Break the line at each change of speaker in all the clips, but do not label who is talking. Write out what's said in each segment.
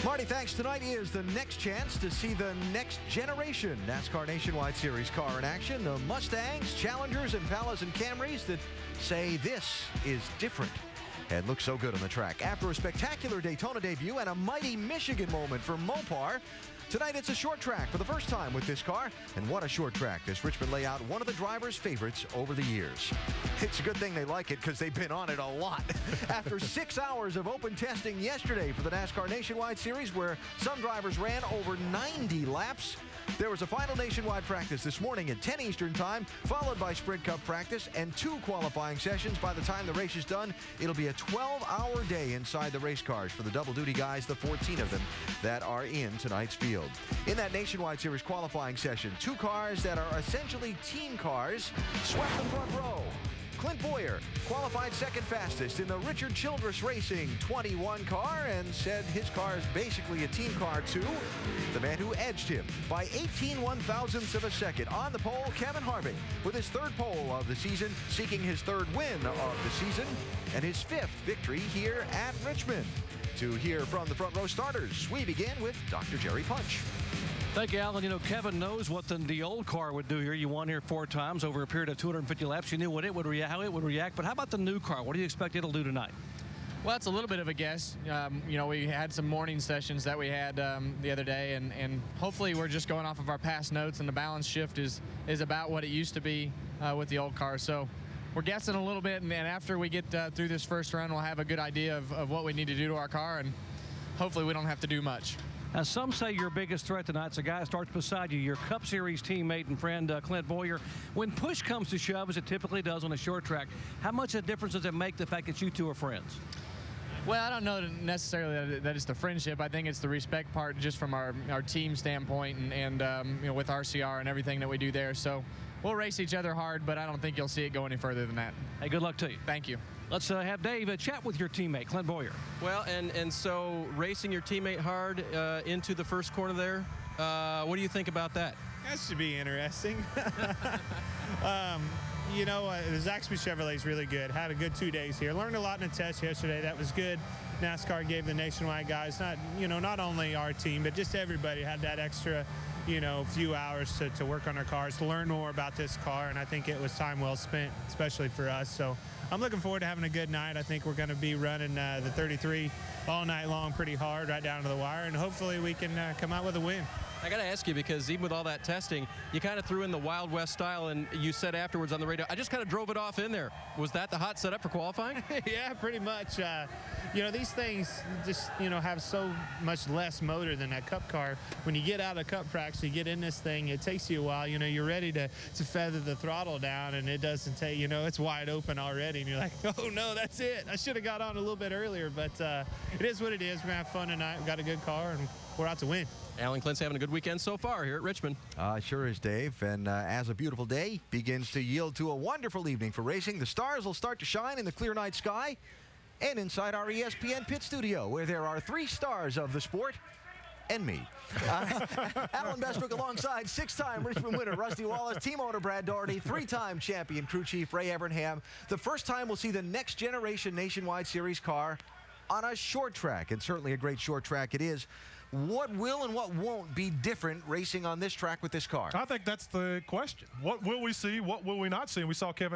Marty, thanks. Tonight is the next chance to see the next generation NASCAR Nationwide Series car in action. The Mustangs, Challengers, Impalas, and Camrys that say this is different and looks so good on the track. After a spectacular Daytona debut and a mighty Michigan moment for Mopar, tonight it's a short track for the first time with this car. And what a short track. This Richmond layout, one of the drivers' favorites over the years. It's a good thing they like it because they've been on it a lot. After 6 hours of open testing yesterday for the NASCAR Nationwide Series, where some drivers ran over 90 laps, there was a final nationwide practice this morning at 10 Eastern Time, followed by Sprint Cup practice and 2 qualifying sessions. By the time the race is done, it'll be a 12-hour day inside the race cars for the double-duty guys, the 14 of them that are in tonight's field. In that Nationwide Series qualifying session, 2 cars that are essentially team cars swept the front row. Clint Bowyer qualified second fastest in the Richard Childress Racing 21 car and said his car is basically a team car too. The man who edged him by 18 one-thousandths of a second. On the pole, Kevin Harvick with his 3rd pole of the season, seeking his 3rd win of the season and his 5th victory here at Richmond. To hear from the front row starters, we begin with Dr. Jerry Punch.
Thank you, Alan. You know, Kevin knows what the old car would do here. You won here 4 times over a period of 250 laps. You knew what it would how it would react. But how about the new car? What do you expect it'll do tonight?
Well, it's a little bit of a guess. You know, we had some morning sessions that we had the other day, and hopefully we're just going off of our past notes, and the balance shift is about what it used to be with the old car. So we're guessing a little bit, and after we get through this first run, we'll have a good idea of what we need to do to our car, and hopefully we don't have to do much.
Now, some say your biggest threat tonight is the guy who starts beside you, your Cup Series teammate and friend, Clint Bowyer. When push comes to shove, as it typically does on a short track, how much of a difference does it make the fact that you two are friends?
Well, I don't know necessarily that it's the friendship. I think it's the respect part just from our team standpoint and you know, with RCR and everything that we do there. So we'll race each other hard, but I don't think you'll see it go any further than that.
Hey, good luck to you.
Thank you.
Let's have Dave chat with your teammate, Clint Bowyer.
Well, and so racing your teammate hard into the first corner there, what do you think about that?
That should be interesting. You know, Zaxby Chevrolet's really good. Had a good 2 days here. Learned a lot in the test yesterday. That was good. NASCAR gave the nationwide guys, not only our team, but just everybody had that extra, few hours to work on their cars, to learn more about this car, and I think it was time well spent, especially for us. So I'm looking forward to having a good night. I think we're going to be running the 33 all night long pretty hard, right down to the wire, and hopefully we can come out with a win.
I got to ask you, because even with all that testing, you kind of threw in the Wild West style, and you said afterwards on the radio, I just kind of drove it off in there. Was that the hot setup for qualifying?
Yeah, pretty much. These things just, have so much less motor than that Cup car. When you get out of Cup tracks, you get in this thing, it takes you a while. You're ready to feather the throttle down, and it doesn't take, it's wide open already, and you're like, oh, no, that's it. I should have got on a little bit earlier, but it is what it is. We're going to have fun tonight. We've got a good car, and we're out to win.
Alan Clint's having a good weekend so far here at Richmond.
Sure is, Dave. And as a beautiful day begins to yield to a wonderful evening for racing, the stars will start to shine in the clear night sky and inside our ESPN pit studio, where there are 3 stars of the sport and me. Alan Bestwick alongside 6-time Richmond winner Rusty Wallace, team owner Brad Doherty, 3-time champion crew chief Ray Evernham. The first time we'll see the next generation Nationwide Series car on a short track, and certainly a great short track it is. What will and what won't be different racing on this track with this car?
I think that's the question. What will we see? What will we not see? And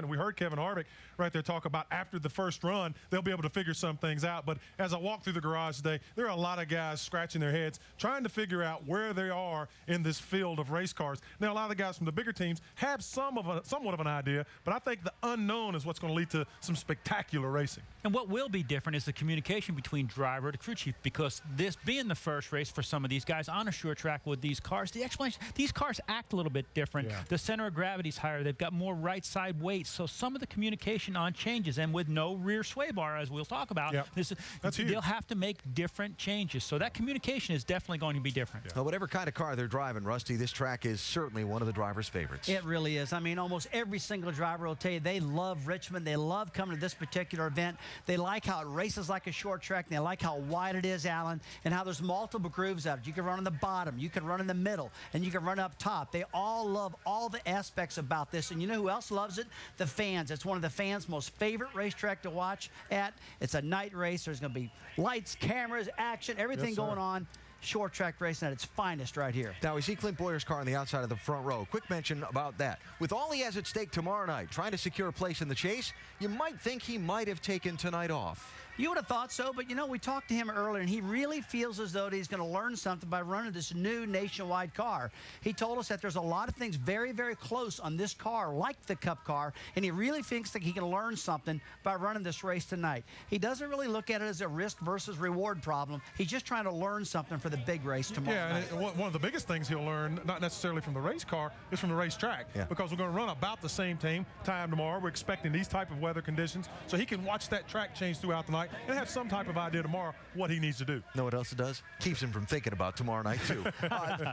we heard Kevin Harvick right there talk about after the first run, they'll be able to figure some things out. But as I walk through the garage today, there are a lot of guys scratching their heads, trying to figure out where they are in this field of race cars. Now, a lot of the guys from the bigger teams have somewhat of an idea, but I think the unknown is what's going to lead to some spectacular racing.
And what will be different is the communication between driver to crew chief, because this being the first race for some of these guys on a short track with these cars, the explanation, these cars act a little bit different. Yeah. The center of gravity is higher. They've got more right side weight. So some of the communication on changes, and with no rear sway bar, as we'll talk about, they'll have to make different changes. So that communication is definitely going to be different.
Yeah. Well, whatever kind of car they're driving, Rusty, this track is certainly one of the drivers' favorites.
It really is. I mean, almost every single driver will tell you they love Richmond. They love coming to this particular event. They like how it races like a short track. They like how wide it is, Alan, and how there's multiple grooves out. You can run on the bottom, you can run in the middle, and you can run up top. They all love all the aspects about this. And you know who else loves it? The fans. It's one of the fans' most favorite racetrack to watch at. It's a night race. There's going to be lights, cameras, action, everything going on. Short track racing at its finest right here.
Now we see Clint Boyer's car on the outside of the front row. Quick mention about that. With all he has at stake tomorrow night, trying to secure a place in the chase, you might think he might have taken tonight off.
You would have thought so, but you know, we talked to him earlier, and he really feels as though he's going to learn something by running this new nationwide car. He told us that there's a lot of things very, very close on this car, like the Cup car, and he really thinks that he can learn something by running this race tonight. He doesn't really look at it as a risk versus reward problem. He's just trying to learn something for the big race tomorrow night.
And one of the biggest things he'll learn, not necessarily from the race car, is from the racetrack. Because we're going to run about the same time tomorrow. We're expecting these type of weather conditions, so he can watch that track change throughout the night and have some type of idea tomorrow what he needs to do.
Know what else it does? Keeps him from thinking about tomorrow night, too.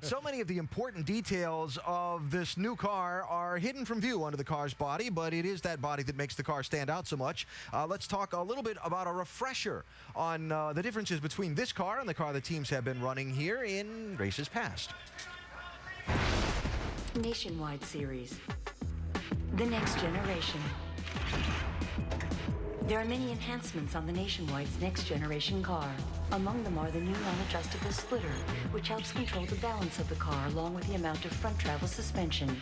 So many of the important details of this new car are hidden from view under the car's body, but it is that body that makes the car stand out so much. Let's talk a little bit about a refresher on the differences between this car and the car the teams have been running here in races past.
Nationwide Series. The next generation. There are many enhancements on the Nationwide's next generation car. Among them are the new non-adjustable splitter, which helps control the balance of the car along with the amount of front travel suspension.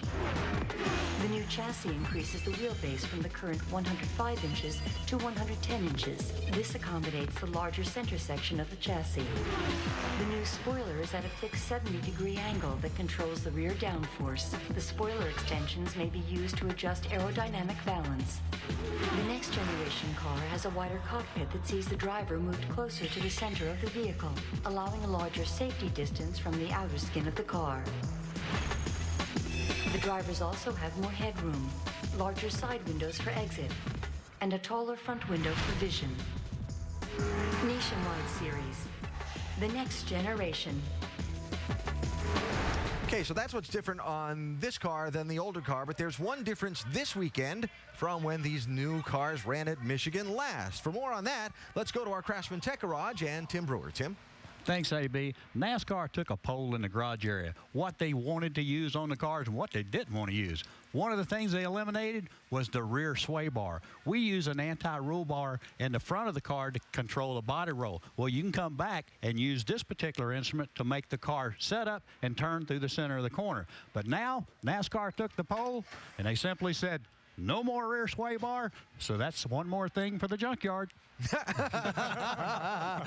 The new chassis increases the wheelbase from the current 105 inches to 110 inches. This accommodates the larger center section of the chassis. The new spoiler is at a fixed 70-degree angle that controls the rear downforce. The spoiler extensions may be used to adjust aerodynamic balance. The next generation car has a wider cockpit that sees the driver moved closer to the center of the vehicle, allowing a larger safety distance from the outer skin of the car. The drivers also have more headroom, larger side windows for exit, and a taller front window for vision. Nationwide Series. The next generation.
Okay, so that's what's different on this car than the older car, but there's one difference this weekend from when these new cars ran at Michigan last. For more on that, let's go to our Craftsman Tech Garage and Tim Brewer. Tim?
Thanks, AB. NASCAR took a poll in the garage area, what they wanted to use on the cars and what they didn't want to use. One of the things they eliminated was the rear sway bar. We use an anti-roll bar in the front of the car to control the body roll. Well, you can come back and use this particular instrument to make the car set up and turn through the center of the corner. But now, NASCAR took the poll, and they simply said, no more rear sway bar, so that's one more thing for the junkyard.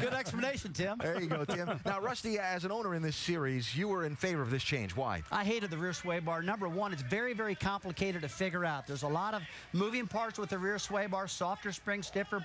Good explanation, Tim.
There you go, Tim. Now, Rusty, as an owner in this series, you were in favor of this change. Why?
I hated the rear sway bar. Number one, it's very, very complicated to figure out. There's a lot of moving parts with the rear sway bar, softer springs, stiffer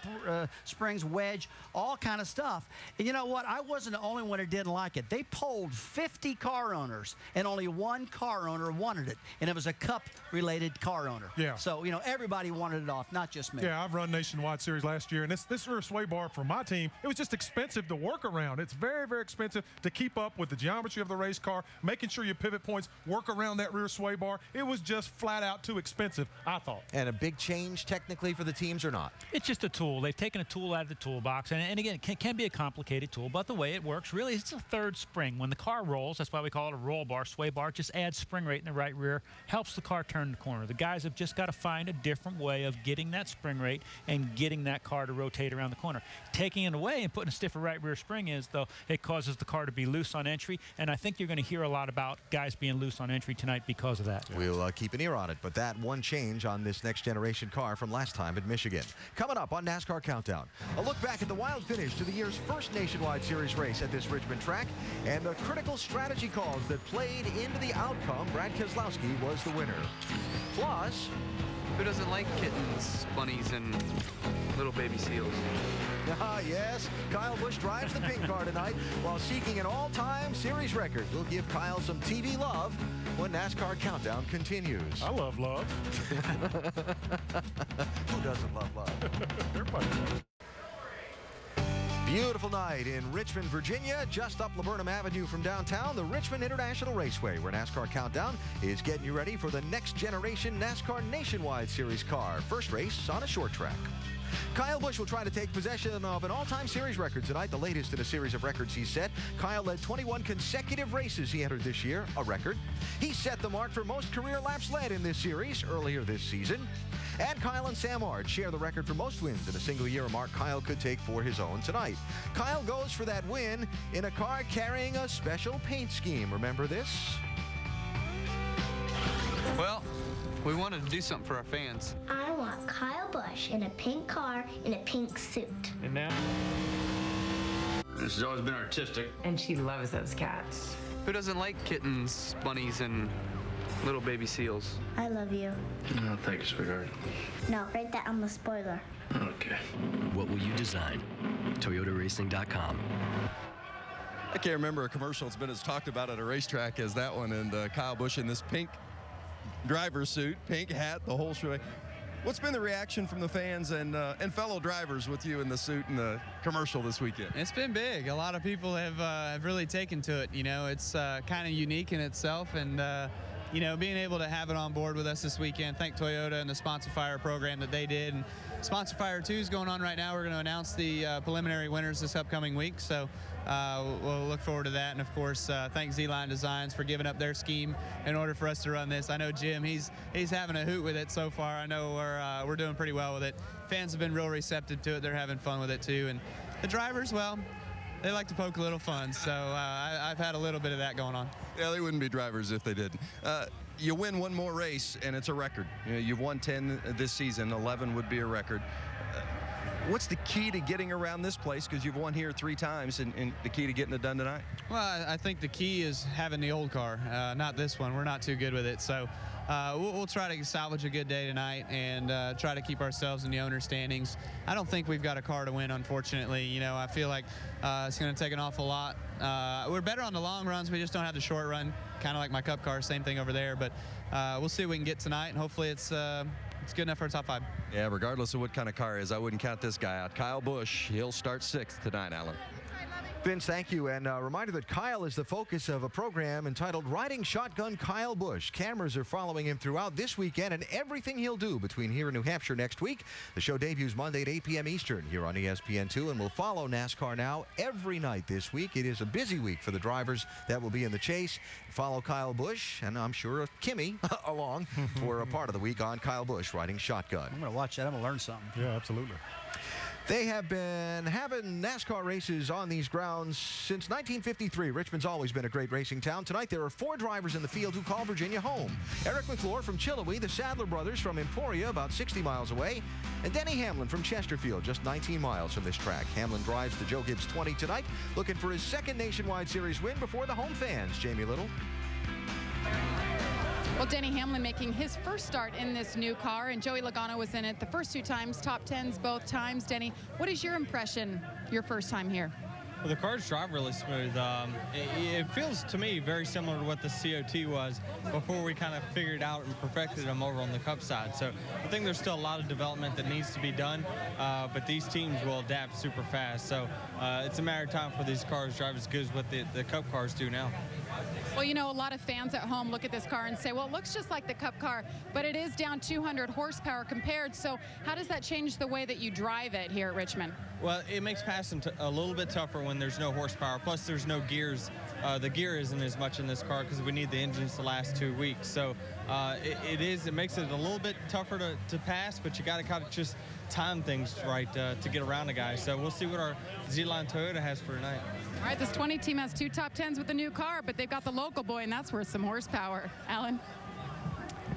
springs, wedge, all kind of stuff. And you know what? I wasn't the only one who didn't like it. They polled 50 car owners, and only one car owner wanted it, and it was a Cup-related car owner.
Yeah.
So, you know, everybody wanted it off, not just me.
Yeah, I've run Nationwide Series last year, and this rear sway bar for my team, it was just expensive to work around. It's very, very expensive to keep up with the geometry of the race car, making sure your pivot points work around that rear sway bar. It was just flat out too expensive, I thought.
And a big change technically for the teams or not?
It's just a tool. They've taken a tool out of the toolbox, and again, it can be a complicated tool, but the way it works, really, it's a third spring. When the car rolls, that's why we call it a roll bar, sway bar, it just adds spring rate in the right rear, helps the car turn the corner. The guys have just got to find a different way of getting that spring rate and getting that car to rotate around the corner. Taking it away and putting a stiffer right rear spring is, though, it causes the car to be loose on entry, and I think you're going to hear a lot about guys being loose on entry tonight because of that.
We'll keep an ear on it, but that one change on this next generation car from last time at Michigan. Coming up on NASCAR Countdown, a look back at the wild finish to the year's first Nationwide Series race at this Richmond track and the critical strategy calls that played into the outcome. Brad Keselowski was the winner. Plus,
who doesn't like kittens, bunnies, and little baby seals?
Yes, Kyle Busch drives the pink car tonight while seeking an all-time series record. We'll give Kyle some TV love when NASCAR Countdown continues.
I love love.
Who doesn't love love?
Everybody does.
Beautiful night in Richmond, Virginia, just up Laburnum Avenue from downtown, the Richmond International Raceway, where NASCAR Countdown is getting you ready for the next generation NASCAR Nationwide Series car. First race on a short track. Kyle Busch will try to take possession of an all-time series record tonight, the latest in a series of records he's set. Kyle led 21 consecutive races he entered this year, a record. He set the mark for most career laps led in this series earlier this season. And Kyle and Sam Ard share the record for most wins in a single year, a mark Kyle could take for his own tonight. Kyle goes for that win in a car carrying a special paint scheme. Remember this?
Well, we wanted to do something for our fans.
I want Kyle Busch in a pink car in a pink suit.
And now?
This has always been artistic.
And she loves those cats.
Who doesn't like kittens, bunnies, and little baby seals?
I love you.
Oh, thank you, sweetheart.
No, write that on the spoiler.
Okay.
What will you design? ToyotaRacing.com.
I can't remember a commercial that's been as talked about at a racetrack as that one, and Kyle Busch in this pink driver's suit, pink hat, the whole shebang. What's been the reaction from the fans and fellow drivers with you in the suit and the commercial this weekend?
It's been big. A lot of people have really taken to it. You know, it's kind of unique in itself, and you know, being able to have it on board with us this weekend. Thank Toyota and the Sponsor Fire program that they did. And Sponsor Fire 2 is going on right now. We're going to announce the preliminary winners this upcoming week. So we'll look forward to that. And of course, thank Z-Line Designs for giving up their scheme in order for us to run this. I know Jim, he's having a hoot with it so far. I know we're doing pretty well with it. Fans have been real receptive to it. They're having fun with it too. And the drivers, well, they like to poke a little fun, so I've had a little bit of that going on.
Yeah, they wouldn't be drivers if they didn't. You win one more race, and it's a record. You know, you've won 10 this season. 11 would be a record. What's the key to getting around this place? Because you've won here 3 times, and the key to getting it done tonight?
Well, I think the key is having the old car, not this one. We're not too good with it, so we'll try to salvage a good day tonight and try to keep ourselves in the owner standings. I don't think we've got a car to win, unfortunately. You know, I feel like it's going to take an awful lot. We're better on the long runs. We just don't have the short run, kind of like my Cup car, same thing over there. But we'll see what we can get tonight, and hopefully it's good enough for a top 5.
Yeah, regardless of what kind of car it is, I wouldn't count this guy out. Kyle Busch, he'll start 6th tonight, Alan.
Vince, thank you. And a reminder that Kyle is the focus of a program entitled Riding Shotgun Kyle Busch. Cameras are following him throughout this weekend and everything he'll do between here and New Hampshire next week. The show debuts Monday at 8 p.m. Eastern here on ESPN2, and we'll follow NASCAR Now every night this week. It is a busy week for the drivers that will be in the chase. Follow Kyle Busch, and I'm sure Kimmy along for a part of the week on Kyle Busch Riding Shotgun.
I'm going to watch that. I'm going to learn something.
Yeah, absolutely.
They have been having NASCAR races on these grounds since 1953. Richmond's always been a great racing town. Tonight, there are 4 drivers in the field who call Virginia home. Eric McClure from Chilloughby, the Sadler brothers from Emporia, about 60 miles away, and Denny Hamlin from Chesterfield, just 19 miles from this track. Hamlin drives the Joe Gibbs 20 tonight, looking for his 2nd Nationwide Series win before the home fans. Jamie Little.
Well, Denny Hamlin making his first start in this new car, and Joey Logano was in it the first 2 times, top 10s both times. Denny, what is your impression your first time here?
Well, the cars drive really smooth. It feels to me very similar to what the COT was before we kind of figured out and perfected them over on the Cup side. So I think there's still a lot of development that needs to be done, but these teams will adapt super fast. So it's a matter of time for these cars to drive as good as what the Cup cars do now.
Well, you know, a lot of fans at home look at this car and say, well, it looks just like the Cup car, but it is down 200 horsepower compared. So how does that change the way that you drive it here at Richmond?
Well, it makes passing a little bit tougher when there's no horsepower. Plus, there's no gears. The gear isn't as much in this car because we need the engines to last 2 weeks. So it makes it a little bit tougher to pass, but you got to kind of just time things right to get around the guy. So we'll see what our Z-Line Toyota has for tonight.
All right, this 20 team has 2 top 10s with the new car, but they've got the local boy, and that's worth some horsepower. Alan?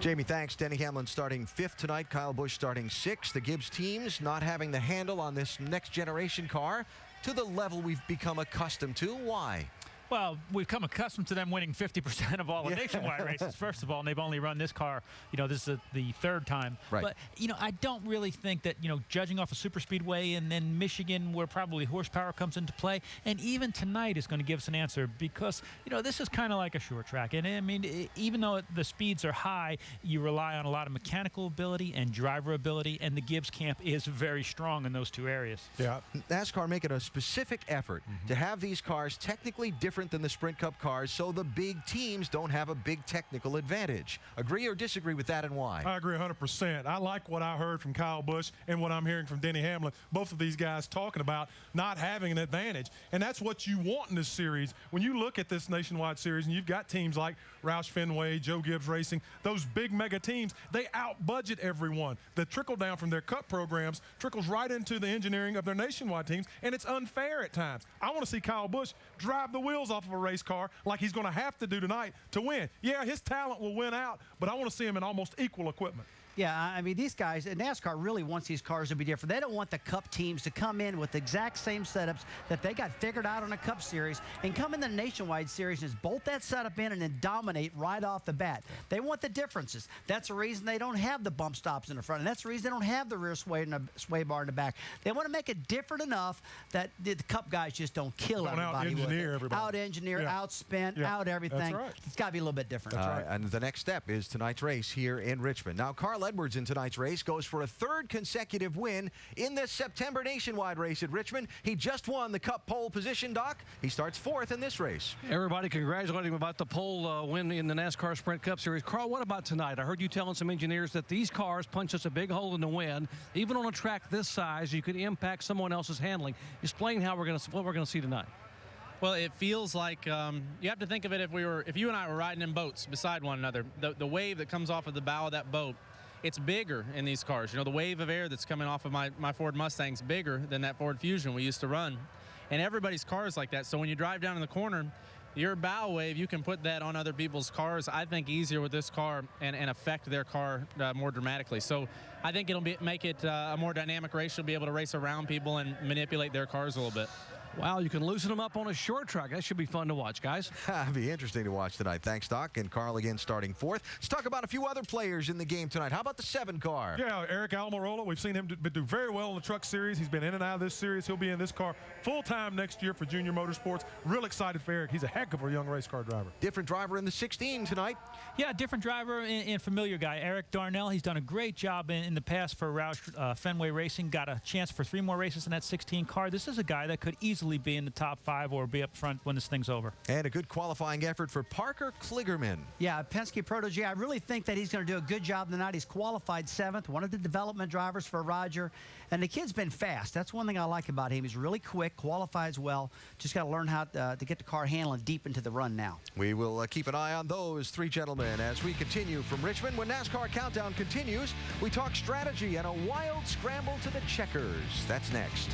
Jamie, thanks. Denny Hamlin starting 5th tonight. Kyle Busch starting 6th. The Gibbs teams not having the handle on this next generation car to the level we've become accustomed to. Why?
Well, we've come accustomed to them winning 50% of all the nationwide races, first of all, and they've only run this car, this is the third time.
Right.
But, I don't really think that, judging off a super speedway and then Michigan where probably horsepower comes into play, and even tonight is going to give us an answer because, this is kind of like a short track. And, I mean, even though the speeds are high, you rely on a lot of mechanical ability and driver ability, and the Gibbs camp is very strong in those two areas.
Yeah.
NASCAR making a specific effort to have these cars technically different than the Sprint Cup cars so the big teams don't have a big technical advantage. Agree or disagree with that, and why?
I agree 100%. I like what I heard from Kyle Busch and what I'm hearing from Denny Hamlin, both of these guys talking about not having an advantage. And that's what you want in this series. When you look at this nationwide series and you've got teams like Roush Fenway, Joe Gibbs Racing, those big mega teams, they out-budget everyone. The trickle down from their Cup programs trickles right into the engineering of their nationwide teams, and it's unfair at times. I want to see Kyle Busch drive the wheels off of a race car like he's going to have to do tonight to win. Yeah, his talent will win out, but I want to see him in almost equal equipment.
Yeah, I mean, these guys, NASCAR really wants these cars to be different. They don't want the Cup teams to come in with the exact same setups that they got figured out on a Cup series and come in the Nationwide series and just bolt that setup in and then dominate right off the bat. They want the differences. That's the reason they don't have the bump stops in the front, and that's the reason they don't have the rear sway bar in the back. They want to make it different enough that the Cup guys just don't kill everybody with it. Out-engineer, outspin, out everything.
That's right.
It's got to be a little bit different.
That's right. And the next step is tonight's race here in Richmond. Now, Carl Edwards in tonight's race goes for a third consecutive win in this September nationwide race at Richmond. He just won the Cup pole position, Doc. He starts fourth in this race.
Everybody congratulating him about the pole win in the NASCAR Sprint Cup Series. Carl, what about tonight? I heard you telling some engineers that these cars punch us a big hole in the wind. Even on a track this size, you could impact someone else's handling. Explain how what we're going to see tonight.
Well, it feels like you have to think of it if you and I were riding in boats beside one another. The wave that comes off of the bow of that boat, it's bigger in these cars. The wave of air that's coming off of my Ford Mustang's bigger than that Ford Fusion we used to run. And everybody's car is like that. So when you drive down in the corner, your bow wave, you can put that on other people's cars, I think, easier with this car and affect their car more dramatically. So I think it'll make it a more dynamic race. You'll be able to race around people and manipulate their cars a little bit.
Wow, you can loosen them up on a short track. That should be fun to watch, guys.
It'll be interesting to watch tonight. Thanks, Doc. And Carl again starting fourth. Let's talk about a few other players in the game tonight. How about the 7 car?
Yeah, Eric Almirola. We've seen him do very well in the truck series. He's been in and out of this series. He'll be in this car full-time next year for Junior Motorsports. Real excited for Eric. He's a heck of a young race car driver.
Different driver in the 16 tonight.
Yeah, different driver and familiar guy. Eric Darnell. He's done a great job in the past for Roush Fenway Racing. Got a chance for 3 more races in that 16 car. This is a guy that could easily be in the top 5 or be up front when this thing's over.
And a good qualifying effort for Parker Kligerman.
Yeah, Penske protege. I really think that he's going to do a good job tonight. He's qualified 7th, one of the development drivers for Roger. And the kid's been fast. That's one thing I like about him. He's really quick, qualifies well. Just got to learn how to get the car handling deep into the run now.
We will keep an eye on those 3 gentlemen as we continue from Richmond. When NASCAR Countdown continues, we talk strategy and a wild scramble to the checkers. That's next.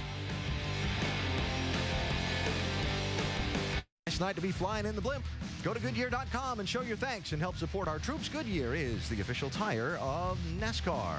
Nice night to be flying in the blimp. Go to Goodyear.com and show your thanks and help support our troops. Goodyear is the official tire of NASCAR.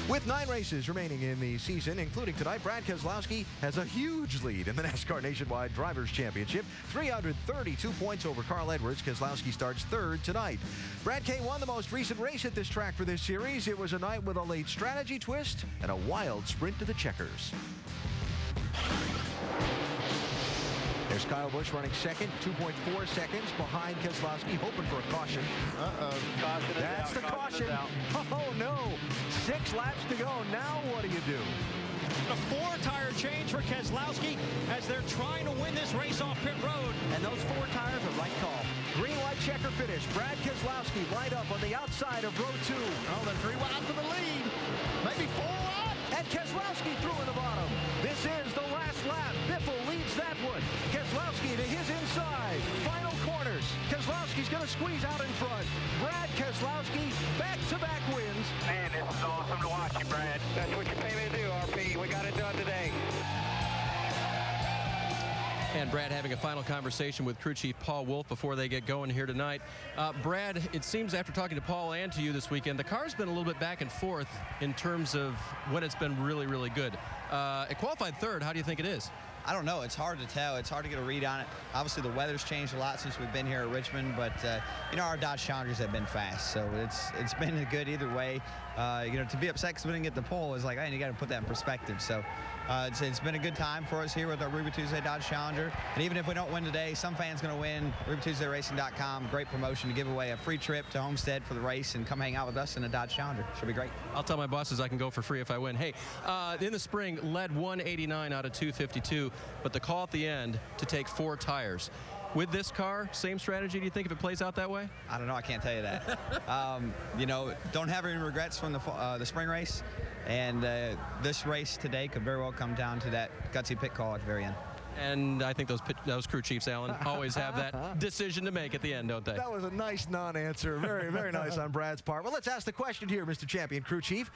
With 9 races remaining in the season, including tonight, Brad Keselowski has a huge lead in the NASCAR Nationwide Drivers' Championship. 332 points over Carl Edwards. Keselowski starts 3rd tonight. Brad K won the most recent race at this track for this series. It was a night with a late strategy twist and a wild sprint to the checkers. There's Kyle Busch running 2nd, 2.4 seconds behind Keselowski, hoping for a caution.
Caution.
That's the caution. Oh, no. 6 laps to go. Now what do you do?
A 4-tire change for Keselowski as they're trying to win this race off pit road.
And those 4 tires are right call.
Green light checker finish. Brad Keselowski light up on the outside of row 2.
Oh, then 3 wide to the lead. Maybe 4 wide.
And Keselowski through in the bottom. This is the last lap. Biffle leads that one. Keselowski to his inside. Final corners. Keselowski's going to squeeze out in front. Brad Keselowski, back-to-back wins.
Man, this is awesome to watch you, Brad. That's what you pay me to do, RP. We got it done today.
And Brad having a final conversation with crew chief Paul Wolf before they get going here tonight. Brad, it seems after talking to Paul and to you this weekend, the car's been a little bit back and forth in terms of when it's been really, really good. It qualified 3rd. How do you think it is?
I don't know. It's hard to tell. It's hard to get a read on it. Obviously, the weather's changed a lot since we've been here at Richmond, but you know, our Dodge Challengers have been fast, so it's been good either way. You know, to be upset because we didn't get the pole is like, man, you got to put that in perspective. So it's been a good time for us here with our Ruby Tuesday Dodge Challenger. And even if we don't win today, some fan's going to win. RubyTuesdayRacing.com, great promotion to give away a free trip to Homestead for the race and come hang out with us in a Dodge Challenger. Should be great.
I'll tell my bosses I can go for free if I win. Hey, in the spring, led 189 out of 252, but the call at the end to take 4 tires. With this car, same strategy, do you think, if it plays out that way?
I don't know. I can't tell you that. You know, don't have any regrets from the spring race. And this race today could very well come down to that gutsy pit call at the very end.
And I think those crew chiefs, Alan, always have that decision to make at the end, don't they?
That was a nice non-answer. Very, very nice on Brad's part. Well, let's ask the question here, Mr. Champion Crew Chief.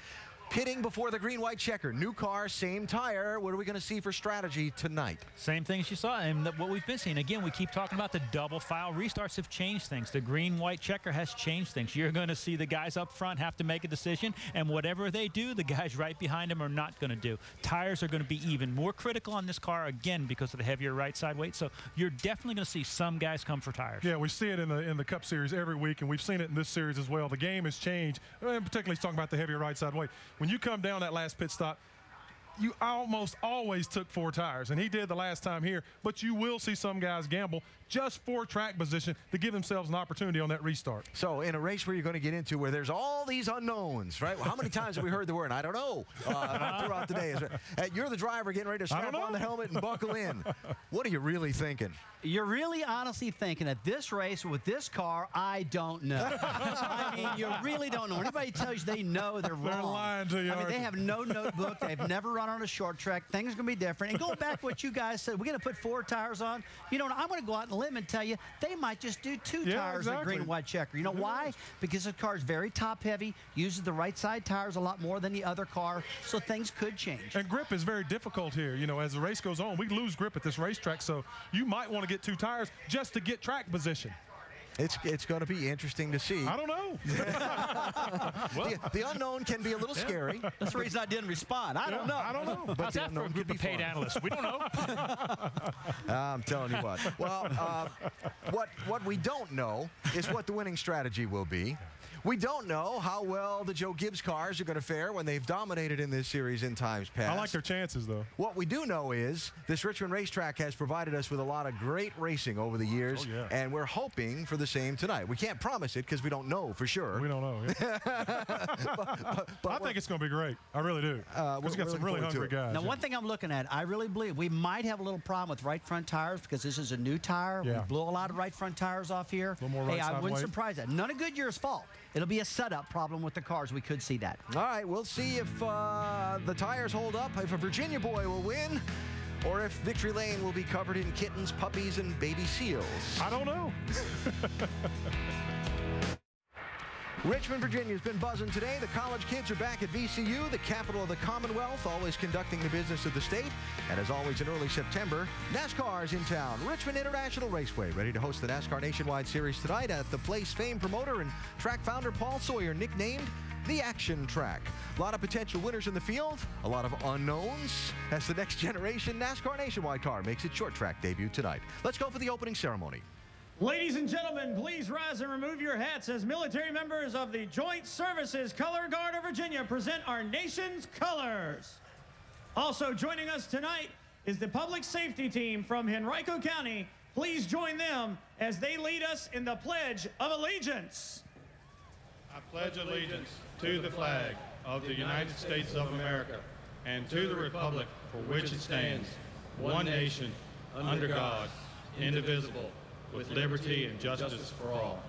Pitting before the green-white checker. New car, same tire. What are we going to see for strategy tonight?
Same things you saw, and what we've been seeing. Again, we keep talking about the double file restarts have changed things. The green-white checker has changed things. You're going to see the guys up front have to make a decision, and whatever they do, the guys right behind them are not going to do. Tires are going to be even more critical on this car, again, because of the heavier right side weight. So you're definitely going to see some guys come for tires.
Yeah, we see it in the Cup Series every week, and we've seen it in this series as well. The game has changed, and particularly talking about the heavier right side weight. When you come down that last pit stop, you almost always took 4 tires, and he did the last time here, but you will see some guys gamble just for track position to give themselves an opportunity on that restart.
So in a race where you're going to get into where there's all these unknowns, right? Well, how many times have we heard the word, I don't know, throughout the day? You're the driver getting ready to strap on the helmet and buckle in. What are you really thinking?
You're really honestly thinking at this race with this car, I don't know. I mean, you really don't know. Anybody tells you they know, they're wrong.
They're lying to you.
I mean, they have no notebook. They've never run on a short track. Things are going to be different. And going back to what you guys said, we're going to put 4 tires on. You know, I'm going to go out on a limb and tell you they might just do 2 tires at green and white checker. You know why? Because the car is very top heavy, uses the right side tires a lot more than the other car, so things could change.
And grip is very difficult here. You know, as the race goes on, we lose grip at this racetrack, so you might want to get 2 tires just to get track position.
It's going to be interesting to see.
I don't know.
The unknown can be a little scary.
That's the reason I didn't respond. I don't know.
I don't know.
But how's that for a group of paid analysts? We don't know.
I'm telling you what. Well, what we don't know is what the winning strategy will be. We don't know how well the Joe Gibbs cars are going to fare when they've dominated in this series in times past.
I like their chances, though.
What we do know is this Richmond racetrack has provided us with a lot of great racing over the years, and we're hoping for the same tonight. We can't promise it because we don't know for sure.
We don't know. but I think it's going to be great. I really do. Because we got some really hungry guys.
Now, one thing I'm looking at, I really believe we might have a little problem with right front tires because this is a new tire.
Yeah.
We blew a lot of right front tires off here.
A little more right
I
side
wouldn't
weight.
surprise that. None of Goodyear's fault. It'll be a setup problem with the cars. We could see that.
All right, we'll see if the tires hold up, if a Virginia boy will win, or if Victory Lane will be covered in kittens, puppies, and baby seals.
I don't know.
Richmond, Virginia has been buzzing today. The college kids are back at VCU, the capital of the Commonwealth, always conducting the business of the state. And as always, in early September, NASCAR is in town. Richmond International Raceway, ready to host the NASCAR Nationwide Series tonight at the place famed promoter and track founder Paul Sawyer nicknamed the Action Track. A lot of potential winners in the field, a lot of unknowns as the next generation NASCAR Nationwide car makes its short track debut tonight. Let's go for the opening ceremony.
Ladies and gentlemen, please rise and remove your hats as military members of the Joint Services Color Guard of Virginia present our nation's colors. Also joining us tonight is the public safety team from Henrico County. Please join them as they lead us in the Pledge of Allegiance.
I pledge allegiance to the flag of the United States of America and to the republic for which it stands, one nation, under God, indivisible, with liberty and justice for all.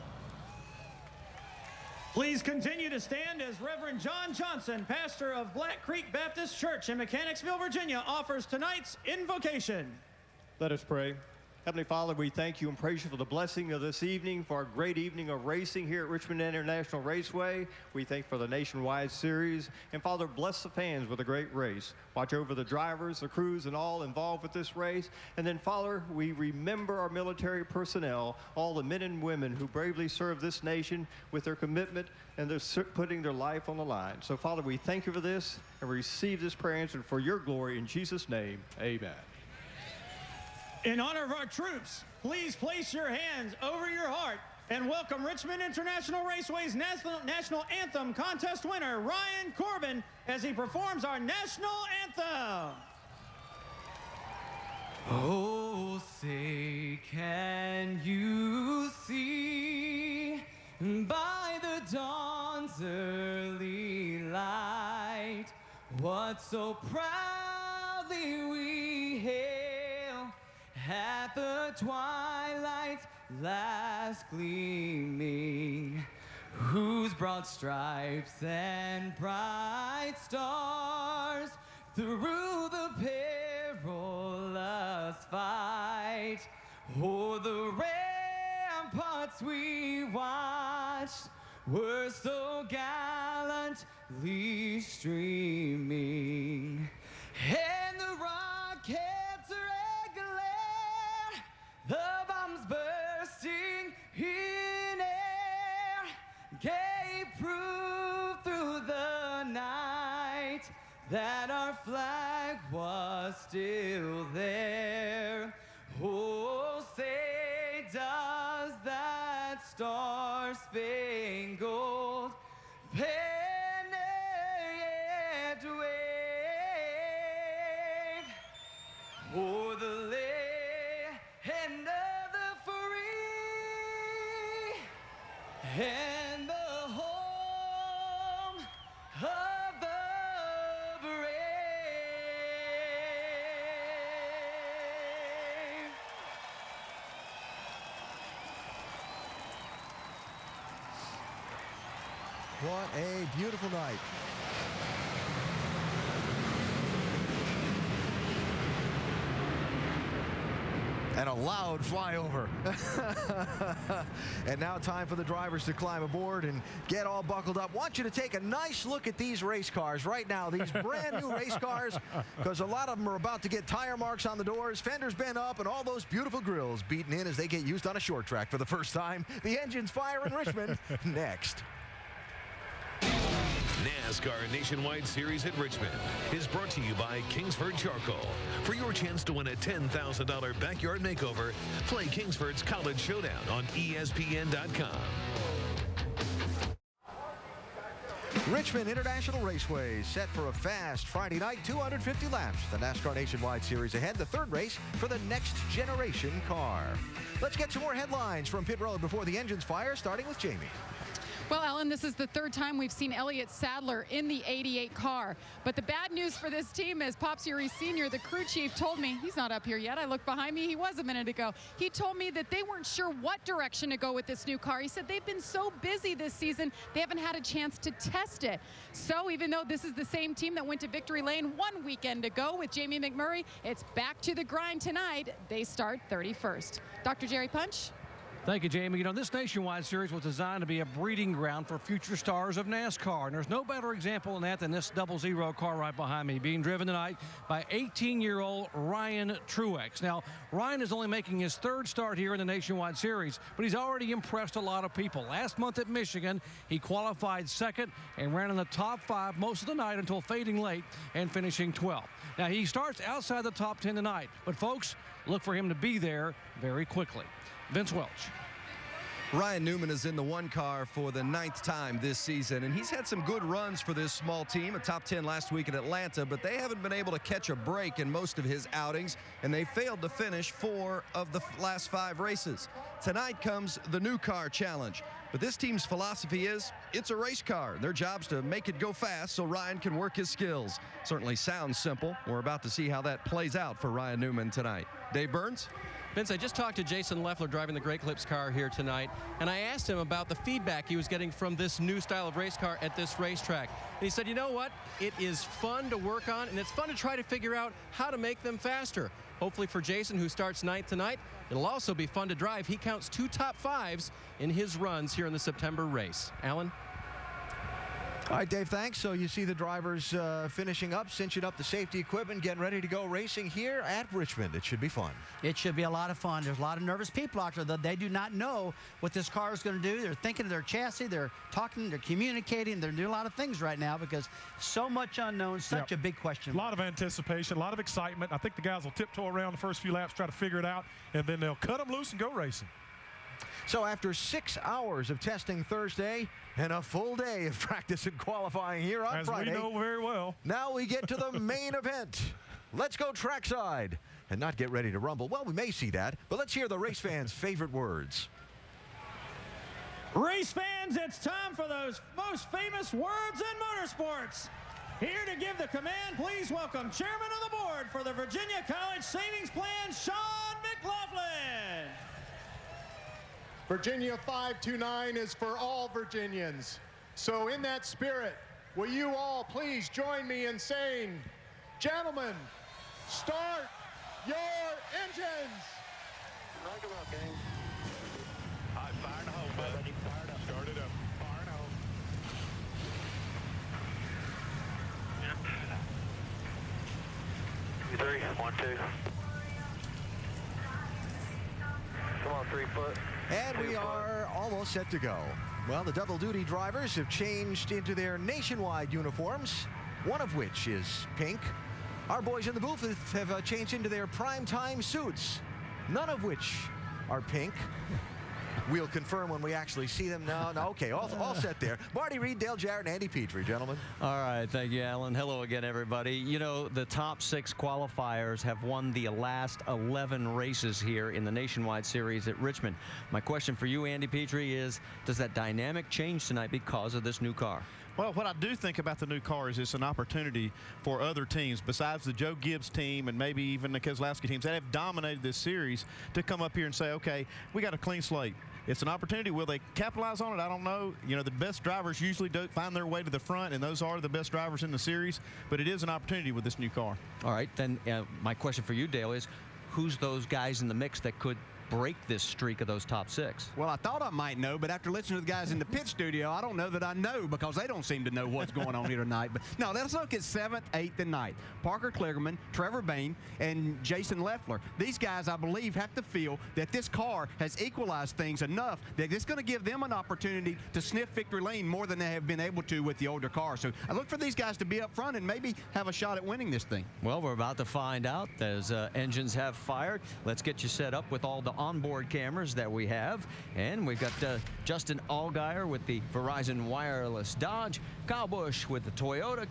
Please continue to stand as Reverend John Johnson, pastor of Black Creek Baptist Church in Mechanicsville, Virginia, offers tonight's invocation.
Let us pray. Heavenly Father, we thank you and praise you for the blessing of this evening, for our great evening of racing here at Richmond International Raceway. We thank you for the Nationwide Series. And Father, bless the fans with a great race. Watch over the drivers, the crews, and all involved with this race. And then, Father, we remember our military personnel, all the men and women who bravely serve this nation with their commitment and they're putting their life on the line. So, Father, we thank you for this and receive this prayer answered for your glory. In Jesus' name, amen.
In honor of our troops, please place your hands over your heart and welcome Richmond International Raceway's National Anthem contest winner, Ryan Corbin, as he performs our national anthem.
Oh, say, can you see by the dawn's early light what so proudly we hail at the twilight's last gleaming, whose broad stripes and bright stars through the perilous fight o'er the ramparts we watched were so gallantly streaming, and the rockets' red glare, the bombs bursting in air, gave proof through the night that our flag was still there. Oh, say, does that star-spangled banner yet wave o'er the land of the free and the home of the brave?
What a beautiful night. And a loud flyover. And now time for the drivers to climb aboard and get all buckled up. Want you to take a nice look at these race cars right now, these brand new race cars, because a lot of them are about to get tire marks on the doors, fenders bent up, and all those beautiful grills beaten in as they get used on a short track for the first time. The engines fire in Richmond next.
NASCAR Nationwide Series at Richmond is brought to you by Kingsford Charcoal. For your chance to win a $10,000 backyard makeover, play Kingsford's College Showdown on ESPN.com.
Richmond International Raceway set for a fast Friday night, 250 laps. The NASCAR Nationwide Series ahead, the third race for the next generation car. Let's get some more headlines from pit road before the engines fire, starting with Jamie.
Well, Ellen, this is the third time we've seen Elliott Sadler in the 88 car. But the bad news for this team is Pop Series Sr., the crew chief, told me, he's not up here yet, I looked behind me, he was a minute ago. He told me that they weren't sure what direction to go with this new car. He said they've been so busy this season, they haven't had a chance to test it. So even though this is the same team that went to victory lane one weekend ago with Jamie McMurray, it's back to the grind tonight. They start 31st. Dr. Jerry Punch?
Thank you, Jamie. You know, this Nationwide Series was designed to be a breeding ground for future stars of NASCAR, and there's no better example than that than this 00 car right behind me, being driven tonight by 18-year-old Ryan Truex. Now, Ryan is only making his third start here in the Nationwide Series, but he's already impressed a lot of people. Last month at Michigan, he qualified second and ran in the top 5 most of the night until fading late and finishing 12th. Now, he starts outside the top 10 tonight, but folks, look for him to be there very quickly. Vince Welch.
Ryan Newman is in the 1 car for the 9th time this season, and he's had some good runs for this small team, a top 10 last week in Atlanta, but they haven't been able to catch a break in most of his outings, and they failed to finish 4 of the last 5 races. Tonight comes the new car challenge, but this team's philosophy is it's a race car. Their job's to make it go fast so Ryan can work his skills. Certainly sounds simple. We're about to see how that plays out for Ryan Newman tonight. Dave Burns?
Vince, I just talked to Jason Leffler driving the Great Clips car here tonight, and I asked him about the feedback he was getting from this new style of race car at this racetrack. And he said, you know what? It is fun to work on, and it's fun to try to figure out how to make them faster. Hopefully for Jason, who starts 9th tonight, it'll also be fun to drive. He counts 2 top 5s in his runs here in the September race. Alan?
All right, Dave, thanks. So you see the drivers finishing up, cinching up the safety equipment, getting ready to go racing here at Richmond. It should be fun.
It should be a lot of fun. There's a lot of nervous people out there, though. They do not know what this car is going to do. They're thinking of their chassis. They're talking. They're communicating. They're doing a lot of things right now because so much unknown, such a big question.
A lot of anticipation, a lot of excitement. I think the guys will tiptoe around the first few laps, try to figure it out, and then they'll cut them loose and go racing.
So after 6 hours of testing Thursday and a full day of practice and qualifying here on Friday.
As we know very well.
Now we get to the main event. Let's go trackside and not get ready to rumble. Well, we may see that, but let's hear the race fans' favorite words.
Race fans, it's time for those most famous words in motorsports. Here to give the command, please welcome Chairman of the Board for the Virginia College Savings Plan, Sean McLaughlin.
Virginia 529 is for all Virginians. So in that spirit, will you all please join me in saying, gentlemen, start your engines.
Right about, gang. All right, fire in the hole, bud. Fired up. Start it up. Fire in the hole. Yep. 3, 1, 2. Come on, 3 foot.
And we are almost set to go. Well, the double-duty drivers have changed into their nationwide uniforms, one of which is pink. Our boys in the booth have changed into their primetime suits, none of which are pink. We'll confirm when we actually see them. No, okay, all set there. Marty Reed, Dale Jarrett, and Andy Petrie, gentlemen.
All right, thank you, Alan. Hello again, everybody. You know, the top 6 qualifiers have won the last 11 races here in the Nationwide Series at Richmond. My question for you, Andy Petrie, is does that dynamic change tonight because of this new car?
Well, what I do think about the new car is it's an opportunity for other teams besides the Joe Gibbs team and maybe even the Keselowski teams that have dominated this series to come up here and say, okay, we got a clean slate. It's an opportunity. Will they capitalize on it? I don't know. You know, the best drivers usually do find their way to the front, and those are the best drivers in the series. But it is an opportunity with this new car.
All right, then my question for you, Dale, is who's those guys in the mix that could break this streak of those top 6?
Well, I thought I might know, but after listening to the guys in the pit studio, I don't know that I know because they don't seem to know what's going on here tonight. But no, let's look at 7th, 8th, and 9th. Parker Kligerman, Trevor Bayne, and Jason Leffler. These guys, I believe, have to feel that this car has equalized things enough that it's going to give them an opportunity to sniff victory lane more than they have been able to with the older car. So I look for these guys to be up front and maybe have a shot at winning this thing.
Well, we're about to find out as engines have fired. Let's get you set up with all the onboard cameras that we have. And we've got Justin Allgaier with the Verizon Wireless Dodge, Kyle Busch with the Toyota,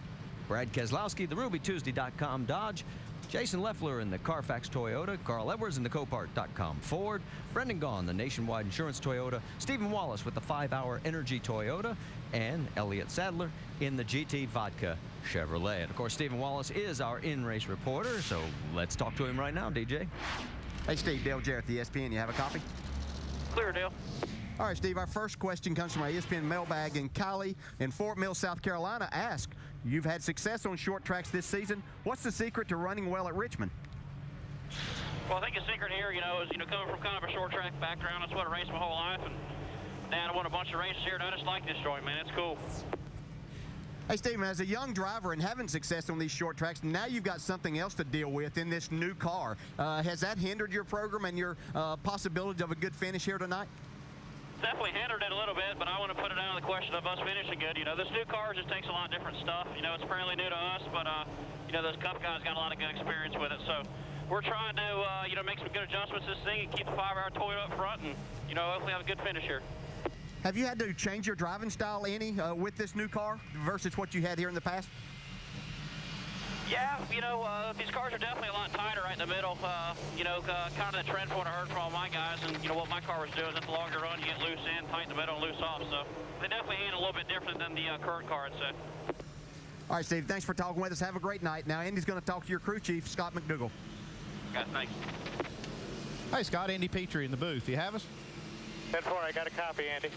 Brad Keselowski, the RubyTuesday.com Dodge, Jason Leffler in the Carfax Toyota, Carl Edwards in the Copart.com Ford, Brendan Gaughan, the Nationwide Insurance Toyota, Stephen Wallace with the 5-Hour Energy Toyota, and Elliott Sadler in the GT Vodka Chevrolet. And of course, Stephen Wallace is our in-race reporter, so let's talk to him right now, DJ.
Hey, Steve, Dale Jarrett, the ESPN. You have a copy?
Clear, Dale.
All right, Steve, our first question comes from our ESPN mailbag, and Kylie in Fort Mill, South Carolina asks, you've had success on short tracks this season. What's the secret to running well at Richmond?
Well, I think the secret here, is, coming from kind of a short track background. That's what I raced my whole life. And Dad, I won a bunch of races here, and I just like this joint, man. It's cool.
Hey, Stephen, as a young driver and having success on these short tracks, now you've got something else to deal with in this new car. Has that hindered your program and your possibility of a good finish here tonight?
Definitely hindered it a little bit, but I want to put it out of the question of us finishing good. This new car just takes a lot of different stuff. It's fairly new to us, but, those Cup guys got a lot of good experience with it. So we're trying to, make some good adjustments to this thing and keep the 5-hour Toyota up front and, hopefully have a good finish here.
Have you had to change your driving style any with this new car versus what you had here in the past?
Yeah, these cars are definitely a lot tighter right in the middle. Kind of the trend for what I heard from all my guys, and what my car was doing is at the longer run, you get loose in, tight in the middle, and loose off. So they definitely handle a little bit different than the current car, I'd say.
All right, Steve, thanks for talking with us. Have a great night. Now, Andy's going to talk to your crew chief, Scott McDougall.
Guys, thanks.
Hey, Scott, Andy Petrie in the booth. You have us?
10-4, I got a copy, Andy.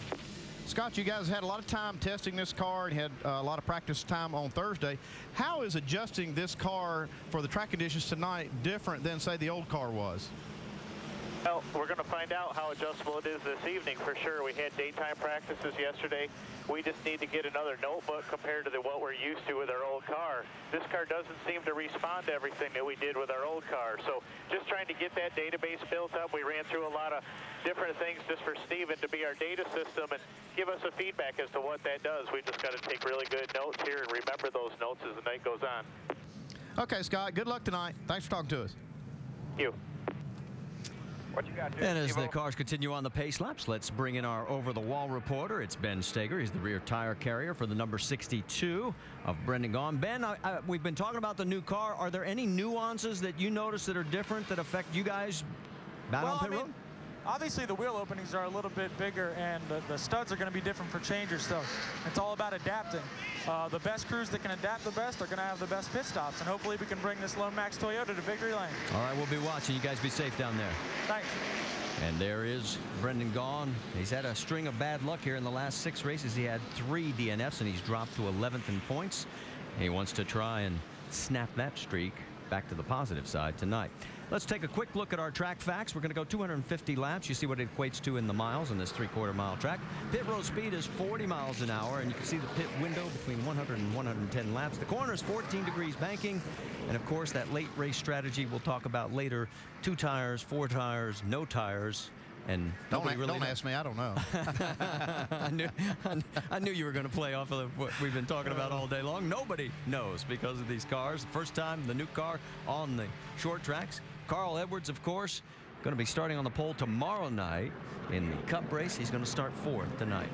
Scott, you guys had a lot of time testing this car and had a lot of practice time on Thursday. How is adjusting this car for the track conditions tonight different than, say, the old car was?
Well, we're going to find out how adjustable it is this evening for sure. We had daytime practices yesterday. We just need to get another notebook compared to what we're used to with our old car. This car doesn't seem to respond to everything that we did with our old car. So just trying to get that database built up. We ran through a lot of different things just for Steven to be our data system and give us a feedback as to what that does. We just got to take really good notes here and remember those notes as the night goes on.
Okay, Scott, good luck tonight. Thanks for talking to us.
Thank you. What you got,
and as the cars continue on the pace laps, let's bring in our over-the-wall reporter. It's Ben Steger. He's the rear tire carrier for the number 62 of Brendan Gaughan. Ben, we've been talking about the new car. Are there any nuances that you notice that are different that affect you guys down on pit road?
Obviously, the wheel openings are a little bit bigger, and the studs are going to be different for changers, so it's all about adapting. The best crews that can adapt the best are going to have the best pit stops, and hopefully we can bring this Lone Max Toyota to victory lane.
All right, we'll be watching. You guys be safe down there.
Thanks.
And there is Brendan Gaughan. He's had a string of bad luck here in the last 6 races. He had 3 DNFs, and he's dropped to 11th in points. He wants to try and snap that streak back to the positive side tonight. Let's take a quick look at our track facts. We're going to go 250 laps. You see what it equates to in the miles on this 3/4 mile track. Pit road speed is 40 miles an hour, and you can see the pit window between 100 and 110 laps. The corner is 14 degrees banking, and of course that late race strategy we'll talk about later. 2 tires, 4 tires, no tires. And
don't ask me. I don't know.
I knew you were going to play off of what we've been talking about all day long. Nobody knows because of these cars. First time the new car on the short tracks. Carl Edwards, of course, going to be starting on the pole tomorrow night in the Cup race. He's going to start 4th tonight.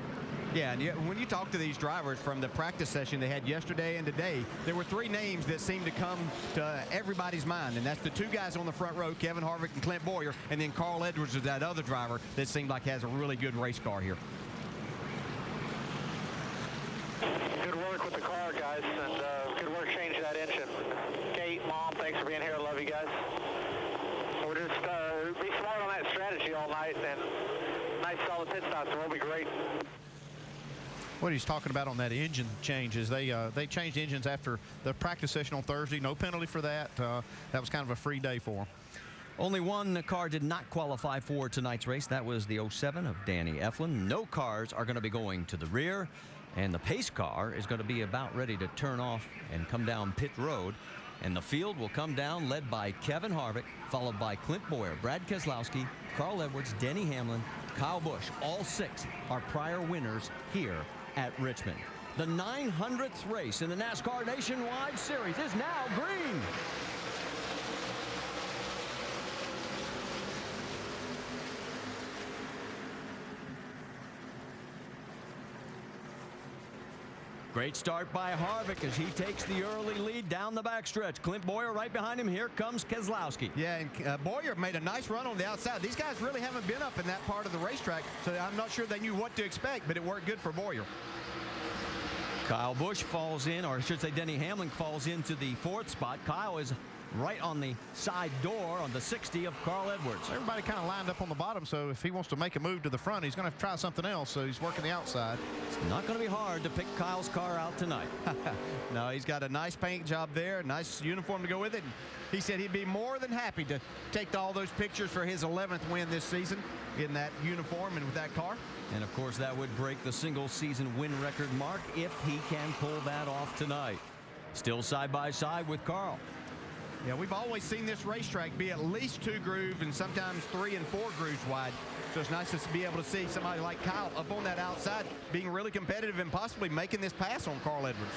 Yeah, and when you talk to these drivers from the practice session they had yesterday and today, there were 3 names that seemed to come to everybody's mind, and that's the 2 guys on the front row, Kevin Harvick and Clint Boyer, and then Carl Edwards is that other driver that seemed like has a really good race car here.
Good work with the car, guys, and good work changing that engine. Kate, Mom, thanks for being here. I love you guys. We're just be smart on that strategy all night, and nice solid pit stops, and we'll be great.
What he's talking about on that engine change is they changed engines after the practice session on Thursday. No penalty for that. That was kind of a free day for them.
Only one car did not qualify for tonight's race. That was the 07 of Danny Eflin. No cars are going to be going to the rear, and the pace car is going to be about ready to turn off and come down pit road. And the field will come down led by Kevin Harvick, followed by Clint Boyer, Brad Keselowski, Carl Edwards, Denny Hamlin, Kyle Busch. All 6 are prior winners here at Richmond. The 900th race in the NASCAR Nationwide Series is now green. Great start by Harvick as he takes the early lead down the backstretch. Clint Boyer right behind him. Here comes Keselowski.
Yeah, and Boyer made a nice run on the outside. These guys really haven't been up in that part of the racetrack, so I'm not sure they knew what to expect, but it worked good for Boyer.
Kyle Busch falls in, or I should say Denny Hamlin falls into the 4th spot. Kyle is right on the side door on the 60 of Carl Edwards.
Everybody kind of lined up on the bottom, so if he wants to make a move to the front, he's going to have to try something else, so he's working the outside.
It's not going to be hard to pick Kyle's car out tonight.
No, he's got a nice paint job there, nice uniform to go with it. He said he'd be more than happy to take all those pictures for his 11th win this season in that uniform and with that car.
And, of course, that would break the single-season win record mark if he can pull that off tonight. Still side by side with Carl.
Yeah, we've always seen this racetrack be at least 2 grooves and sometimes 3 and 4 grooves wide. So it's nice to be able to see somebody like Kyle up on that outside being really competitive and possibly making this pass on Carl Edwards.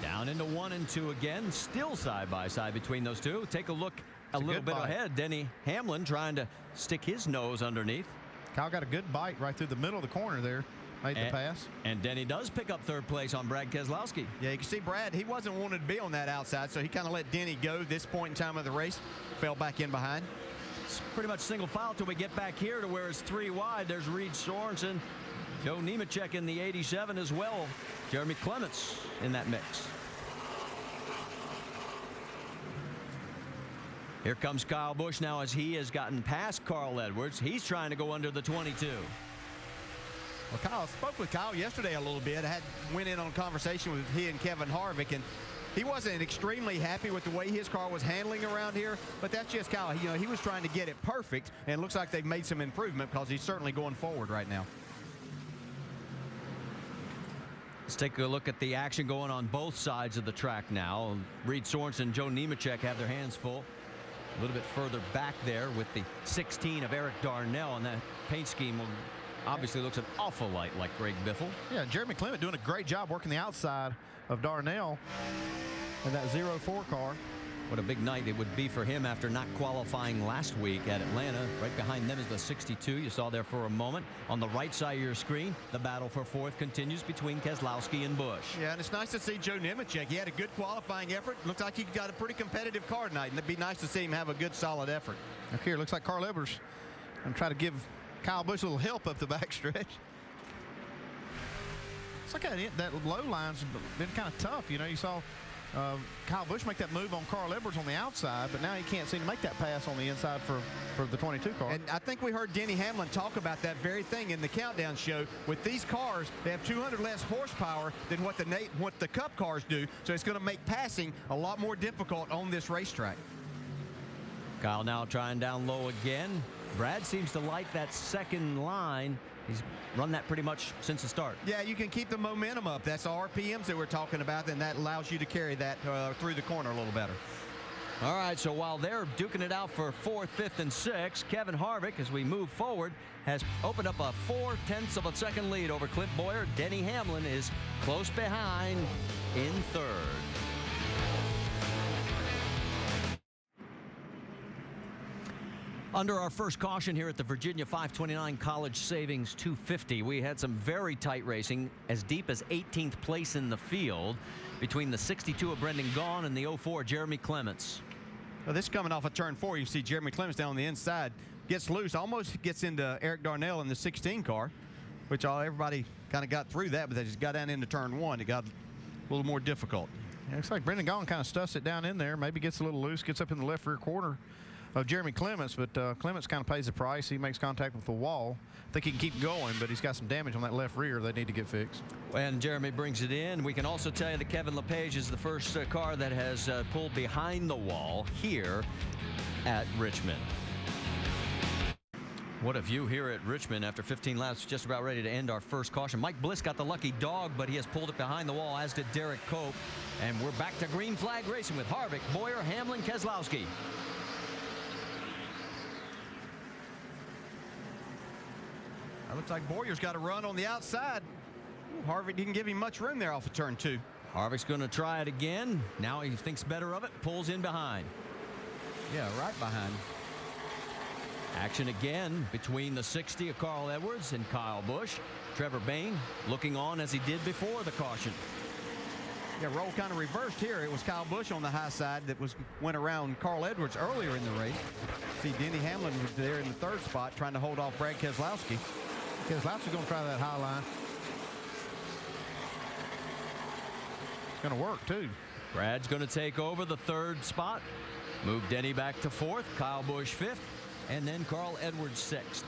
Down into 1 and 2 again, still side by side between those two. Take a look a little bit ahead. Denny Hamlin trying to stick his nose underneath.
Kyle got a good bite right through the middle of the corner there. Made the pass.
And Denny does pick up 3rd place on Brad Keselowski.
Yeah, you can see Brad, he wasn't wanting to be on that outside, so he kind of let Denny go this point in time of the race. Fell back in behind.
It's pretty much single file till we get back here to where it's 3 wide. There's Reed Sorensen, Joe Nemechek in the 87 as well. Jeremy Clements in that mix. Here comes Kyle Busch now as he has gotten past Carl Edwards. He's trying to go under the 22.
Well, Kyle spoke with Kyle yesterday a little bit. I went in on a conversation with he and Kevin Harvick, and he wasn't extremely happy with the way his car was handling around here, but that's just Kyle. You know, he was trying to get it perfect, and it looks like they've made some improvement because he's certainly going forward right now.
Let's take a look at the action going on both sides of the track now. Reed Sorensen and Joe Nemechek have their hands full. A little bit further back there with the 16 of Eric Darnell, and that paint scheme obviously looks an awful lot like Greg Biffle.
Yeah, Jeremy Clement doing a great job working the outside of Darnell in that 0-4 car.
What a big night it would be for him after not qualifying last week at Atlanta. Right behind them is the 62 you saw there for a moment. On the right side of your screen, the battle for fourth continues between Keselowski and Busch.
Yeah, and it's nice to see Joe Nemechek. He had a good qualifying effort. Looks like he got a pretty competitive car tonight, and it'd be nice to see him have a good, solid effort.
Okay, here looks like Carl Edwards going to try to give Kyle Busch a little help up the backstretch. It's like that low line's been kind of tough. You know, you saw Kyle Busch make that move on Carl Edwards on the outside, but now he can't seem to make that pass on the inside for the 22 car.
And I think we heard Denny Hamlin talk about that very thing in the countdown show. With these cars, they have 200 less horsepower than what the Cup cars do, so it's going to make passing a lot more difficult on this racetrack.
Kyle now trying down low again. Brad seems to like that second line. He's run that pretty much since the start.
Yeah, you can keep the momentum up. That's the RPMs that we're talking about, and that allows you to carry that through the corner a little better.
All right, so while they're duking it out for 4th, 5th, and 6th, Kevin Harvick, as we move forward, has opened up a 0.4 of a second lead over Clint Bowyer. Denny Hamlin is close behind in 3rd. Under our first caution here at the Virginia 529 College Savings 250, we had some very tight racing, as deep as 18th place in the field between the 62 of Brendan Gaughan and the 04 Jeremy Clements.
Well, this is coming off of turn 4. You see Jeremy Clements down on the inside, gets loose, almost gets into Eric Darnell in the 16 car, which everybody kind of got through that, but they just got down into turn 1. It got a little more difficult.
Yeah, looks like Brendan Gaughan kind of stuffs it down in there, maybe gets a little loose, gets up in the left rear quarter of Jeremy Clements, but Clements kind of pays the price. He makes contact with the wall. I think he can keep going, but he's got some damage on that left rear they need to get fixed.
And Jeremy brings it in. We can also tell you that Kevin LePage is the first car that has pulled behind the wall here at Richmond. What a view here at Richmond after 15 laps, just about ready to end our first caution. Mike Bliss got the lucky dog, but he has pulled it behind the wall, as did Derek Cope. And we're back to green flag racing with Harvick, Bowyer, Hamlin, Keselowski.
It looks like Bowyer's got a run on the outside. Harvick didn't give him much room there off of turn 2.
Harvick's going to try it again. Now he thinks better of it, pulls in behind.
Yeah, right behind.
Action again between the 60 of Carl Edwards and Kyle Busch. Trevor Bayne looking on as he did before the caution.
Yeah, role kind of reversed here. It was Kyle Busch on the high side that went around Carl Edwards earlier in the race. See, Denny Hamlin was there in the 3rd spot trying to hold off Brad Keselowski.
Keselowski's going to try that high line. It's going to work, too.
Brad's going to take over the 3rd spot. Move Denny back to 4th. Kyle Busch 5th. And then Carl Edwards 6th.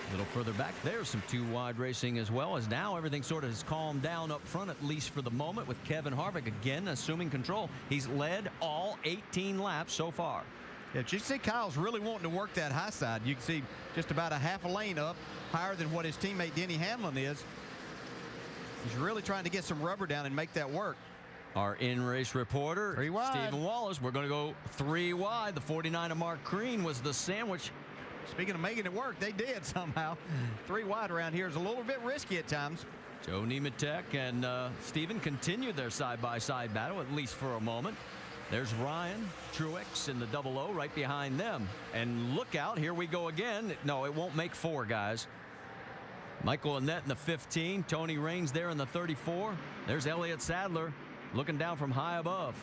A little further back, there's some 2-wide racing as well, as now everything sort of has calmed down up front, at least for the moment, with Kevin Harvick again assuming control. He's led all 18 laps so far.
Yeah, you see Kyle's really wanting to work that high side. You can see just about a half a lane up, higher than what his teammate Denny Hamlin is. He's really trying to get some rubber down and make that work.
Our in-race reporter, Stephen Wallace. We're going to go 3 wide. The 49 of Mark Green was the sandwich.
Speaking of making it work, they did somehow. 3 wide around here is a little bit risky at times.
Joe Nemechek and Steven continued their side-by-side battle, at least for a moment. There's Ryan Truex in the 00 right behind them. And look out, here we go again. No, it won't make 4, guys. Michael Annett in the 15. Tony Raines there in the 34. There's Elliott Sadler looking down from high above.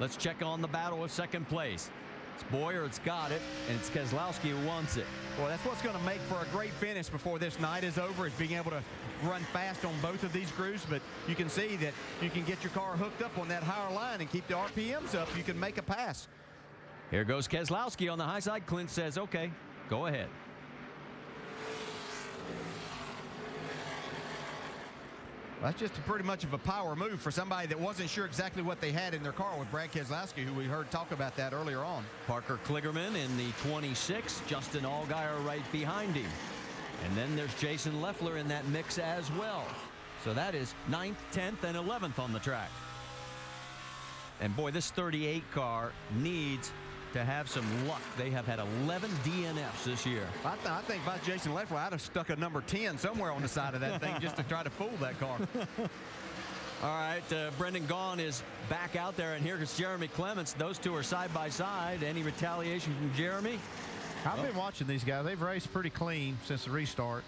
Let's check on the battle of 2nd place. It's Bowyer, it's got it, and it's Keselowski who wants it.
Well, that's what's going to make for a great finish before this night is over, is being able to run fast on both of these crews. But you can see that you can get your car hooked up on that higher line and keep the RPMs up. You can make a pass.
Here goes Keselowski on the high side. Clint says, okay, go ahead.
That's just pretty much of a power move for somebody that wasn't sure exactly what they had in their car with Brad Keselowski, who we heard talk about that earlier on.
Parker Kligerman in the 26, Justin Allgaier right behind him. And then there's Jason Leffler in that mix as well. So that is 9th, 10th, and 11th on the track. And boy, this 38 car needs to have some luck. They have had 11 DNFs this year.
I think if I was Jason Leffler, I'd have stuck a number 10 somewhere on the side of that thing just to try to fool that car.
All right, Brendan Gaughan is back out there, and here is Jeremy Clements. Those two are side by side. Any retaliation from Jeremy?
I've been watching these guys. They've raced pretty clean since the restart.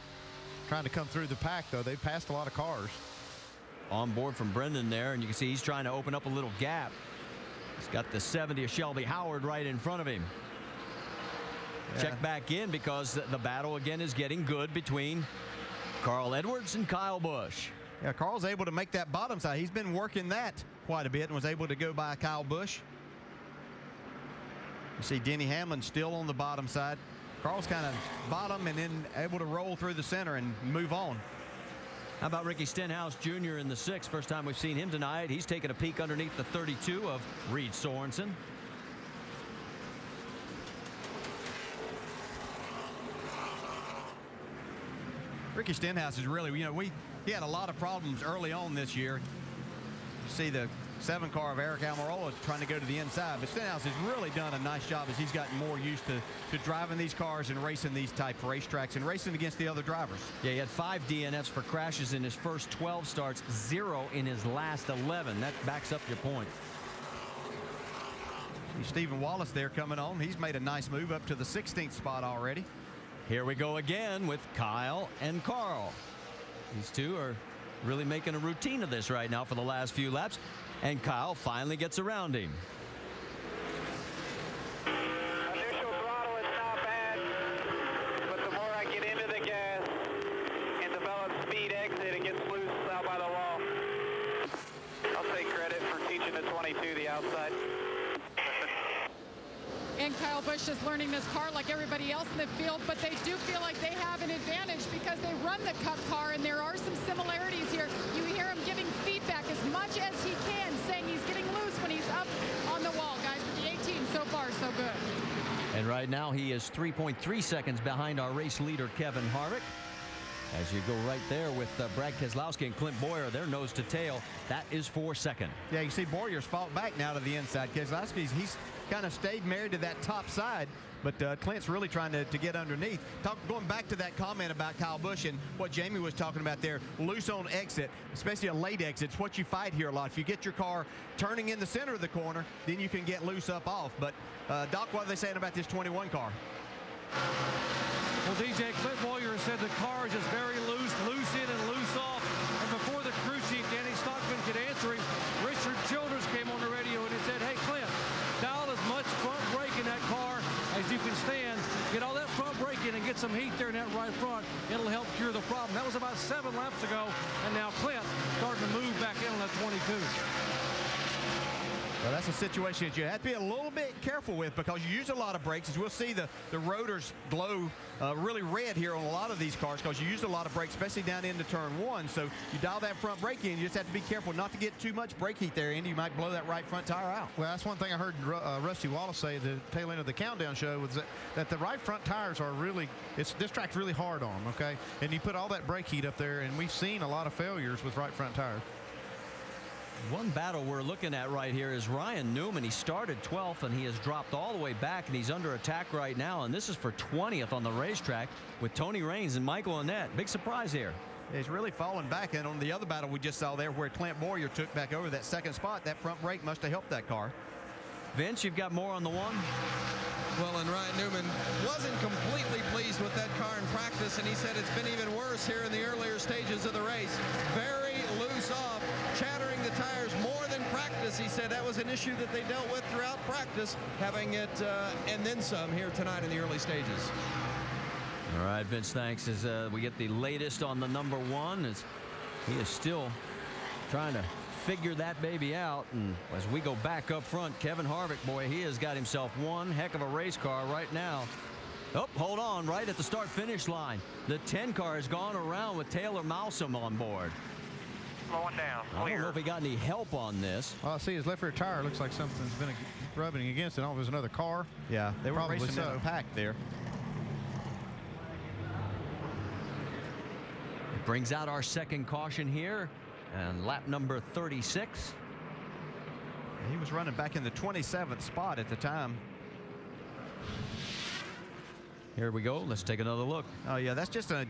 Trying to come through the pack, though. They've passed a lot of cars.
On board from Brendan there, and you can see he's trying to open up a little gap. He's got the 70 of Shelby Howard right in front of him. Yeah. Check back in because the battle again is getting good between Carl Edwards and Kyle Busch.
Yeah, Carl's able to make that bottom side. He's been working that quite a bit and was able to go by Kyle Busch. You see Denny Hamlin still on the bottom side. Carl's kind of bottom and then able to roll through the center and move on.
How about Ricky Stenhouse Jr. in the 6th? First time we've seen him tonight. He's taking a peek underneath the 32 of Reed Sorensen.
Ricky Stenhouse is really, he had a lot of problems early on this year. You see the 7 car of Eric Almirola trying to go to the inside, but Stenhouse has really done a nice job as he's gotten more used to driving these cars and racing these type racetracks and racing against the other drivers.
Yeah, he had 5 DNFs for crashes in his first 12 starts, 0 in his last 11. That backs up your point.
See Stephen Wallace there coming on. He's made a nice move up to the 16th spot already.
Here we go again with Kyle and Carl. These two are really making a routine of this right now for the last few laps. And Kyle finally gets around him.
Initial throttle is not bad, but the more I get into the gas and develop speed exit, it gets loose out by the wall. I'll take credit for teaching the 22 the outside.
And Kyle Busch is learning this car like everybody else in the field, but they do feel like they have an advantage because they run the Cup car, and there are some similarities here. You hear him giving feedback as much as he can, saying he's getting loose when he's up on the wall, guys. But the 18 so far, so good.
And right now he is 3.3 seconds behind our race leader, Kevin Harvick. As you go right there with Brad Keselowski and Clint Boyer, they're nose to tail. That is for second.
Yeah, you see Boyer's fought back now to the inside. Keselowski's, he's kind of stayed married to that top side, but Clint's really trying to get underneath. Going back to that comment about Kyle Busch and what Jamie was talking about there, loose on exit, especially a late exit, it's what you fight here a lot. If you get your car turning in the center of the corner, then you can get loose up off. But Doc, what are they saying about this 21 car?
Well, DJ, Clint Boyer said the car is just very loose in and loose off. And before the crew chief, Danny Stockman, could answer him, Richard Childress came on the radio and he said, hey, Clint, dial as much front brake in that car as you can stand. Get all that front brake in and get some heat there in that right front. It'll help cure the problem. That was about 7 laps ago, and now Clint starting to move back in on that 22.
Well, that's a situation that you have to be a little bit careful with because you use a lot of brakes. As we'll see, the rotors glow really red here on a lot of these cars because you use a lot of brakes, especially down into turn 1. So you dial that front brake in. You just have to be careful not to get too much brake heat there, Andy. You might blow that right front tire out.
Well, that's one thing I heard Rusty Wallace say at the tail end of the countdown show was that the right front tires are really, this track's really hard on them, okay? And you put all that brake heat up there, and we've seen a lot of failures with right front tires.
One battle we're looking at right here is Ryan Newman. He started 12th, and he has dropped all the way back, and he's under attack right now. And this is for 20th on the racetrack with Tony Raines and Michael Annett. Big surprise here.
He's really fallen back. And on the other battle we just saw there where Clint Boyer took back over that second spot, that front brake must have helped that car.
Vince, you've got more on the one?
Well, and Ryan Newman wasn't completely pleased with that car in practice, and he said it's been even worse here in the earlier stages of the race. Very loose off, chattering the tires more than practice. He said that was an issue that they dealt with throughout practice, having it and then some here tonight in the early stages.
All right, Vince, thanks. As we get the latest on the number 1, as he is still trying to figure that baby out. And as we go back up front, Kevin Harvick, boy, he has got himself one heck of a race car right now. Oh, hold on, right at the start-finish line. The 10 car has gone around with Taylor Malsom on board.
slowing down.
I don't know if he got any help on this.
Well, I see his left rear tire looks like something's been rubbing against it. I don't know if it was another car.
Yeah, they were
Probably
racing
so.
in a pack there.
It brings out our second caution here, and lap number 36.
He was running back in the 27th spot at the time.
Here we go. Let's take another look.
Oh, yeah, that's just a,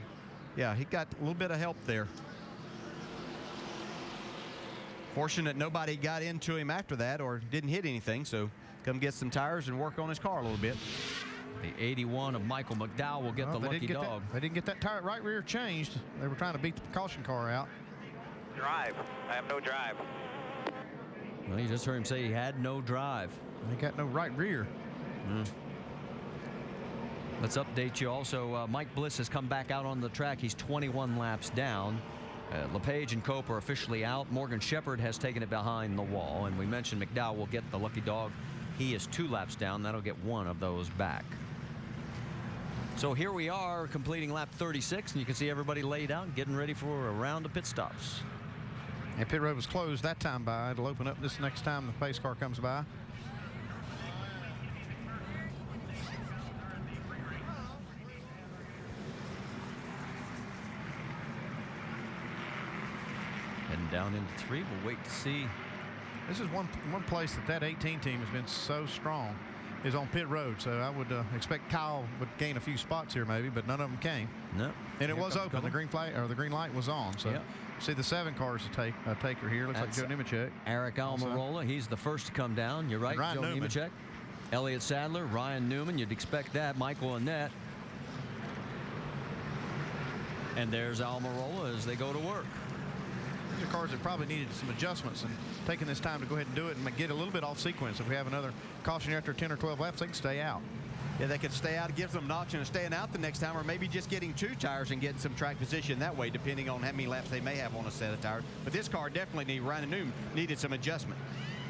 yeah, he got a little bit of help there. Fortunate nobody got into him after that or didn't hit anything, so come get some tires and work on his car a little bit.
The 81 of Michael McDowell will get the lucky dog.
They didn't get that tire right rear changed. They were trying to beat the caution car out.
Drive. I have no drive.
Well, you just heard him say he had no drive.
He got no right rear.
Let's update you also. Mike Bliss has come back out on the track. He's 21 laps down. LePage and Cope are officially out. Morgan Shepherd has taken it behind the wall. And we mentioned McDowell will get the lucky dog. He is 2 laps down. That'll get one of those back. So here we are completing lap 36. And you can see everybody laid out getting ready for a round of pit stops.
And pit road was closed that time by. It'll open up this next time the pace car comes by.
Heading down into 3. We'll wait to see.
This is one place that 18 team has been so strong is on pit road. So I would expect Kyle would gain a few spots here maybe, but none of them came.
No.
And it was open. The green flag or the green light was on. So see the 7 cars to taker here. Looks
That's
like Joe Nemechek.
Eric Almirola. He's the first to come down. You're right.
Ryan
Joe
Newman.
Nemechek. Elliott Sadler, Ryan Newman. You'd expect that. Michael Annette. And there's Almirola as they go to work.
These are cars that probably needed some adjustments, and taking this time to go ahead and do it and get a little bit off sequence. If we have another caution here after 10 or 12 laps, they can stay out.
Yeah, they could stay out. It gives them an option of staying out the next time, or maybe just getting 2 tires and getting some track position that way, depending on how many laps they may have on a set of tires. But this car definitely Ryan Newman needed some adjustment.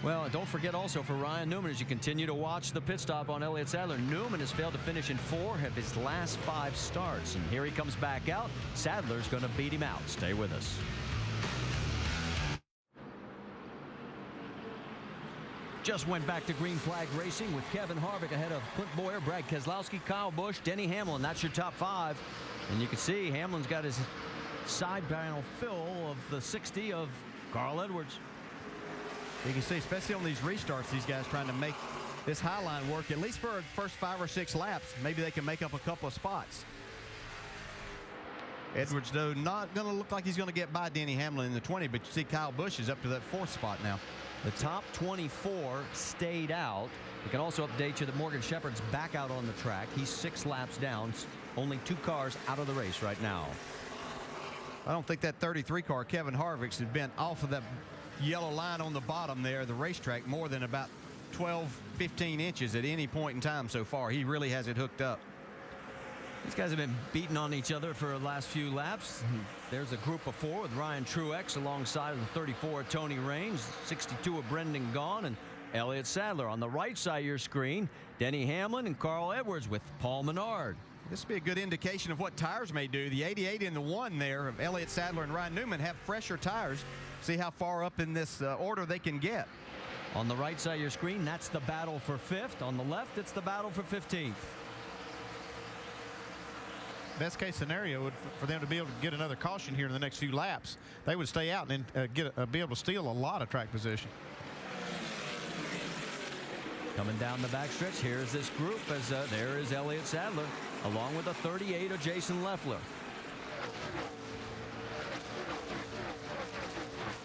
Well, don't forget also for Ryan Newman, as you continue to watch the pit stop on Elliott Sadler, Newman has failed to finish in 4 of his last 5 starts. And here he comes back out. Sadler's going to beat him out. Stay with us. Just went back to green flag racing with Kevin Harvick ahead of Clint Boyer, Brad Keselowski, Kyle Busch, Denny Hamlin. That's your top 5. And you can see Hamlin's got his side panel full of the 60 of Carl Edwards.
You can see, especially on these restarts, these guys trying to make this high line work, at least for the first 5 or 6 laps. Maybe they can make up a couple of spots. Edwards, though, not going to look like he's going to get by Denny Hamlin in the 20, but you see Kyle Busch is up to that 4th spot now.
The top 24 stayed out. We can also update you that Morgan Shepherd's back out on the track. He's 6 laps down. Only 2 cars out of the race right now.
I don't think that 33 car, Kevin Harvick's, has been off of that yellow line on the bottom there, the racetrack, more than about 12, 15 inches at any point in time so far. He really has it hooked up.
These guys have been beating on each other for the last few laps. There's a group of 4 with Ryan Truex alongside of the 34 of Tony Raines, 62 of Brendan Gaughan, and Elliott Sadler. On the right side of your screen, Denny Hamlin and Carl Edwards with Paul Menard.
This will be a good indication of what tires may do. The 88 and the 1 there of Elliott Sadler and Ryan Newman have fresher tires. See how far up in this order they can get.
On the right side of your screen, that's the battle for 5th. On the left, it's the battle for 15th.
Best case scenario would for them to be able to get another caution here in the next few laps. They would stay out and then be able to steal a lot of track position.
Coming down the backstretch, here's this group as there is Elliott Sadler along with the 38 of Jason Leffler.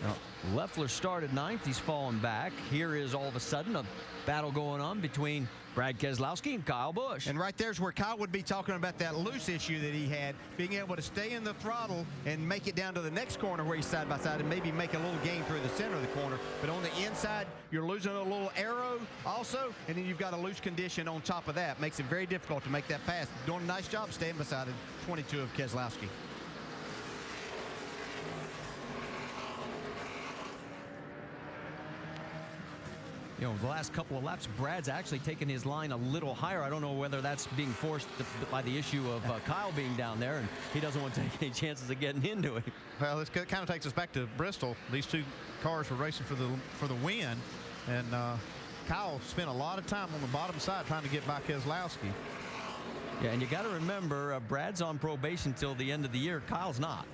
Now, Leffler started 9th. He's fallen back. Here is all of a sudden a battle going on between Brad Keselowski and Kyle Busch.
And right there's where Kyle would be talking about that loose issue that he had, being able to stay in the throttle and make it down to the next corner where he's side by side and maybe make a little gain through the center of the corner. But on the inside, you're losing a little arrow also, and then you've got a loose condition on top of that. Makes it very difficult to make that pass. Doing a nice job staying beside the 22 of Keselowski.
You know, the last couple of laps, Brad's actually taken his line a little higher. I don't know whether that's being forced by the issue of Kyle being down there, and he doesn't want to take any chances of getting into it.
Well, this kind of takes us back to Bristol. These two cars were racing for the win, and Kyle spent a lot of time on the bottom side trying to get by Keselowski.
Yeah, and you got to remember, Brad's on probation till the end of the year. Kyle's not.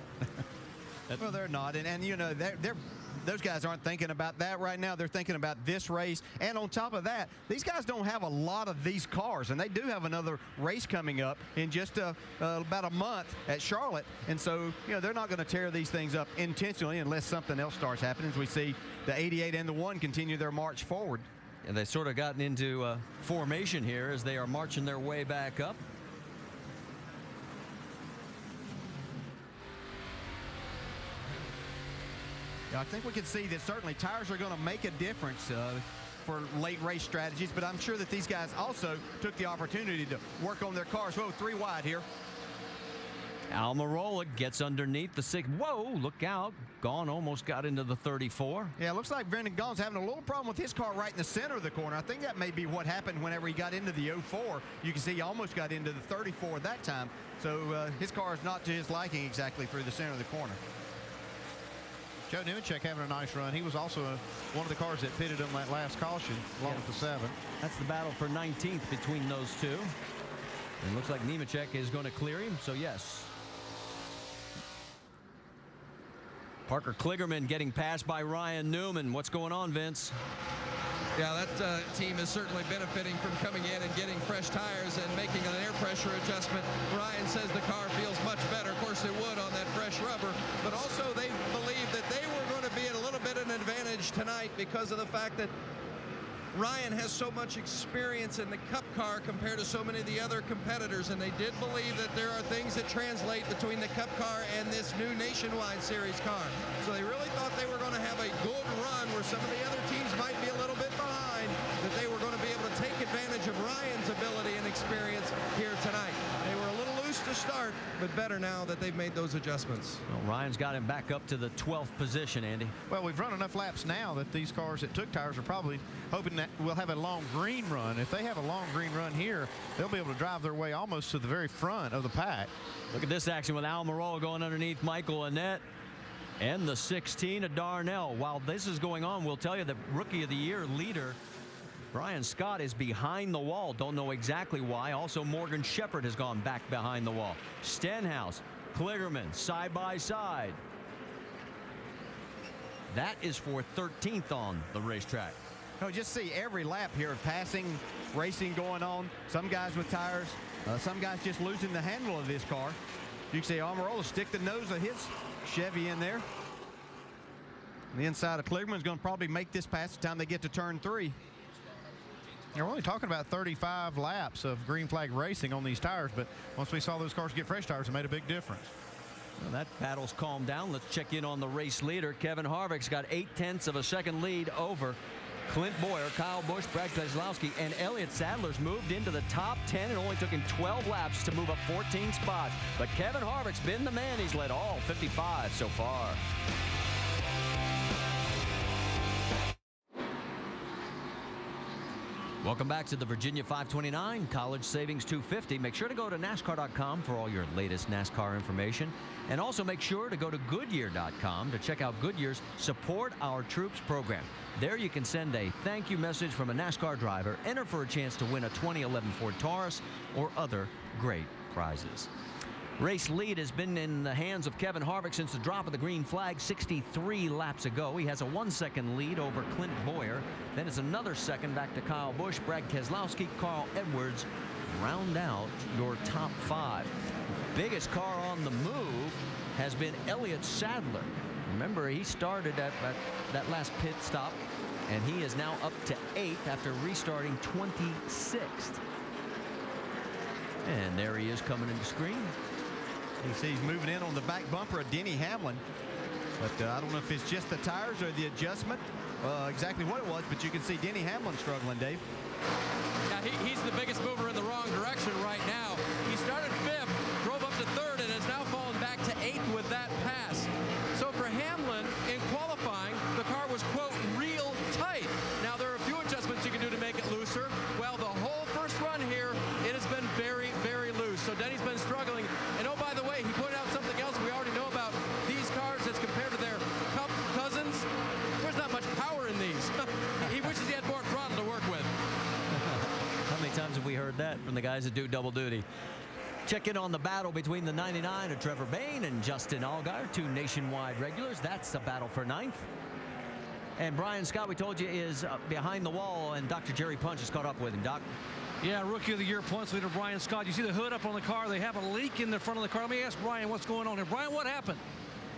Well, they're not, and you know, those guys aren't thinking about that right now. They're thinking about this race. And on top of that, these guys don't have a lot of these cars. And they do have another race coming up in just about a month at Charlotte. And so, you know, they're not going to tear these things up intentionally unless something else starts happening. As we see the 88 and the 1 continue their march forward.
And they've sort of gotten into formation here as they are marching their way back up.
I think we can see that certainly tires are going to make a difference for late race strategies, but I'm sure that these guys also took the opportunity to work on their cars. Whoa, 3 wide here.
Almirola gets underneath the 6. Whoa, look out. Gahn almost got into the 34.
Yeah, it looks like Brendan Gaughan's having a little problem with his car right in the center of the corner. I think that may be what happened whenever he got into the 04. You can see he almost got into the 34 that time. So his car is not to his liking exactly through the center of the corner.
Joe Nemechek having a nice run. He was also one of the cars that pitted him that last caution, along with the 7.
That's the battle for 19th between those two. And it looks like Nemechek is going to clear him, so yes. Parker Kligerman getting passed by Ryan Newman. What's going on, Vince?
Yeah, that team is certainly benefiting from coming in and getting fresh tires and making an air pressure adjustment. Ryan says the car feels much better. Of course, it would on that fresh rubber. But also, they believe that they were going to be at a little bit of an advantage tonight because of the fact that Ryan has so much experience in the Cup car compared to so many of the other competitors, and they did believe that there are things that translate between the Cup car and this new Nationwide Series car. So they really thought they were going to have a good run where some of the other teams might be a little bit behind, that they were going to be able to take advantage of Ryan's ability and experience here tonight. They were a little loose to start, but better now that they've made those adjustments.
Well, Ryan's got him back up to the 12th position, Andy.
Well, we've run enough laps now that these cars that took tires are probably hoping that we'll have a long green run. If they have a long green run here, they'll be able to drive their way almost to the very front of the pack.
Look at this action with Almirola going underneath Michael Annett and the 16 of Darnell. While this is going on, we'll tell you that Rookie of the Year leader Brian Scott is behind the wall. Don't know exactly why. Also, Morgan Shepherd has gone back behind the wall. Stenhouse, Kligerman, side by side. That is for 13th on the racetrack.
No, just see every lap here of passing, racing going on. Some guys with tires, some guys just losing the handle of this car. You can see Almirola stick the nose of his Chevy in there. The inside of Kligerman's going to probably make this pass the time they get to turn 3.
We're only talking about 35 laps of green flag racing on these tires, but once we saw those cars get fresh tires, it made a big difference.
Well, that battle's calmed down. Let's check in on the race leader. Kevin Harvick's got 0.8 of a second lead over Clint Boyer, Kyle Busch, Brad Keselowski, and Elliott Sadler's moved into the top 10. It only took him 12 laps to move up 14 spots. But Kevin Harvick's been the man. He's led all 55 so far. Welcome back to the Virginia 529 College Savings 250. Make sure to go to NASCAR.com for all your latest NASCAR information. And also make sure to go to Goodyear.com to check out Goodyear's Support Our Troops program. There you can send a thank you message from a NASCAR driver, enter for a chance to win a 2011 Ford Taurus or other great prizes. Race lead has been in the hands of Kevin Harvick since the drop of the green flag 63 laps ago. He has a 1-second lead over Clint Boyer. Then it's another second back to Kyle Busch, Brad Keselowski, Carl Edwards. Round out your top 5. Biggest car on the move has been Elliott Sadler. Remember, he started at that last pit stop, and he is now up to 8th after restarting 26th. And there he is coming into screen.
You see he's moving in on the back bumper of Denny Hamlin. But I don't know if it's just the tires or the adjustment, exactly what it was, but you can see Denny Hamlin struggling, Dave.
Yeah, he's the biggest mover in the wrong direction right now. He started 5th, drove up to 3rd, and has now fallen back to 8th with that pass. So for Hamlin, in qualifying, the car was, quote, real tight. Now, there are a few adjustments
the guys that do double duty. Check in on the battle between the 99 of Trevor Bayne and Justin Allgaier, 2 nationwide regulars. That's the battle for 9th. And Brian Scott, we told you, is behind the wall, and Dr. Jerry Punch has caught up with him. Doc?
Yeah, Rookie of the Year points leader Brian Scott. You see the hood up on the car. They have a leak in the front of the car. Let me ask Brian what's going on here. Brian, what happened?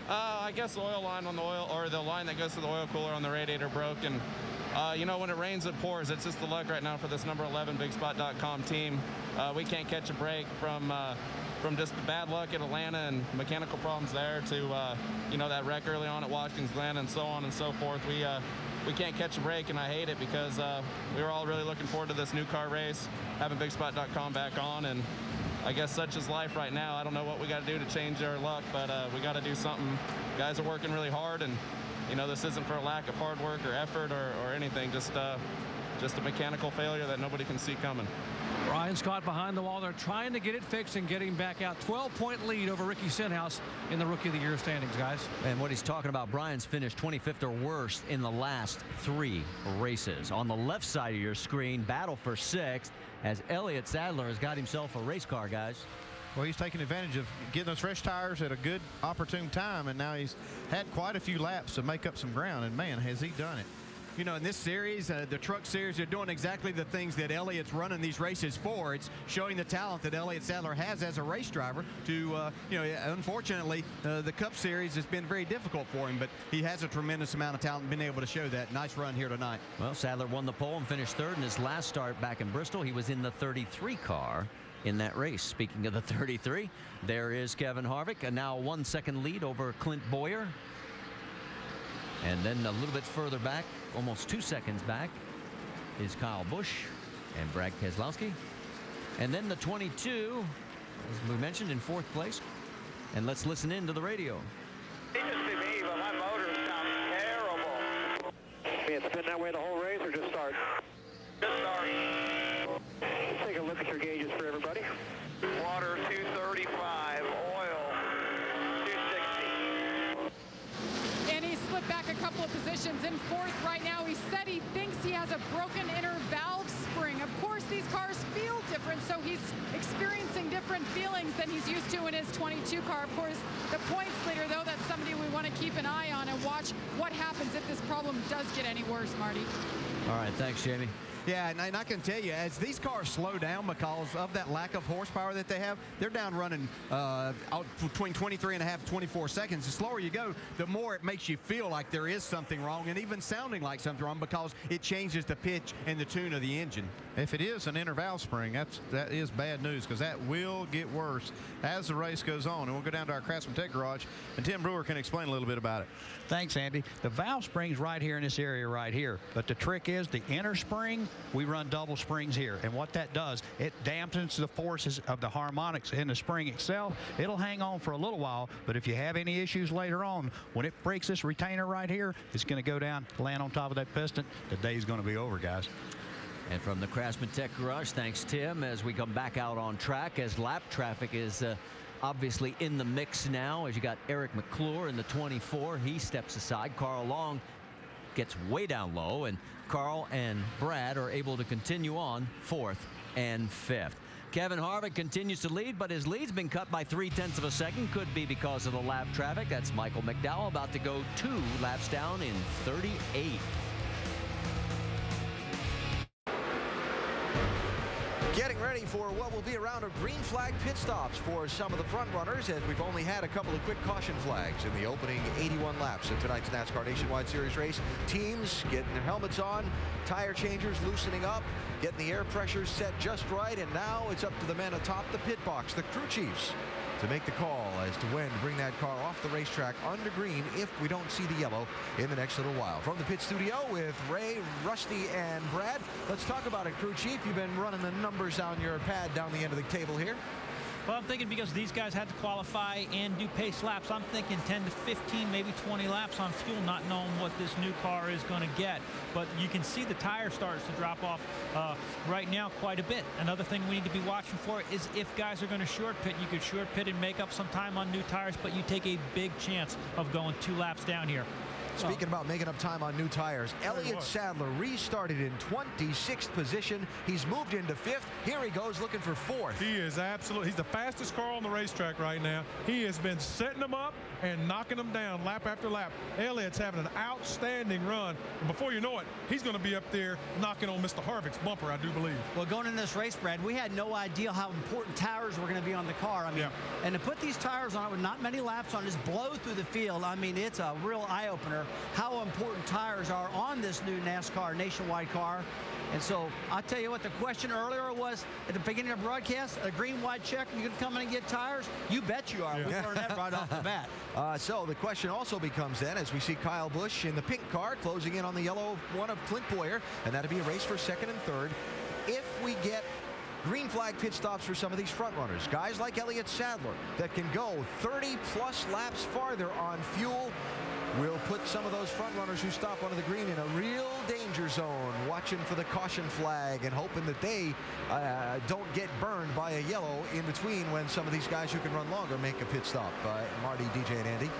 I guess the oil line on the oil, or the line that goes to the oil cooler on the radiator broke. And, you know, when it rains, it pours. It's just the luck right now for this number 11 BigSpot.com team. We can't catch a break from just the bad luck at Atlanta and mechanical problems there to, you know, that wreck early on at Watkins Glen and so on and so forth. We can't catch a break, and I hate it because we were all really looking forward to this new car race, having BigSpot.com back on, and I guess such is life right now. I don't know what we got to do to change our luck, but we got to do something. Guys are working really hard, and you know, this isn't for a lack of hard work or effort or anything, just a mechanical failure that nobody can see coming.
Brian Scott behind the wall. They're trying to get it fixed and get him back out. 12-point lead over Ricky Stenhouse in the Rookie of the Year standings, guys.
And what he's talking about, Brian's finished 25th or worse in the last 3 races. On the left side of your screen, battle for 6th as Elliott Sadler has got himself a race car, guys.
Well, he's taking advantage of getting those fresh tires at a good, opportune time, and now he's had quite a few laps to make up some ground, and man, has he done it.
You know, in this series, the truck series, they're doing exactly the things that Elliott's running these races for. It's showing the talent that Elliott Sadler has as a race driver to, you know, unfortunately, the Cup Series has been very difficult for him, but he has a tremendous amount of talent and been able to show that. Nice run here tonight.
Well, Sadler won the pole and finished 3rd in his last start back in Bristol. He was in the 33 car in that race. Speaking of the 33, there is Kevin Harvick, and now 1 second lead over Clint Boyer. And then a little bit further back, almost 2 seconds back, is Kyle Busch and Brad Keselowski. And then the 22, as we mentioned, in 4th place. And let's listen in to the radio.
It just be me, but my motor sounds terrible. It's been that way the whole race or just start? Just start. Let's take a look at your gauges for everybody. Water 235, oil 260.
And he slipped back a couple of positions in 4th right now. He said he thinks he has a broken inner valve spring. Of course, these cars feel different, so he's experiencing different feelings than he's used to in his 22 car. Of course, the points leader, though, that's somebody we want to keep an eye on and watch what happens if this problem does get any worse, Marty.
All right, thanks, Jamie.
Yeah, and I can tell you, as these cars slow down because of that lack of horsepower that they have, they're down running between 23 and a half, 24 seconds. The slower you go, the more it makes you feel like there is something wrong, and even sounding like something wrong because it changes the pitch and the tune of the engine.
If it is an inner valve spring, that is bad news, because that will get worse as the race goes on. And we'll go down to our Craftsman Tech Garage, and Tim Brewer can explain a little bit about it.
Thanks, Andy. The valve spring's right here in this area right here. But the trick is the inner spring, we run double springs here. And what that does, it dampens the forces of the harmonics in the spring itself. It'll hang on for a little while, but if you have any issues later on, when it breaks this retainer right here, it's going to go down, land on top of that piston. The day's going to be over, guys.
And from the Craftsman Tech Garage, thanks, Tim, as we come back out on track, as lap traffic is obviously in the mix now, as you got Eric McClure in the 24. He steps aside. Carl Long gets way down low, and Carl and Brad are able to continue on 4th and 5th. Kevin Harvick continues to lead, but his lead's been cut by 0.3 of a second. Could be because of the lap traffic. That's Michael McDowell about to go 2 laps down in 38.
Getting ready for what will be a round of green flag pit stops for some of the front runners, as we've only had a couple of quick caution flags in the opening 81 laps of tonight's NASCAR Nationwide Series race. Teams getting their helmets on, tire changers loosening up, getting the air pressure set just right, and now it's up to the men atop the pit box, the crew chiefs, to make the call as to when to bring that car off the racetrack under green if we don't see the yellow in the next little while. From the pit studio with Ray, Rusty, and Brad, let's talk about it, crew chief. You've been running the numbers on your pad down the end of the table here.
Well, I'm thinking because these guys had to qualify and do pace laps, I'm thinking 10 to 15, maybe 20 laps on fuel, not knowing what this new car is going to get. But you can see the tire starts to drop off right now quite a bit. Another thing we need to be watching for is if guys are going to short pit. You could short pit and make up some time on new tires, but you take a big chance of going 2 laps down here.
Speaking about making up time on new tires, Elliott Sadler restarted in 26th position. He's moved into 5th. Here he goes looking for 4th.
He is he's the fastest car on the racetrack right now. He has been setting them up and knocking them down lap after lap. Elliott's having an outstanding run. And before you know it, he's going to be up there knocking on Mr. Harvick's bumper, I do believe.
Well, going in this race, Brad, we had no idea how important tires were going to be on the car. I mean, and to put these tires on it with not many laps on, just blow through the field, I mean, it's a real eye-opener how important tires are on this new NASCAR nationwide car. And so I'll tell you what, the question earlier was at the beginning of the broadcast, a green, white check, you can come in and get tires? You bet you are. We learned that right off the bat.
So the question also becomes then, as we see Kyle Busch in the pink car closing in on the yellow one of Clint Boyer, and that'll be a race for 2nd and 3rd. If we get green flag pit stops for some of these front runners, guys like Elliott Sadler that can go 30-plus laps farther on fuel, we'll put some of those front runners who stop onto the green in a real danger zone, watching for the caution flag and hoping that they don't get burned by a yellow in between when some of these guys who can run longer make a pit stop. Marty, DJ, and Andy.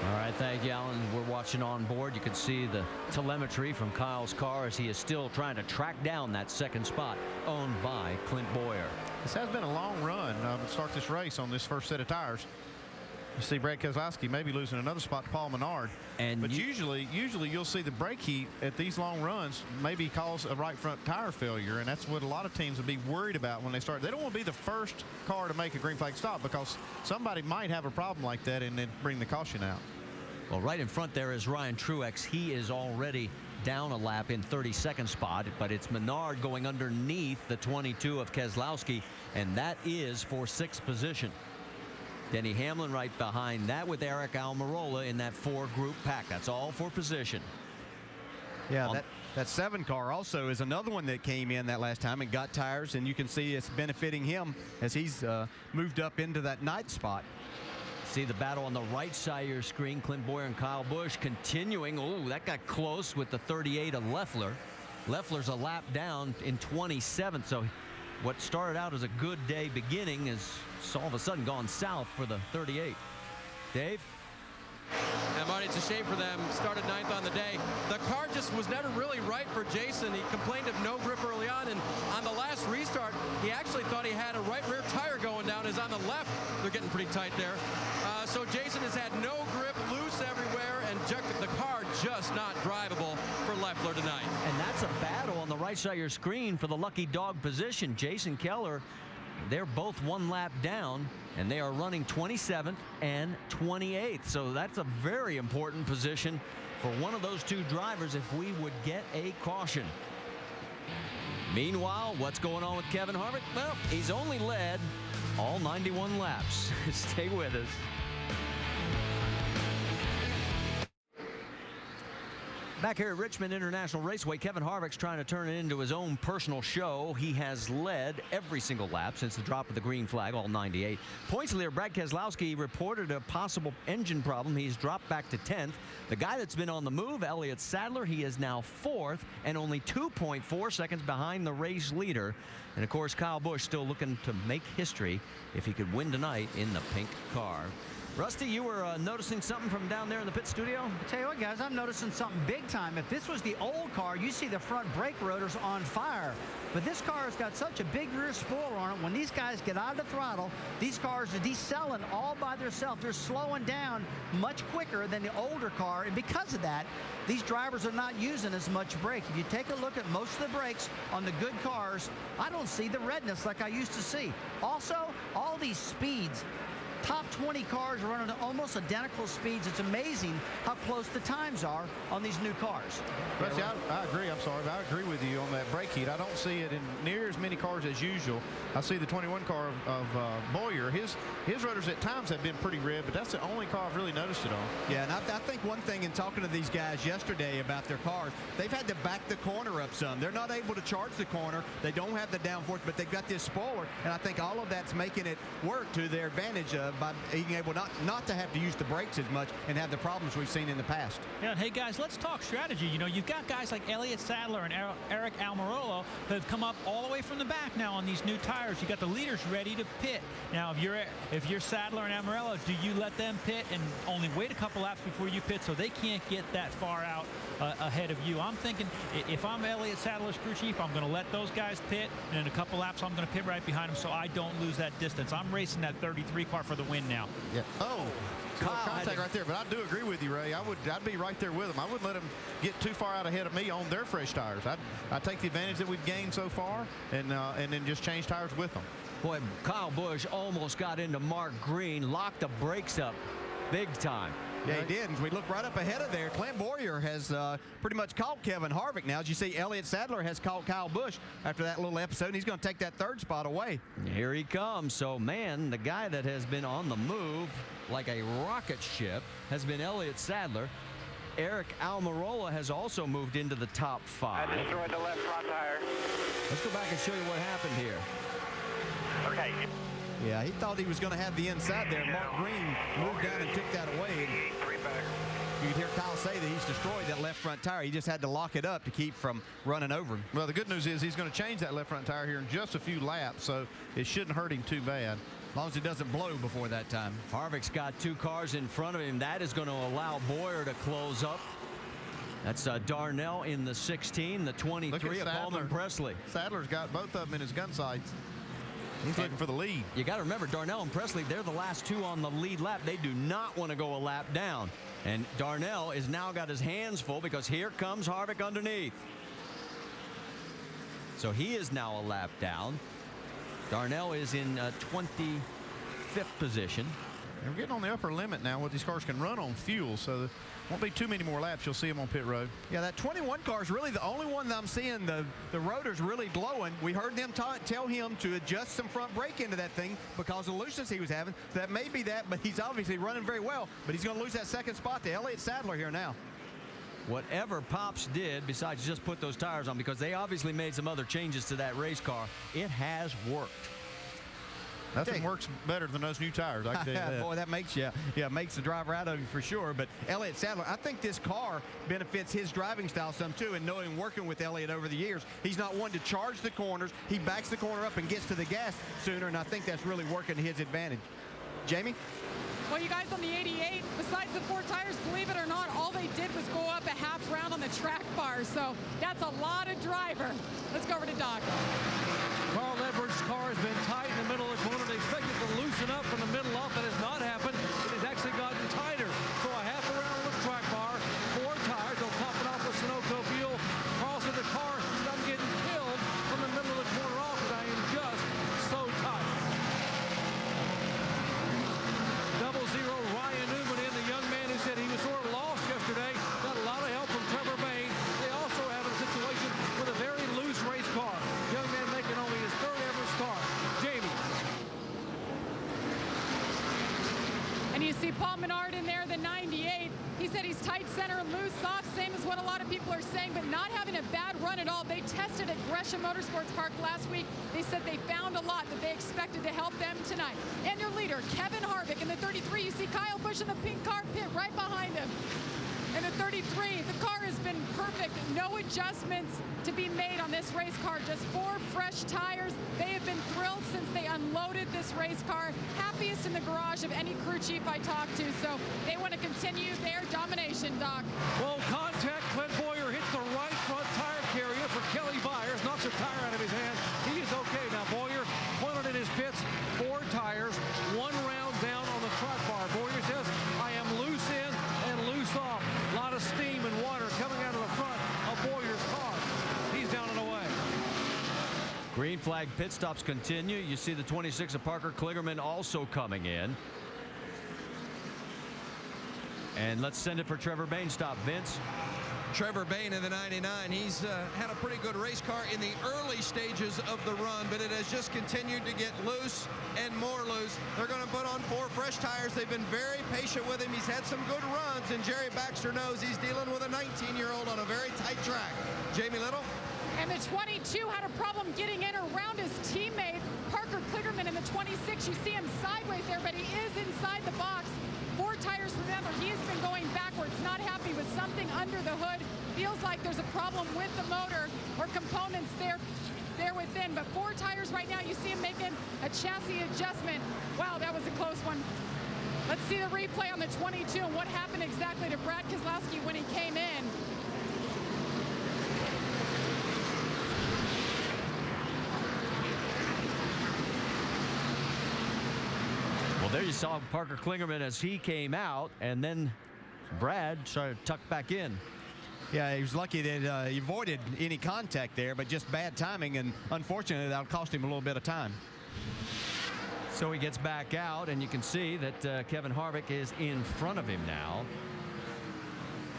All right, thank you, Alan. We're watching on board. You can see the telemetry from Kyle's car as he is still trying to track down that 2nd spot owned by Clint Boyer.
This has been a long run to start this race on this first set of tires. You see Brad Keselowski maybe losing another spot to Paul Menard. But usually you'll see the brake heat at these long runs maybe cause a right front tire failure, and that's what a lot of teams would be worried about when they start. They don't want to be the first car to make a green flag stop because somebody might have a problem like that and then bring the caution out.
Well, right in front there is Ryan Truex. He is already down a lap in 32nd spot, but it's Menard going underneath the 22 of Keselowski, and that is for 6th position. Denny Hamlin right behind that with Eric Almirola in that 4-group pack. That's all for position.
Yeah, that 7 car also is another one that came in that last time and got tires, and you can see it's benefiting him as he's moved up into that 9th spot.
See the battle on the right side of your screen. Clint Boyer and Kyle Busch continuing. Oh, that got close with the 38 of Leffler. Leffler's a lap down in 27th, so what started out as a good day beginning is all of a sudden gone south for the 38. Dave?
Yeah, Marty, it's a shame for them. Started 9th on the day. The car just was never really right for Jason. He complained of no grip early on, and on the last restart, he actually thought he had a right rear tire going down. Is on the left. They're getting pretty tight there. So Jason has had no grip, loose everywhere, and the car just not drivable for Leffler tonight.
And that's a battle on the right side of your screen for the lucky dog position. Jason Keller, they're both 1 lap down, and they are running 27th and 28th. So that's a very important position for one of those 2 drivers if we would get a caution. Meanwhile, what's going on with Kevin Harvick? Well, he's only led all 91 laps. Stay with us. Back here at Richmond International Raceway, Kevin Harvick's trying to turn it into his own personal show. He has led every single lap since the drop of the green flag, all 98. Points leader Brad Keselowski reported a possible engine problem. He's dropped back to 10th. The guy that's been on the move, Elliott Sadler, he is now 4th and only 2.4 seconds behind the race leader. And, of course, Kyle Busch still looking to make history if he could win tonight in the pink car. Rusty, you were noticing something from down there in the pit studio?
I'll tell you what, guys, I'm noticing something big time. If this was the old car, you see the front brake rotors on fire. But this car has got such a big rear spoiler on it. When these guys get out of the throttle, these cars are decelling all by themselves. They're slowing down much quicker than the older car. And because of that, these drivers are not using as much brake. If you take a look at most of the brakes on the good cars, I don't see the redness like I used to see. Also, all these speeds. Top 20 cars are running at almost identical speeds. It's amazing how close the times are on these new cars.
Rusty, I agree. I'm sorry, but I agree with you on that brake heat. I don't see it in near as many cars as usual. I see the 21 car of Boyer. His rotors at times have been pretty red, but that's the only car I've really noticed it on.
Yeah, and I think one thing in talking to these guys yesterday about their cars, they've had to back the corner up some. They're not able to charge the corner. They don't have the downforce, but they've got this spoiler, and I think all of that's making it work to their advantage by being able not to have to use the brakes as much and have the problems we've seen in the past.
Yeah, and hey guys, let's talk strategy. You know, you've got guys like Elliott Sadler and Eric Almirola who have come up all the way from the back now on these new tires. You got the leaders ready to pit. Now, if you're Sadler and Almirola, do you let them pit and only wait a couple laps before you pit so they can't get that far out ahead of you? I'm thinking if I'm Elliott Sadler's crew chief, I'm going to let those guys pit, and in a couple laps I'm going to pit right behind them so I don't lose that distance. I'm racing that 33 car for the win now.
Yeah. Oh, contact right there. But I do agree with you, Ray. I'd be right there with them. I wouldn't let them get too far out ahead of me on their fresh tires. I'd take the advantage that we've gained so far and then just change tires with them.
Boy, Kyle Busch almost got into Mark Green, locked the brakes up big time.
Yeah, he did. As we look right up ahead of there, Clint Boyer has pretty much caught Kevin Harvick now. As you see, Elliott Sadler has caught Kyle Busch after that little episode, and he's going to take that third spot away.
Here he comes. So, man, the guy that has been on the move like a rocket ship has been Elliott Sadler. Eric Almirola has also moved into the top 5.
I destroyed the left front tire.
Let's go back and show you what happened here.
Okay.
Yeah, he thought he was going to have the inside there. Mark Green moved down and took that away. You could hear Kyle say that he's destroyed that left front tire. He just had to lock it up to keep from running over him.
Well, the good news is he's going to change that left front tire here in just a few laps, so it shouldn't hurt him too bad.
As long as it doesn't blow before that time.
Harvick's got 2 cars in front of him. That is going to allow Boyer to close up. That's Darnell in the 16, the 23 of Paulman Presley.
Sadler's got both of them in his gun sights. He's looking for the lead.
You got to remember, Darnell and Presley, they're the last 2 on the lead lap. They do not want to go a lap down. And Darnell has now got his hands full because here comes Harvick underneath. So he is now a lap down. Darnell is in 25th position.
And we're getting on the upper limit now what these cars can run on fuel, so there won't be too many more laps. You'll see them on pit road.
Yeah, that 21 car is really the only one that I'm seeing the rotors really glowing. We heard them tell him to adjust some front brake into that thing because of the looseness he was having. So that may be that, but he's obviously running very well. But he's going to lose that second spot to Elliott Sadler here now.
Whatever Pops did besides just put those tires on, because they obviously made some other changes to that race car, it has worked.
Nothing works better than those new tires. I can tell you that.
Boy, that makes makes the driver out of you for sure. But Elliott Sadler, I think this car benefits his driving style some too, and knowing working with Elliott over the years, he's not one to charge the corners. He backs the corner up and gets to the gas sooner, and I think that's really working to his advantage. Jamie?
Well, you guys on the 88, besides the 4 tires, believe it or not, all they did was go up a half round on the track bar. So that's a lot of driver. Let's go over to Doc.
Carl Edwards' car has been tight in the middle of the corner. They expect it to loosen up from the middle off. That has not happened. It has actually gotten tighter. So a half around on the track bar, 4 tires. They'll top it off with Sunoco fuel. Carl said the car, I'm getting killed from the middle of the corner off, but I am just so tight. 00 Ryan Newman in, the young man who said he was sort of lost yesterday. Got a lot of help from Trevor Bain. They also have a situation with a very loose race car. Young man making only his 3rd ever start. Jamie.
And you see Paul Menard in there, the 98. He said he's tight center, loose off, same as what a lot of people are saying, but not having a bad run at all. They tested at Gresham Motorsports Park last week. They said they found a lot that they expected to help them tonight. And your leader, Kevin Harvick, in the 33. You see Kyle Busch in the pink car pit right behind him. In the 33, the car has been perfect. No adjustments to be made on this race car. Just 4 fresh tires. They have been thrilled since they unloaded this race car. Happiest in the garage of any crew chief I talked to. So they want to continue their domination, Doc.
Well, contact. Clint Boyer hits the right front tire carrier for Kelly Byers. Knocks a tire out of his hand. He is okay. Now, Boyer pointed in his pits. 4 tires. 1 round down on the track bar. Boyer says, I am loose in and loose off. A lot of steam and water coming out of the front of Boyer's car. He's down and away.
Green flag pit stops continue. You see the 26 of Parker Kligerman also coming in. And let's send it for Trevor Bain stop. Vince.
Trevor Bain in the 99. He's had a pretty good race car in the early stages of the run, but it has just continued to get loose and more loose. They're going to put on 4 fresh tires. They've been very patient with him. He's had some good runs, and Jerry Baxter knows he's dealing with a 19-year-old on a very tight track. Jamie Little.
And the 22 had a problem getting in around his teammate. Parker Kligerman in the 26. You see him sideways there, but he is inside the box. 4 tires, remember, he has been going backwards, not happy with something under the hood. Feels like there's a problem with the motor or components there within, but 4 tires right now. You see him making a chassis adjustment. Wow, that was a close one. Let's see the replay on the 22 and what happened exactly to Brad Keselowski when he came in.
Well, there you saw Parker Kligerman as he came out, and then Brad started tucked back in.
Yeah, he was lucky that he avoided any contact there, but just bad timing, and unfortunately, that'll cost him a little bit of time.
So he gets back out, and you can see that Kevin Harvick is in front of him now.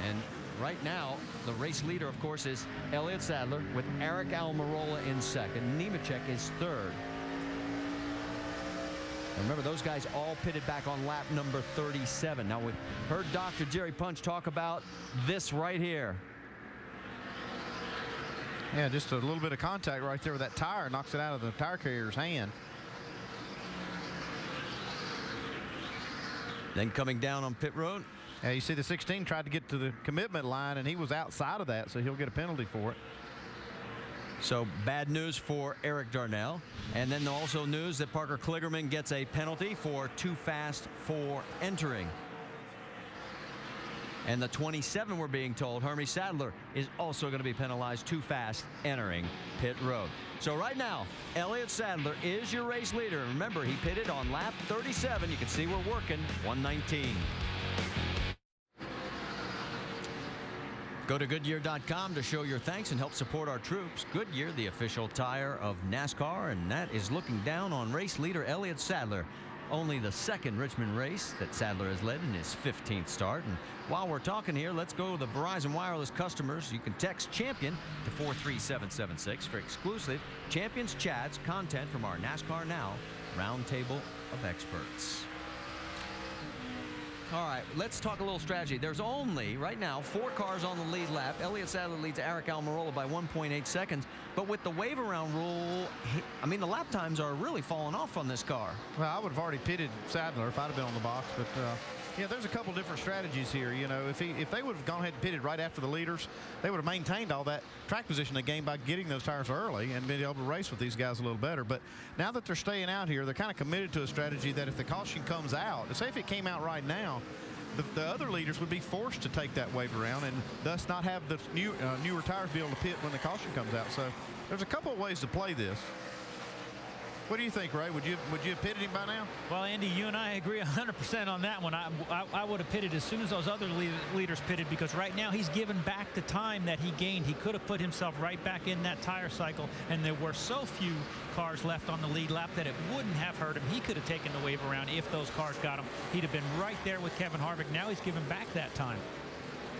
And right now, the race leader, of course, is Elliott Sadler with Eric Almirola in second. Nemechek is third. And remember, those guys all pitted back on lap number 37. Now, we heard Dr. Jerry Punch talk about this right here.
Yeah, just a little bit of contact right there with that tire knocks it out of the tire carrier's hand.
Then coming down on pit road.
Yeah, you see the 16 tried to get to the commitment line, and he was outside of that, so he'll get a penalty for it.
So bad news for Eric Darnell. And then also news that Parker Kligerman gets a penalty for too fast for entering. And the 27, we're being told, Hermie Sadler, is also going to be penalized too fast entering pit road. So right now, Elliott Sadler is your race leader. Remember, he pitted on lap 37. You can see we're working 119. Go to Goodyear.com to show your thanks and help support our troops. Goodyear, the official tire of NASCAR, and that is looking down on race leader Elliott Sadler. Only the second Richmond race that Sadler has led in his 15th start. And while we're talking here, let's go to the Verizon Wireless customers. You can text CHAMPION to 43776 for exclusive Champions Chats content from our NASCAR Now Roundtable of Experts. All right, let's talk a little strategy. There's only, right now, 4 cars on the lead lap. Elliott Sadler leads Eric Almirola by 1.8 seconds. But with the wave around rule, the lap times are really falling off on this car.
Well, I would have already pitted Sadler if I'd have been on the box, but yeah, there's a couple different strategies here. You know, if they would have gone ahead and pitted right after the leaders, they would have maintained all that track position they gained by getting those tires early and been able to race with these guys a little better. But now that they're staying out here, they're kind of committed to a strategy that if the caution comes out, say if it came out right now, the other leaders would be forced to take that wave around and thus not have the newer tires be able to pit when the caution comes out. So there's a couple of ways to play this. What do you think, Ray? Would you have pitted him by now?
Well, Andy, you and I agree 100% on that one. I would have pitted as soon as those other leaders pitted, because right now he's given back the time that he gained. He could have put himself right back in that tire cycle, and there were so few cars left on the lead lap that it wouldn't have hurt him. He could have taken the wave around if those cars got him. He'd have been right there with Kevin Harvick. Now he's given back that time.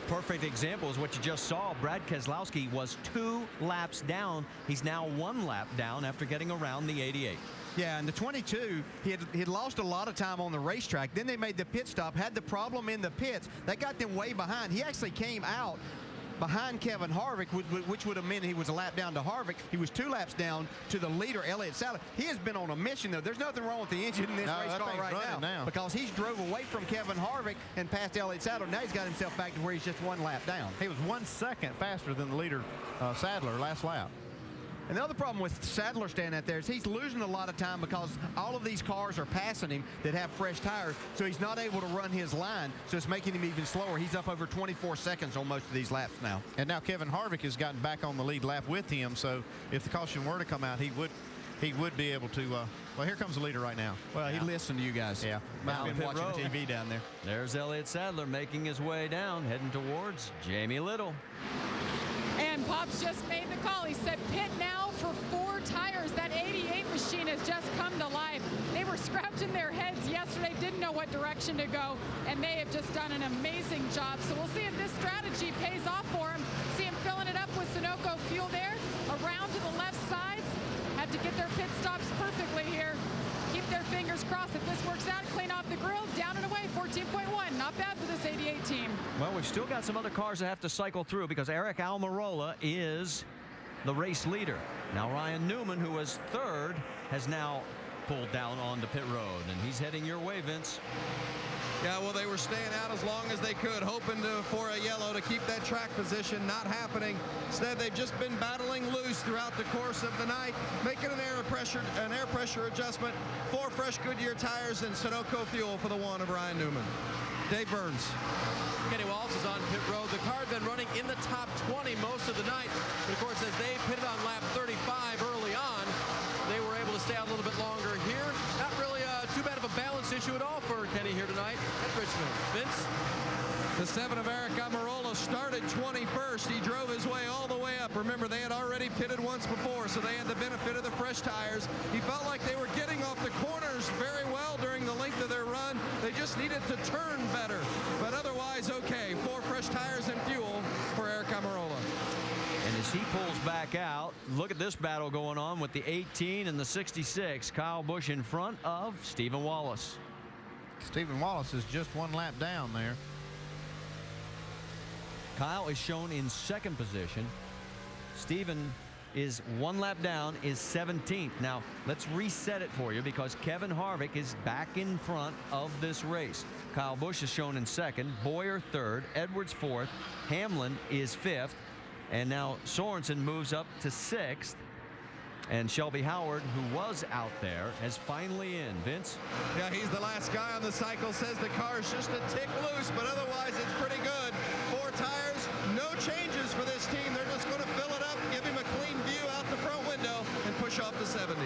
Perfect example is what you just saw. Brad Keselowski was 2 laps down. He's now 1 lap down after getting around the 88.
Yeah, and the 22, he had lost a lot of time on the racetrack. Then they made the pit stop, had the problem in the pits. That got them way behind. He actually came out behind Kevin Harvick, which would have meant he was a lap down to Harvick. He was 2 laps down to the leader, Elliott Sadler. He has been on a mission, though. There's nothing wrong with the engine in this race car right now, because he's drove away from Kevin Harvick and past Elliott Sadler. Now he's got himself back to where he's just 1 lap down.
He was 1 second faster than the leader, Sadler, last lap.
And the other problem with Sadler standing out there is he's losing a lot of time because all of these cars are passing him that have fresh tires, so he's not able to run his line, so it's making him even slower. He's up over 24 seconds on most of these laps now.
And now Kevin Harvick has gotten back on the lead lap with him, so if the caution were to come out, he would be able to. Well, here comes the leader right now.
Well, he listened to you guys.
Yeah,
I've been watching TV down there.
There's Elliott Sadler making his way down, heading towards Jamie Little.
And Pops just made the call. He said pit now for 4 tires. That 88 machine has just come to life. They were scratching their heads yesterday, didn't know what direction to go, and they have just done an amazing job. So we'll see if this strategy pays off for him. See him filling it up with Sunoco fuel there. Around to the left sides. Have to get their pit stops perfectly here. Keep their fingers crossed. If this works out, clean off the grill, down and away, 14.1. Not bad for this 88 team.
Well, we've still got some other cars that have to cycle through because Eric Almirola is the race leader. Now Ryan Newman, who was third, has now pulled down onto pit road, and he's heading your way, Vince.
Yeah, well, they were staying out as long as they could, hoping for a yellow to keep that track position. Not happening. Instead, they've just been battling loose throughout the course of the night, making an air pressure adjustment, 4 fresh Goodyear tires and Sunoco fuel for the one of Ryan Newman. Dave Burns.
Kenny Wallace is on pit road. The car had been running in the top 20 most of the night, but of course, as they pitted on lap 35 early on, they were able to stay out a little bit longer here. Not really too bad of a balance issue at all for Kenny here tonight at Richmond. Vince?
The 7 of Eric Almirola started 21st. He drove his way all the way up. Remember, they had already pitted once before, so they had the benefit of the fresh tires. He felt like they were getting off the corners very well during the length of their run. They just needed to turn better. But otherwise, okay. 4 fresh tires and fuel for Eric Almirola.
And as he pulls back out, look at this battle going on with the 18 and the 66. Kyle Busch in front of Stephen Wallace.
Stephen Wallace is just 1 lap down there.
Kyle is shown in second position. Stephen is 1 lap down, is 17th. Now, let's reset it for you because Kevin Harvick is back in front of this race. Kyle Busch is shown in second, Boyer third, Edwards fourth, Hamlin is fifth, and now Sorensen moves up to 6th. And Shelby Howard, who was out there, is finally in. Vince?
Yeah, he's the last guy on the cycle. Says the car's just a tick loose, but otherwise it's pretty good. 4 tires, no changes for this team. They're just going to fill it up, give him a clean view out the front window, and push off to 70.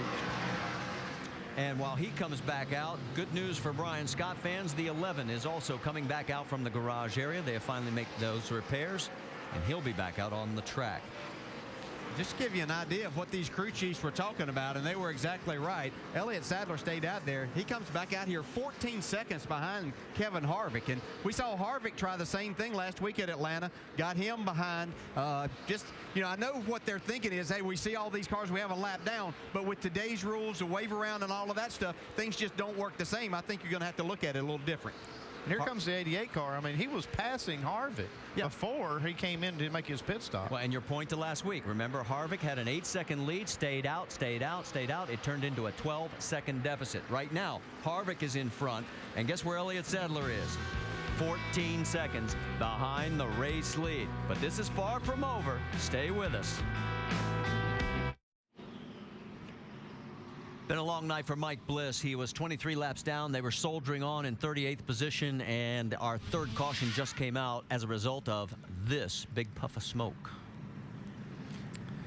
And while he comes back out, good news for Brian Scott fans. The 11 is also coming back out from the garage area. They have finally made those repairs, and he'll be back out on the track.
Just to give you an idea of what these crew chiefs were talking about, and they were exactly right. Elliott Sadler stayed out there. He comes back out here 14 seconds behind Kevin Harvick. And we saw Harvick try the same thing last week at Atlanta. Got him behind. I know what they're thinking is, hey, we see all these cars, we have a lap down. But with today's rules, the wave around and all of that stuff, things just don't work the same. I think you're going to have to look at it a little different.
And here comes the 88 car. I mean, he was passing Harvick before he came in to make his pit stop.
Well, and your point to last week. Remember, Harvick had an 8-second lead, stayed out. It turned into a 12-second deficit. Right now, Harvick is in front. And guess where Elliott Sadler is? 14 seconds behind the race lead. But this is far from over. Stay with us. Been a long night for Mike Bliss. He was 23 laps down. They were soldiering on in 38th position, and our third caution just came out as a result of this big puff of smoke.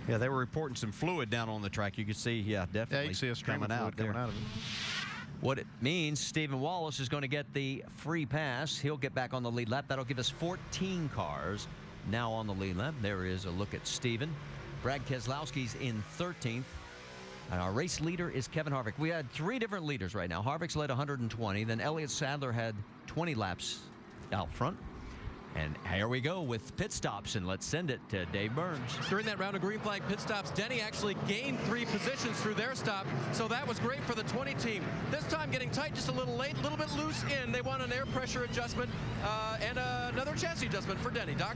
Yeah, they were reporting some fluid down on the track. You could see, definitely
you can see a stream of fluid coming out of it.
What it means, Stephen Wallace is going to get the free pass. He'll get back on the lead lap. That'll give us 14 cars now on the lead lap. There is a look at Stephen. Brad Keselowski's in 13th. And our race leader is Kevin Harvick. We had 3 different leaders right now. Harvick's led 120. Then Elliott Sadler had 20 laps out front. And here we go with pit stops, and let's send it to Dave Burns.
During that round of green flag pit stops, Denny actually gained 3 positions through their stop, so that was great for the 20 team. This time getting tight just a little late, a little bit loose in. They want an air pressure adjustment and another chassis adjustment for Denny. Doc?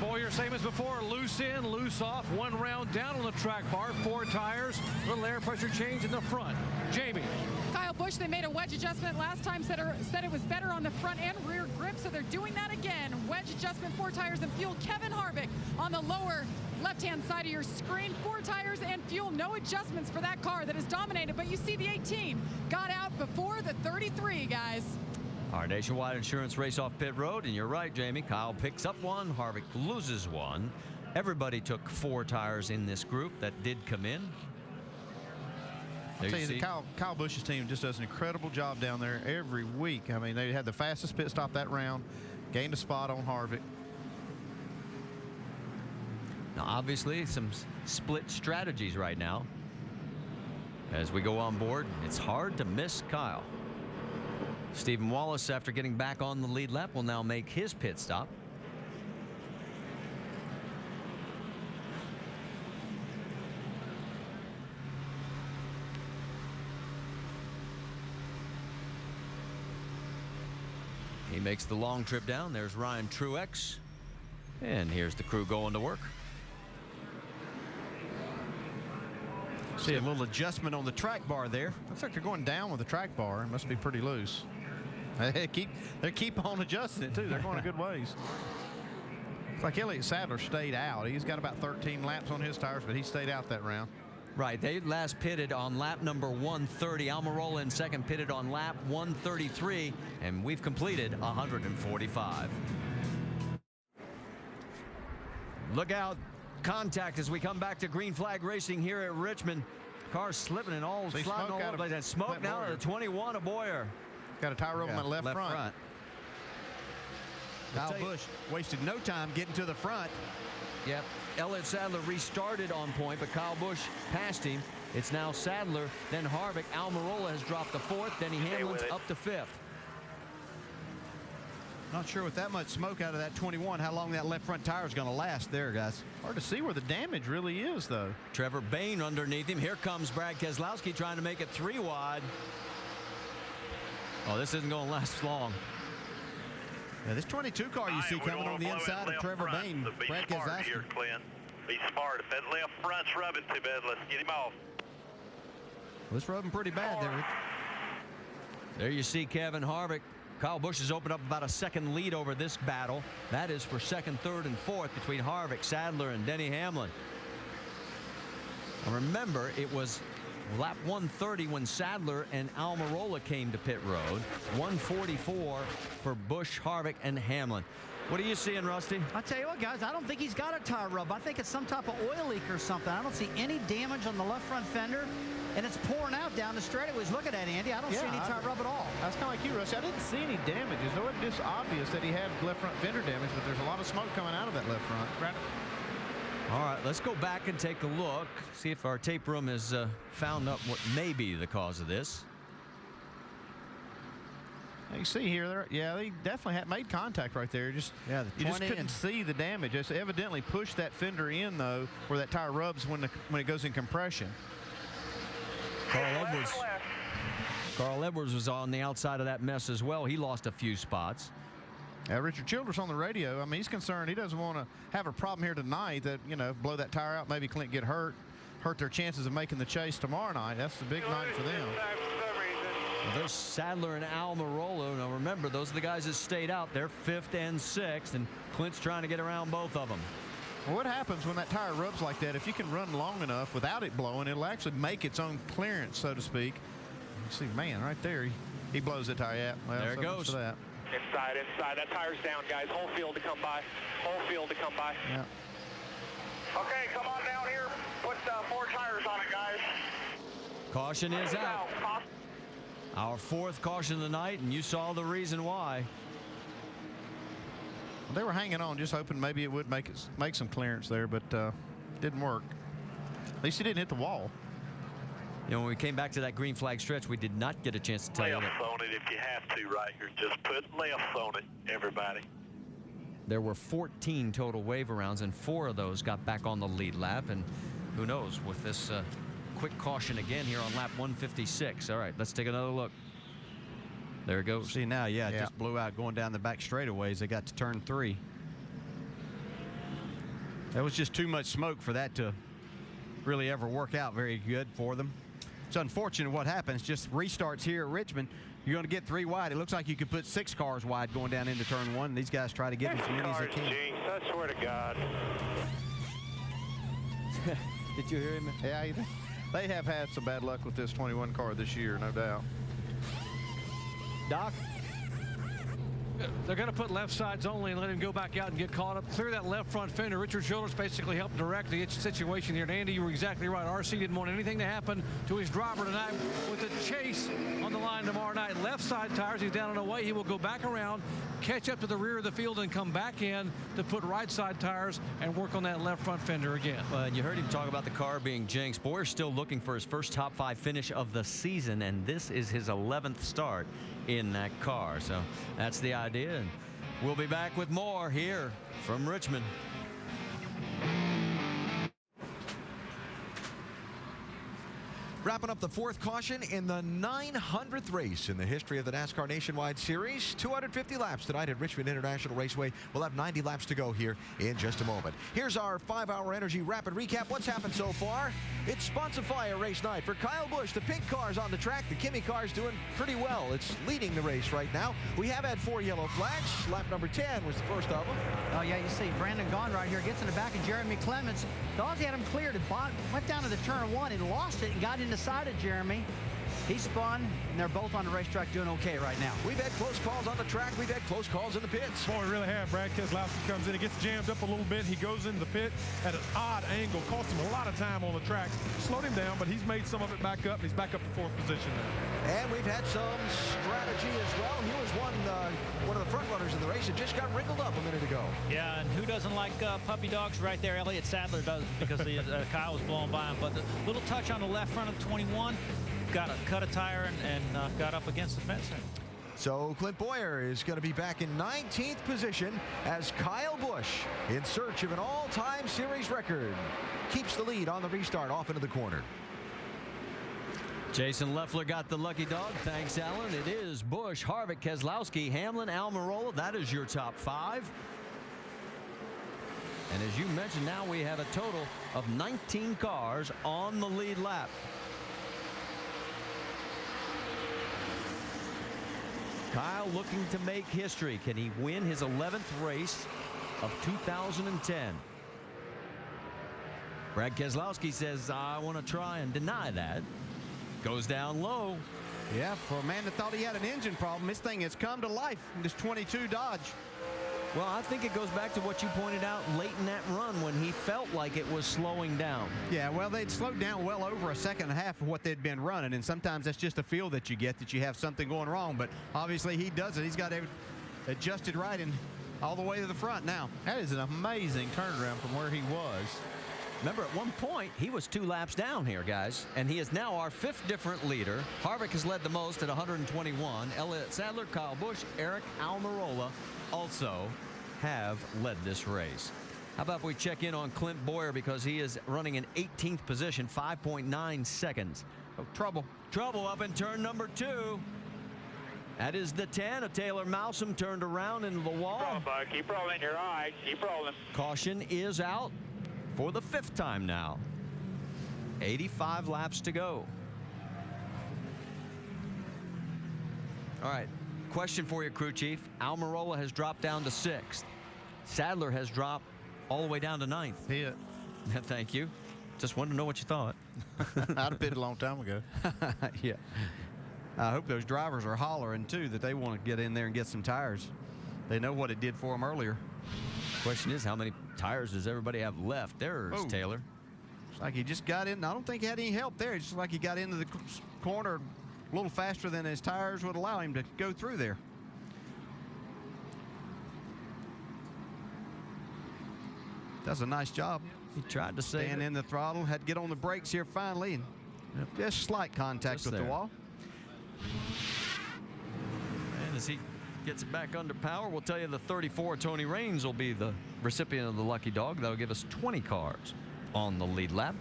Boyer, same as before, loose in, loose off, 1 round down on the track bar, 4 tires, little air pressure change in the front. Jamie.
Kyle Busch, they made a wedge adjustment last time, said it was better on the front and rear grip, so they're doing that again. Wedge adjustment, 4 tires and fuel. Kevin Harvick on the lower left-hand side of your screen, 4 tires and fuel. No adjustments for that car that is dominated, but you see the 18 got out before the 33, guys.
Our nationwide insurance race off pit road, and you're right, Jamie. Kyle picks up 1, Harvick loses 1. Everybody took 4 tires in this group that did come in.
I'll tell you, Kyle Busch's team just does an incredible job down there every week. I mean, they had the fastest pit stop that round, gained a spot on Harvick.
Now, obviously, some split strategies right now. As we go on board, it's hard to miss Kyle. Stephen Wallace, after getting back on the lead lap, will now make his pit stop. He makes the long trip down. There's Ryan Truex. And here's the crew going to work.
See a little adjustment on the track bar there.
Looks like they're going down with the track bar. It must be pretty loose. They keep on adjusting it, too. They're going a good ways. It's like Elliott Sadler stayed out. He's got about 13 laps on his tires, but he stayed out that round.
Right, they last pitted on lap number 130. Almirola in second pitted on lap 133, and we've completed 145. Look out, contact as we come back to green flag racing here at Richmond. Cars slipping and all sliding all over the place. And smoke now at the 21 of Boyer.
Got a tire over on that left front.
Kyle Busch wasted no time getting to the front.
Yep. Elliott Sadler restarted on point, but Kyle Busch passed him. It's now Sadler, then Harvick. Almirola has dropped to fourth. Denny Hamlin's up to fifth.
Not sure with that much smoke out of that 21 how long that left front tire is going to last there, guys.
Hard to see where the damage really is, though.
Trevor Bayne underneath him. Here comes Brad Keselowski trying to make it 3 wide. Oh, this isn't going to last long.
Yeah, this 22 car you see coming on the inside of Trevor Bayne.
Brad Keselowski. Here, Clint. Be smart. If that left front's rubbing too bad, let's get him off.
Well, it's rubbing pretty bad there, Rick.
There you see Kevin Harvick. Kyle Busch has opened up about a second lead over this battle. That is for second, third, and fourth between Harvick, Sadler, and Denny Hamlin. And remember, it was lap 130 when Sadler and Almirola came to pit road. 144 for Busch, Harvick, and Hamlin. What are you seeing, Rusty?
I'll tell you what, guys, I don't think he's got a tire rub. I think it's some type of oil leak or something. I don't see any damage on the left front fender, and it's pouring out down the straightaways. Look at that, Andy. I don't see any tire rub at all.
I was kind of like you, Rusty. I didn't see any damages. It wasn't just obvious that he had left front fender damage, but there's a lot of smoke coming out of that left front.
All right, let's go back and take a look, see if our tape room has found up what may be the cause of this.
You see here, they definitely had made contact right there. You just couldn't see the damage. It's evidently pushed that fender in, though, where that tire rubs when it goes in compression.
Carl Edwards was on the outside of that mess as well. He lost a few spots.
Richard Childress on the radio, I mean, he's concerned. He doesn't want to have a problem here tonight that, blow that tire out, maybe Clint get hurt their chances of making the chase tomorrow night. That's the big night for them.
Well, there's Sadler and Almirola. Now, remember, those are the guys that stayed out. They're 5th and 6th, and Clint's trying to get around both of them.
Well, what happens when that tire rubs like that, if you can run long enough without it blowing, it'll actually make its own clearance, so to speak. You see, man, right there, he blows the tire out. Well,
there it goes.
For that.
Inside. That tire's down, guys. Whole field to come by.
Yeah.
Okay, come on down here. Put 4 tires on it, guys.
Caution is out. Our 4th caution of the night, and you saw the reason why.
Well, they were hanging on, just hoping maybe it would make some clearance there, but didn't work. At least he didn't hit the wall.
When we came back to that green flag stretch, we did not get a chance to tell you that.
Left on it if you have to right here. Just put left on it, everybody.
There were 14 total wave rounds, and 4 of those got back on the lead lap. And who knows with this quick caution again here on lap 156. All right, let's take another look. There it goes.
See now, it just blew out going down the back straightaways. They got to turn 3. That was just too much smoke for that to really ever work out very good for them. It's unfortunate what happens. Just restarts here at Richmond. You're going to get 3 wide. It looks like you could put 6 cars wide going down into turn 1. These guys try to get as many as they can.
I swear to God.
Did you hear him?
Yeah, they have had some bad luck with this 21 car this year, no doubt.
Doc?
They're going to put left sides only and let him go back out and get caught up. Clear that left front fender. Richard Childress basically helped direct the situation here. And Andy, you were exactly right. RC didn't want anything to happen to his driver tonight with the chase on the line tomorrow night. Left side tires, he's down and away. He will go back around, catch up to the rear of the field, and come back in to put right side tires and work on that left front fender again.
And you heard him talk about the car being jinxed. Boyer's still looking for his first top 5 finish of the season, and this is his 11th start in that car. So that's the idea. And we'll be back with more here from Richmond.
Wrapping up the fourth caution in the 900th race in the history of the NASCAR Nationwide Series. 250 laps tonight at Richmond International Raceway. We'll have 90 laps to go here in just a moment. Here's our 5-hour energy rapid recap. What's happened so far? It's Sponsor Fire race night for Kyle Busch. The pink car's on the track. The Kimi car's doing pretty well. It's leading the race right now. We have had 4 yellow flags. Lap number 10 was the first of them.
Oh, yeah, you see Brandon Gaughan right here gets in the back of Jeremy Clements. Thought he had him cleared. Went down to the turn 1 and lost it and got in the side of Jeremy. He spun, and they're both on the racetrack doing okay right now.
We've had close calls on the track. We've had close calls in the pits.
Boy, we really have. Brad Keselowski comes in. He gets jammed up a little bit. He goes into the pit at an odd angle. Cost him a lot of time on the track. Slowed him down, but he's made some of it back up. He's back up to 4th position now.
And we've had some strategy as well. He was one of the front runners in the race. It just got wrinkled up a minute ago.
Yeah, and who doesn't like puppy dogs? Right there, Elliott Sadler does, because Kyle was blowing by him. But the little touch on the left front of 21. Got to cut a tire and got up against the fence there.
So Clint Bowyer is going to be back in 19th position as Kyle Busch, in search of an all-time series record, keeps the lead on the restart off into the corner.
Jason Leffler got the lucky dog. Thanks, Alan. It is Busch, Harvick, Keselowski, Hamlin, Almirola. That is your top 5. And as you mentioned, now we have a total of 19 cars on the lead lap. Kyle looking to make history. Can he win his 11th race of 2010? Brad Keselowski says, I want to try and deny that. Goes down low.
Yeah, for a man that thought he had an engine problem, this thing has come to life in this 22 Dodge.
Well, I think it goes back to what you pointed out late in that run when he felt like it was slowing down.
Yeah, well, they'd slowed down well over a second and a half of what they'd been running, and sometimes that's just a feel that you get that you have something going wrong, but obviously he doesn't. He's got it adjusted right and all the way to the front now.
That is an amazing turnaround from where he was.
Remember, at one point, he was 2 laps down here, guys, and he is now our 5th different leader. Harvick has led the most at 121. Elliott Sadler, Kyle Busch, Eric Almirola also have led this race. How about if we check in on Clint Bowyer, because he is running in 18th position, 5.9 seconds.
Oh, trouble
up in turn number 2. That is the 10 of Taylor Mousom, turned around into the wall.
Keep rolling, bud. Keep rolling your eye. Keep rolling.
Caution is out for the 5th time now. 85 laps to go. All right, question for you, crew chief. Almirola has dropped down to 6th. Sadler has dropped all the way down to 9th.
Yeah.
Thank you. Just wanted to know what you thought.
I'd have pitted a long time ago.
Yeah. I hope those drivers are hollering, too, that they want to get in there and get some tires. They know what it did for them earlier.
Question is, how many tires does everybody have left? There's Taylor.
It's like he just got in. I don't think he had any help there. It's just like he got into the corner a little faster than his tires would allow him to go through there. Does a nice job.
He tried to save
Stand in the throttle, had to get on the brakes here finally, and just slight contact with the wall.
And as he gets it back under power, we'll tell you the 34, Tony Raines, will be the recipient of the lucky dog. That'll give us 20 cars on the lead lap.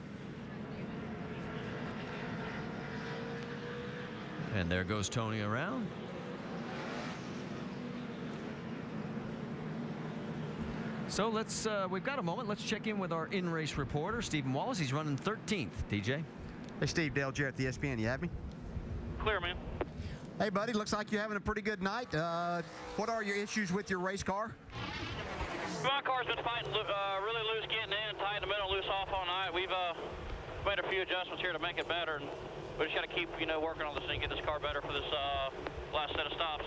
And there goes Tony around. So let's, we've got a moment. Let's check in with our in-race reporter, Stephen Wallace. He's running 13th, TJ.
Hey, Steve, Dale Jarrett, the ESPN. You have me?
Clear, man.
Hey, buddy, looks like you're having a pretty good night. What are your issues with your race car?
My car's been fighting really loose getting in, tight in the middle, loose off all night. We've made a few adjustments here to make it better, and we just got to keep, working on this thing, get this car better for this last set of stops.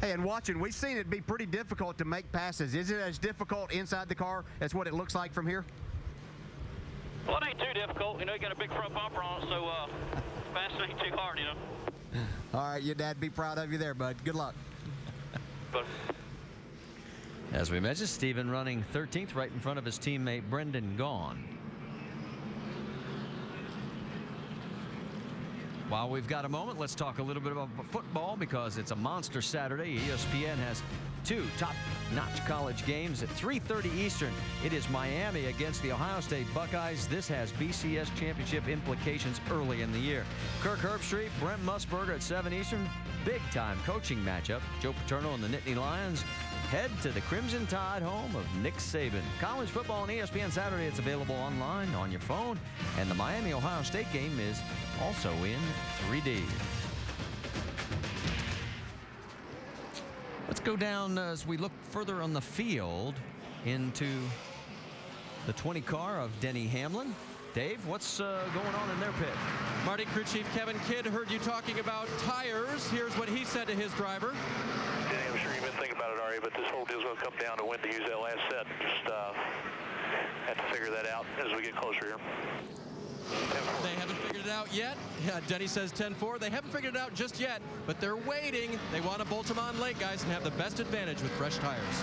Hey, and watching, we've seen it be pretty difficult to make passes. Is it as difficult inside the car as what it looks like from here?
Well, it ain't too difficult. You got a big front bumper on it, so fast ain't too hard,
All right, your dad be proud of you there, bud. Good luck.
As we mentioned, Stephen running 13th, right in front of his teammate Brendan Gaughan. While we've got a moment, let's talk a little bit about football because it's a monster Saturday. ESPN has 2 top-notch college games at 3:30 Eastern. It is Miami against the Ohio State Buckeyes. This has BCS championship implications early in the year. Kirk Herbstreit, Brent Musburger at 7 Eastern. Big-time coaching matchup. Joe Paterno and the Nittany Lions head to the Crimson Tide, home of Nick Saban. College football on ESPN Saturday. It's available online, on your phone. And the Miami-Ohio State game is also in 3D. Let's go down as we look further on the field into the 20 car of Denny Hamlin. Dave, what's going on in their pit?
Marty, crew chief Kevin Kidd heard you talking about tires. Here's what he said to his driver.
Yeah, I'm sure you've been thinking about it already, but this whole deal's going to come down to when to use that last set. Just have to figure that out as we get closer here.
They haven't figured it out yet. Yeah, Denny says 10-4. They haven't figured it out just yet, but they're waiting. They want to bolt them on late, guys, and have the best advantage with fresh tires.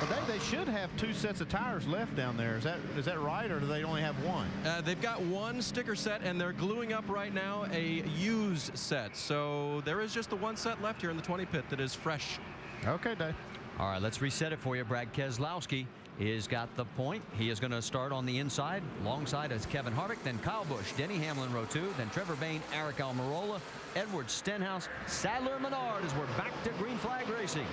Well, they should have 2 sets of tires left down there. Is that right, or do they only have 1?
They've got 1 sticker set, and they're gluing up right now a used set. So there is just the 1 set left here in the 20 pit that is fresh.
Okay, Dave.
All right, let's reset it for you. Brad Keselowski has got the point. He is going to start on the inside. Alongside is Kevin Harvick, then Kyle Busch, Denny Hamlin, row 2, then Trevor Bayne, Eric Almirola, Edward Stenhouse, Sadler, Menard as we're back to green flag racing.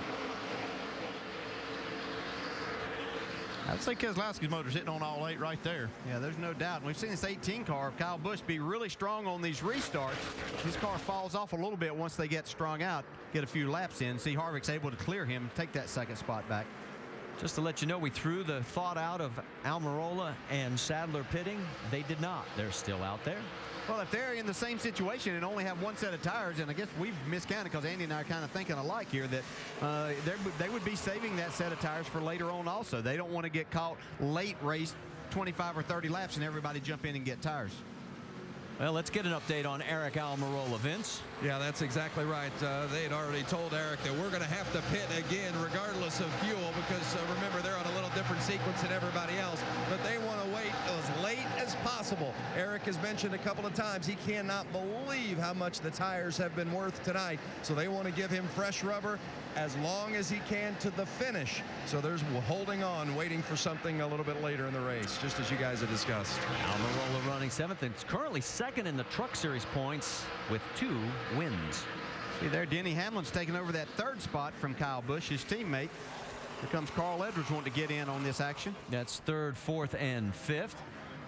I'd say Keselowski's motor's hitting on all 8 right there.
Yeah, there's no doubt. And we've seen this 18 car of Kyle Busch be really strong on these restarts. His car falls off a little bit once they get strung out, get a few laps in. See Harvick's able to clear him, take that second spot back.
Just to let you know, we threw the thought out of Almirola and Sadler pitting. They did not. They're still out there.
Well, if they're in the same situation and only have 1 set of tires, and I guess we've miscounted because Andy and I are kind of thinking alike here, that they would be saving that set of tires for later on also. They don't want to get caught late race 25 or 30 laps and everybody jump in and get tires.
Well, let's get an update on Eric Almirola, Vince.
Yeah, that's exactly right. They had already told Eric that we're going to have to pit again regardless of fuel because, remember, they're on a little different sequence than everybody else, but they want to wait as late as possible. Eric has mentioned a couple of times he cannot believe how much the tires have been worth tonight, so they want to give him fresh rubber as long as he can to the finish. So there's holding on, waiting for something a little bit later in the race, just as you guys have discussed.
Almirola running 7th and currently 2nd in the Truck Series points with 2 wins.
See there, Denny Hamlin's taking over that 3rd spot from Kyle Busch, his teammate. Here comes Carl Edwards wanting to get in on this action.
That's 3rd, 4th, and 5th.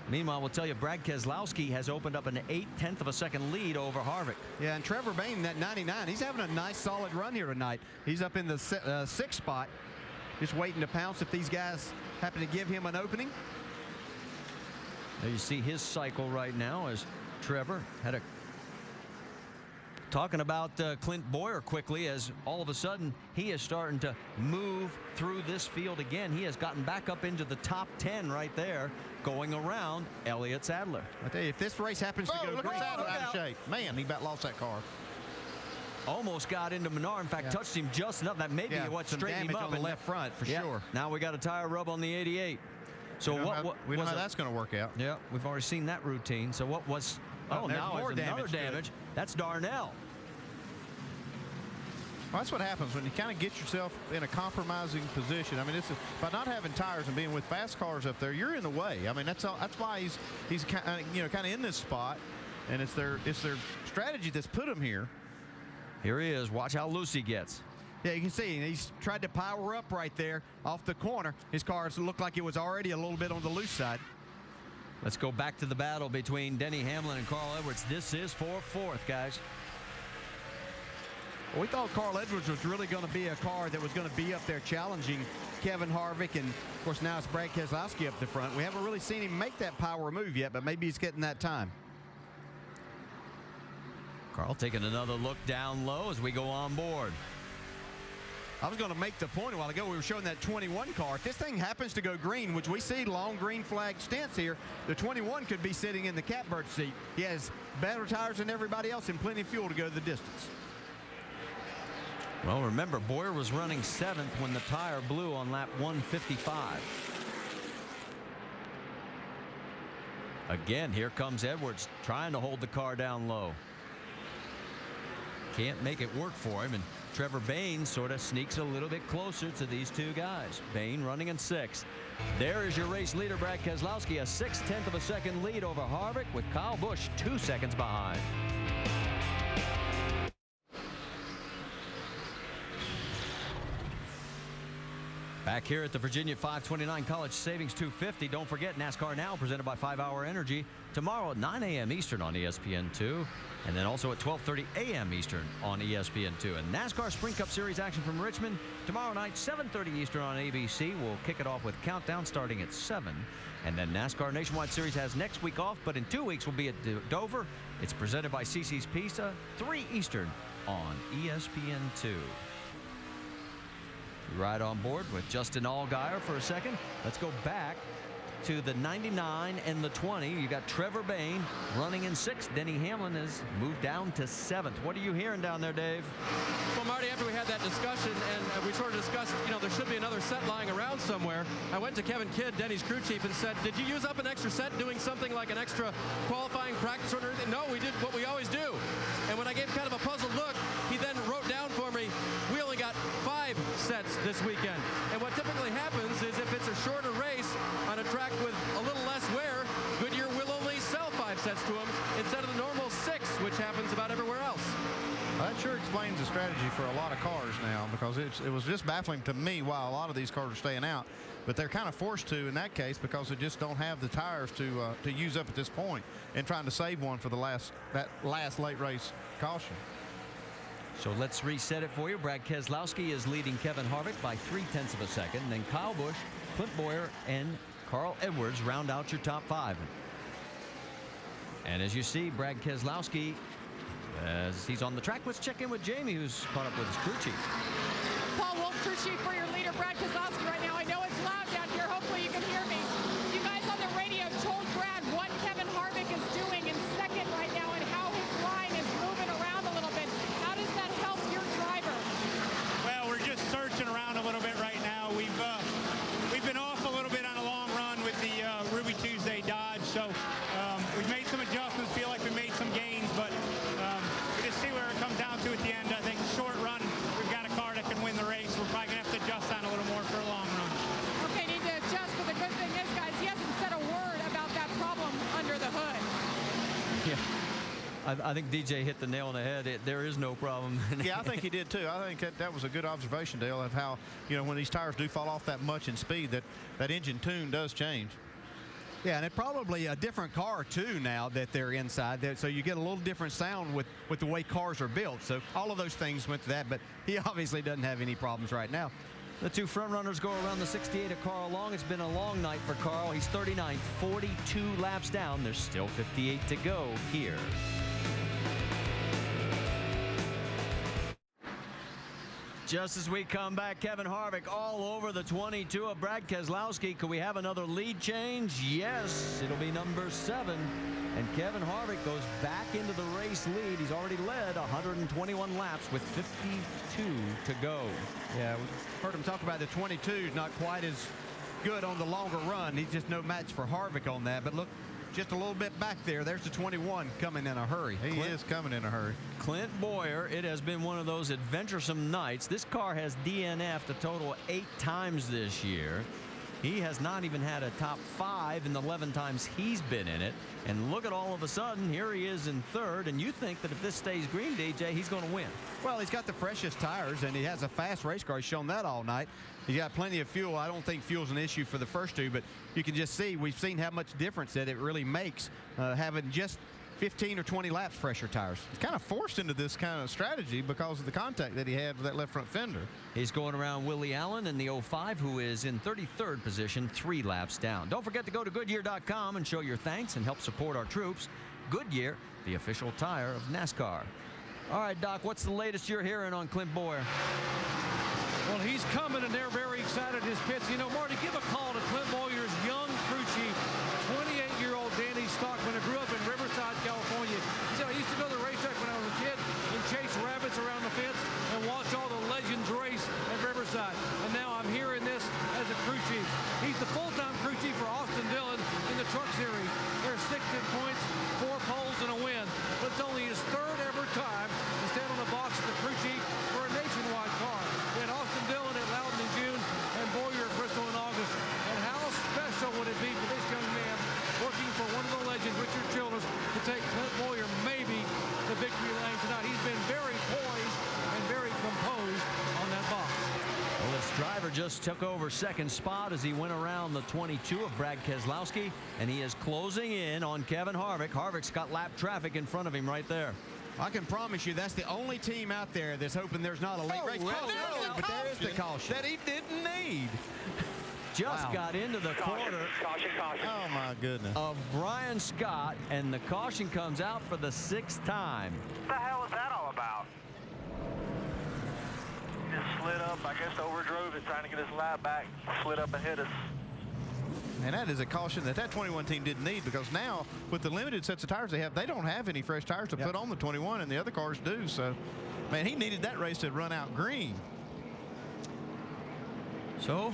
Meanwhile, we'll tell you, Brad Keselowski has opened up an 1/8 of a second lead over Harvick.
Yeah, and Trevor Bayne, that 99, he's having a nice, solid run here tonight. He's up in the 6th spot, just waiting to pounce if these guys happen to give him an opening.
There you see his cycle right now as Trevor had a... Talking about Clint Boyer quickly, as all of a sudden he is starting to move through this field again. He has gotten back up into the top 10 right there, going around Elliott Sadler.
I tell you, if this race happens to go green,
Sadler out of shape. Man, he about lost that car.
Almost got into Menard. In fact, touched him just enough. That may be what straightened him up
on the left front for sure.
Now we got a tire rub on the 88. So
we know how that's going to work out.
Yeah, we've already seen that routine. So what was? Oh, now there's another damage. That's Darnell.
Well, that's what happens when you kind of get yourself in a compromising position. I mean, by not having tires and being with fast cars up there, you're in the way. I mean, that's why he's kind of in this spot, and it's their strategy that's put him here.
Here he is. Watch how loose he gets.
Yeah, you can see he's tried to power up right there off the corner. His car looked like it was already a little bit on the loose side.
Let's go back to the battle between Denny Hamlin and Carl Edwards. This is for 4th, guys.
We thought Carl Edwards was really going to be a car that was going to be up there challenging Kevin Harvick, and of course now it's Brad Keselowski up the front. We haven't really seen him make that power move yet, but maybe he's getting that time.
Carl taking another look down low as we go on board.
I was going to make the point a while ago. We were showing that 21 car. If this thing happens to go green, which we see long green flag stance here, the 21 could be sitting in the catbird seat. He has better tires than everybody else and plenty of fuel to go the distance.
Well, remember, Boyer was running 7th when the tire blew on lap 155. Again, here comes Edwards trying to hold the car down low. can't make it work for him. And Trevor Bayne sort of sneaks a little bit closer to these two guys. Bayne running in 6th. There is your race leader, Brad Keselowski, a 6/10 of a second lead over Harvick, with Kyle Busch 2 seconds behind. Back here at the Virginia 529 College Savings 250. Don't forget NASCAR Now, presented by 5 Hour Energy, tomorrow at 9 a.m. Eastern on ESPN2, and then also at 12:30 a.m. Eastern on ESPN2. And NASCAR Sprint Cup Series action from Richmond tomorrow night, 7:30 Eastern on ABC. We'll kick it off with Countdown starting at 7. And then NASCAR Nationwide Series has next week off, but in 2 weeks we'll be at Dover. It's presented by CC's Pizza, 3 Eastern on ESPN2. Right on board with Justin Allgaier for a second. Let's go back to the 99 and the 20. You got Trevor Bayne running in 6th. Denny Hamlin has moved down to 7th. What are you hearing down there, Dave?
Well, Marty, after we had that discussion, and we sort of discussed, there should be another set lying around somewhere, I went to Kevin Kidd, Denny's crew chief, and said, did you use up an extra set doing something like an extra qualifying practice or anything? No, we did what we always do. And when I gave kind of a puzzled look, he then wrote down for me, we only got 5 sets this weekend. And what typically happens is if it's a shorter race on a track with a little less wear, Goodyear will only sell 5 sets to them instead of the normal 6, which happens about everywhere else.
That sure explains the strategy for a lot of cars now, because it was just baffling to me why a lot of these cars are staying out. But they're kind of forced to in that case, because they just don't have the tires to use up at this point, and trying to save one for that last late race caution.
So let's reset it for you. Brad Keselowski is leading Kevin Harvick by 0.3 of a second. Then Kyle Busch, Clint Bowyer, and Carl Edwards round out your top 5. And as you see, Brad Keselowski, as he's on the track, let's check in with Jamie, who's caught up with his crew chief.
Paul Wolf, crew chief for your leader, Brad Keselowski, right now. I know it's loud down here. Hopefully you can hear me. You guys on the radio told Brad what Kevin Harvick is doing in 2nd right now and how his line is moving around a little bit. How does that help your driver?
Well, we're just searching around a little bit right now. We've been off a little bit on a long run with the Ruby Tuesday Dodge, so we've made some adjustments. Feel like we made some gains, but we just see where it comes down to at the end. I think short run, we've got a car that can win the race. We're probably gonna have to adjust on a little more for a long run.
Okay, need to adjust, but the good thing is, guys, he hasn't said a word about that problem under the hood.
Yeah. I think DJ hit the nail on the head. There is no problem.
Yeah, I think he did too. I think that was a good observation, Dale, of how, when these tires do fall off that much in speed, that engine tune does change.
Yeah, and it's probably a different car too now that they're inside there, so you get a little different sound with the way cars are built. So all of those things went to that, but he obviously doesn't have any problems right now.
The 2 front runners go around the 68 of Carl Long. It's been a long night for Carl. He's 39th, 42 laps down. There's still 58 to go here. Just as we come back, Kevin Harvick all over the 22 of Brad Keselowski. Could we have another lead change? Yes, it'll be number 7. And Kevin Harvick goes back into the race lead. He's already led 121 laps with 52 to go.
Yeah, we heard him talk about the 22 not quite as good on the longer run. He's just no match for Harvick on that. But look, just a little bit back there. There's the 21 coming in a hurry.
He is coming in a hurry.
Clint Bowyer, it has been one of those adventuresome nights. This car has DNF'd a total of 8 times this year. He has not even had a top 5 in the 11 times he's been in it. And look at all of a sudden, here he is in 3rd. And you think that if this stays green, DJ, he's going to win.
Well, he's got the freshest tires, and he has a fast race car. He's shown that all night. He's got plenty of fuel. I don't think fuel's an issue for the first 2, but you can just see, we've seen how much difference that it really makes having just 15 or 20 laps fresher tires.
He's kind of forced into this kind of strategy because of the contact that he had with that left front fender.
He's going around Willie Allen in the 05, who is in 33rd position, 3 laps down. Don't forget to go to Goodyear.com and show your thanks and help support our troops. Goodyear, the official tire of NASCAR. All right, Doc, what's the latest you're hearing on Clint Bowyer?
Well, he's coming, and they're very excited. His pits. Marty, give a call to Clint Bowyer's young crew chief, 28-year-old Danny Stockman, who grew up in Riverside, California. He said, I used to go to the racetrack when I was a kid and chase rabbits around the fence and watch all the legends race at Riverside. And now I'm hearing this as a crew chief. He's the full-time crew chief for Austin Dillon in the Truck Series. There's 16 points, 4 poles, and a win. But it's only his 3rd ever time to stand on the box
just took over second spot as he went around the 22 of Brad Keselowski, and he is closing in on Kevin Harvick. Harvick's got lap traffic in front of him right there.
I can promise you that's the only team out there that's hoping there's not a late race. But there is the caution
that he didn't need.
Just got into the corner.
Caution.
Oh, my goodness.
Of Brian Scott, and the caution comes out for the 6th time.
What the hell is that all about? Just slid up. I guess overdrove it, trying to get his lap back. Slid up and hit us.
And that is a caution that 21 team didn't need, because now with the limited sets of tires they have, they don't have any fresh tires to put on the 21, and the other cars do. So, man, he needed that race to run out green.
So,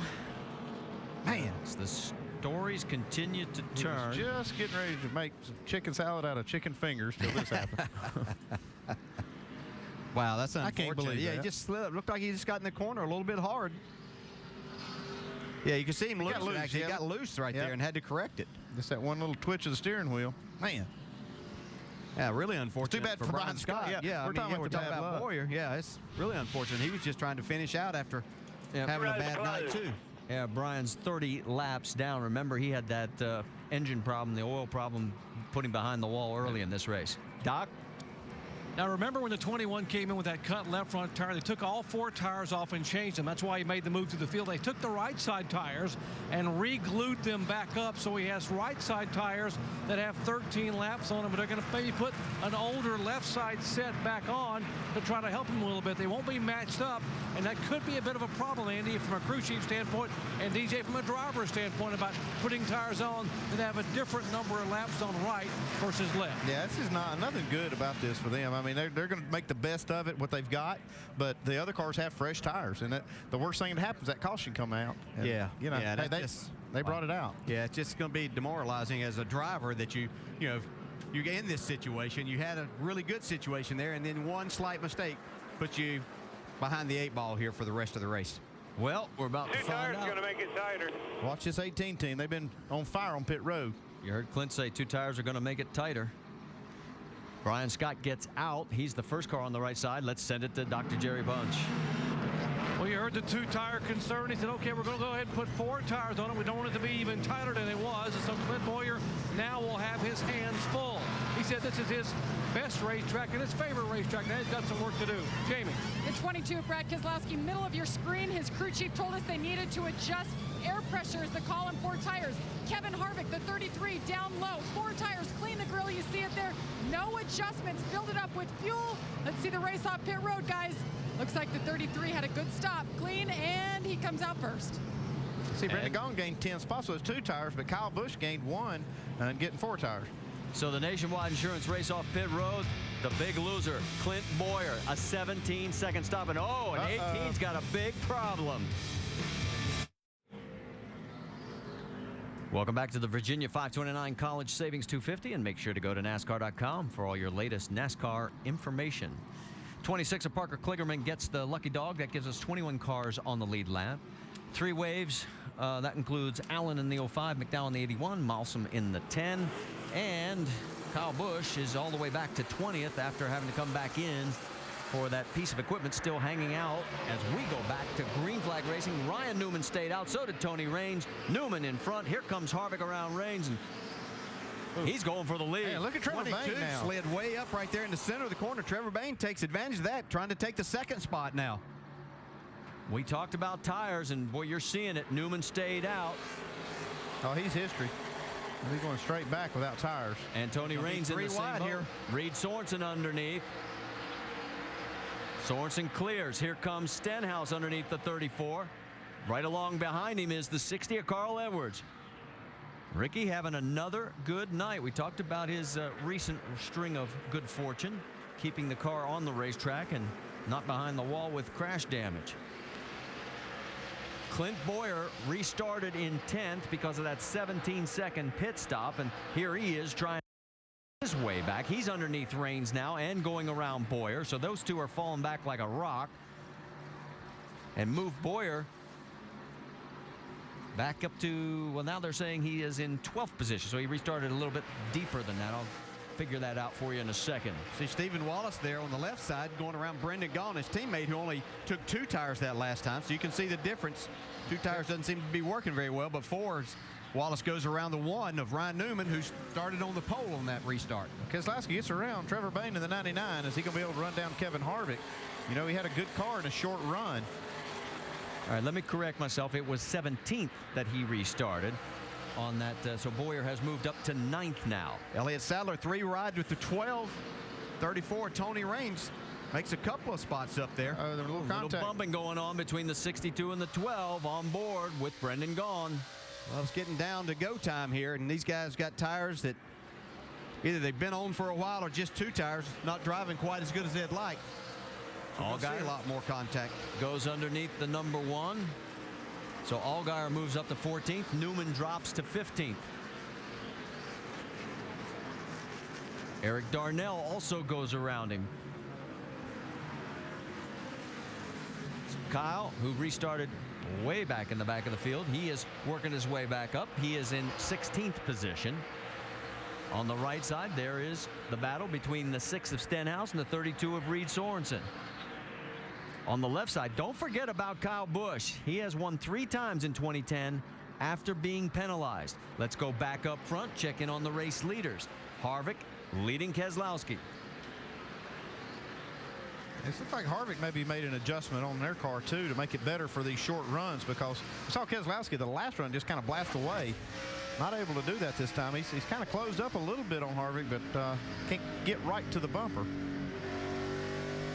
man, the stories continue to turn.
He was just getting ready to make some chicken salad out of chicken fingers till this happened.
Wow, that's unfortunate.
I can't believe
Yeah,
that.
he just slid up. Looked like he just got in the corner a little bit hard. Yeah, you can see him lose. Actually, he got loose right there and had to correct it.
Just that one little twitch of the steering wheel. Man.
Yeah, really unfortunate.
Too bad for Brian Scott.
Yeah,
we're talking
about Boyer. Yeah, it's really unfortunate. He was just trying to finish out after having a bad night, too.
Yeah, Brian's 30 laps down. Remember, he had that engine problem, the oil problem, putting behind the wall early in this race. Doc?
Now, remember when the 21 came in with that cut left front tire, they took all 4 tires off and changed them. That's why he made the move to the field. They took the right side tires and re-glued them back up, so he has right side tires that have 13 laps on them, but they're going to maybe put an older left side set back on to try to help him a little bit. They won't be matched up, and that could be a bit of a problem, Andy, from a crew chief standpoint and DJ from a driver standpoint about putting tires on that have a different number of laps on right versus left.
Yeah, this is nothing good about this for them. I mean, they're going to make the best of it, what they've got, but the other cars have fresh tires, and the worst thing that happens is that caution come out. And, you know, they brought it out.
Yeah, it's just going to be demoralizing as a driver that you get in this situation. You had a really good situation there, and then one slight mistake puts you behind the 8 ball here for the rest of the race.
Well, we're about to find out.
2 tires going to make it tighter.
Watch this 18 team. They've been on fire on pit road.
You heard Clint say 2 tires are going to make it tighter. Brian Scott gets out. He's the first car on the right side. Let's send it to Dr. Jerry Bunch.
Well, you heard the 2-tire concern. He said, okay, we're going to go ahead and put 4 tires on it. We don't want it to be even tighter than it was. And so Clint Boyer now will have his hands full. He said this is his best racetrack and his favorite racetrack. Now he's got some work to do. Jamie.
The 22 of Brad Keselowski, middle of your screen. His crew chief told us they needed to adjust air pressure as the call on 4 tires. Kevin Harvick, the 33, down low. 4 tires, clean the grill. You see it there. No adjustments. Filled it up with fuel. Let's see the race off pit road, guys. Looks like the 33 had a good stop. Clean, and he comes out first.
See, Brendan Gaughan gained 10 spots, so it's 2 tires, but Kyle Busch gained 1 and getting 4 tires.
So the Nationwide Insurance race off pit road, the big loser, Clint Boyer, a 17-second stop, and 18's got a big problem. Welcome back to the Virginia 529 College Savings 250, and make sure to go to NASCAR.com for all your latest NASCAR information. 26 of Parker Kligerman gets the lucky dog. That gives us 21 cars on the lead lap. 3 waves, that includes Allen in the 05, McDowell in the 81, Malsom in the 10, and Kyle Busch is all the way back to 20th after having to come back in for that piece of equipment still hanging out as we go back to green flag racing. Ryan Newman stayed out, so did Tony Raines. Newman in front. Here comes Harvick around Raines, and he's going for the lead.
Hey, look at Trevor Bayne now.
Slid way up right there in the center of the corner. Trevor Bayne takes advantage of that, trying to take the 2nd spot now.
We talked about tires, and boy, you're seeing it. Newman stayed out.
Oh, he's history. He's going straight back without tires.
And Tony Raines in the same boat. Here. Reed Sorensen underneath. Sorensen clears. Here comes Stenhouse underneath the 34. Right along behind him is the 60 of Carl Edwards. Ricky having another good night. We talked about his recent string of good fortune, keeping the car on the racetrack and not behind the wall with crash damage. Clint Boyer restarted in 10th because of that 17-second pit stop, and here he is trying his way back. He's underneath Raines now and going around Boyer, so those two are falling back like a rock and move Boyer back up to, well, now they're saying he is in 12th position, so he restarted a little bit deeper than that. I'll figure that out for you in a second.
See Stephen Wallace there on the left side going around Brendan Gaughan, his teammate, who only took 2 tires that last time. So you can see the difference. 2 tires doesn't seem to be working very well, but 4, Wallace goes around the 1 of Ryan Newman, who started on the pole on that restart.
Keselowski gets around Trevor Bayne in the 99. Is he going to be able to run down Kevin Harvick? You know, he had a good car in a short run.
All right, let me correct myself. It was 17th that he restarted on that. So Bowyer has moved up to 9th now.
Elliott Sadler 3 rides with the 12. 34, Tony Raines makes a couple of spots up there.
A little bumping going on between the 62 and the 12 on board with Brendan Gaughan.
Well, it's getting down to go time here, and these guys got tires that either they've been on for a while or just 2 tires, not driving quite as good as they'd like. So Allgaier, a lot more contact.
Goes underneath the number 1. So Allgaier moves up to 14th. Newman drops to 15th. Eric Darnell also goes around him. Kyle, who restarted way back in the back of the field, he is working his way back up. He is in 16th position. On the right side, there is the battle between the 6 of Stenhouse and the 32 of Reed Sorensen. On the left side, don't forget about Kyle Busch. He has won 3 times in 2010 after being penalized. Let's go back up front, check in on the race leaders. Harvick leading Keselowski.
It looks like Harvick maybe made an adjustment on their car too to make it better for these short runs, because we saw Keselowski the last run just kind of blast away. Not able to do that this time. He's kind of closed up a little bit on Harvick, but can't get right to the bumper.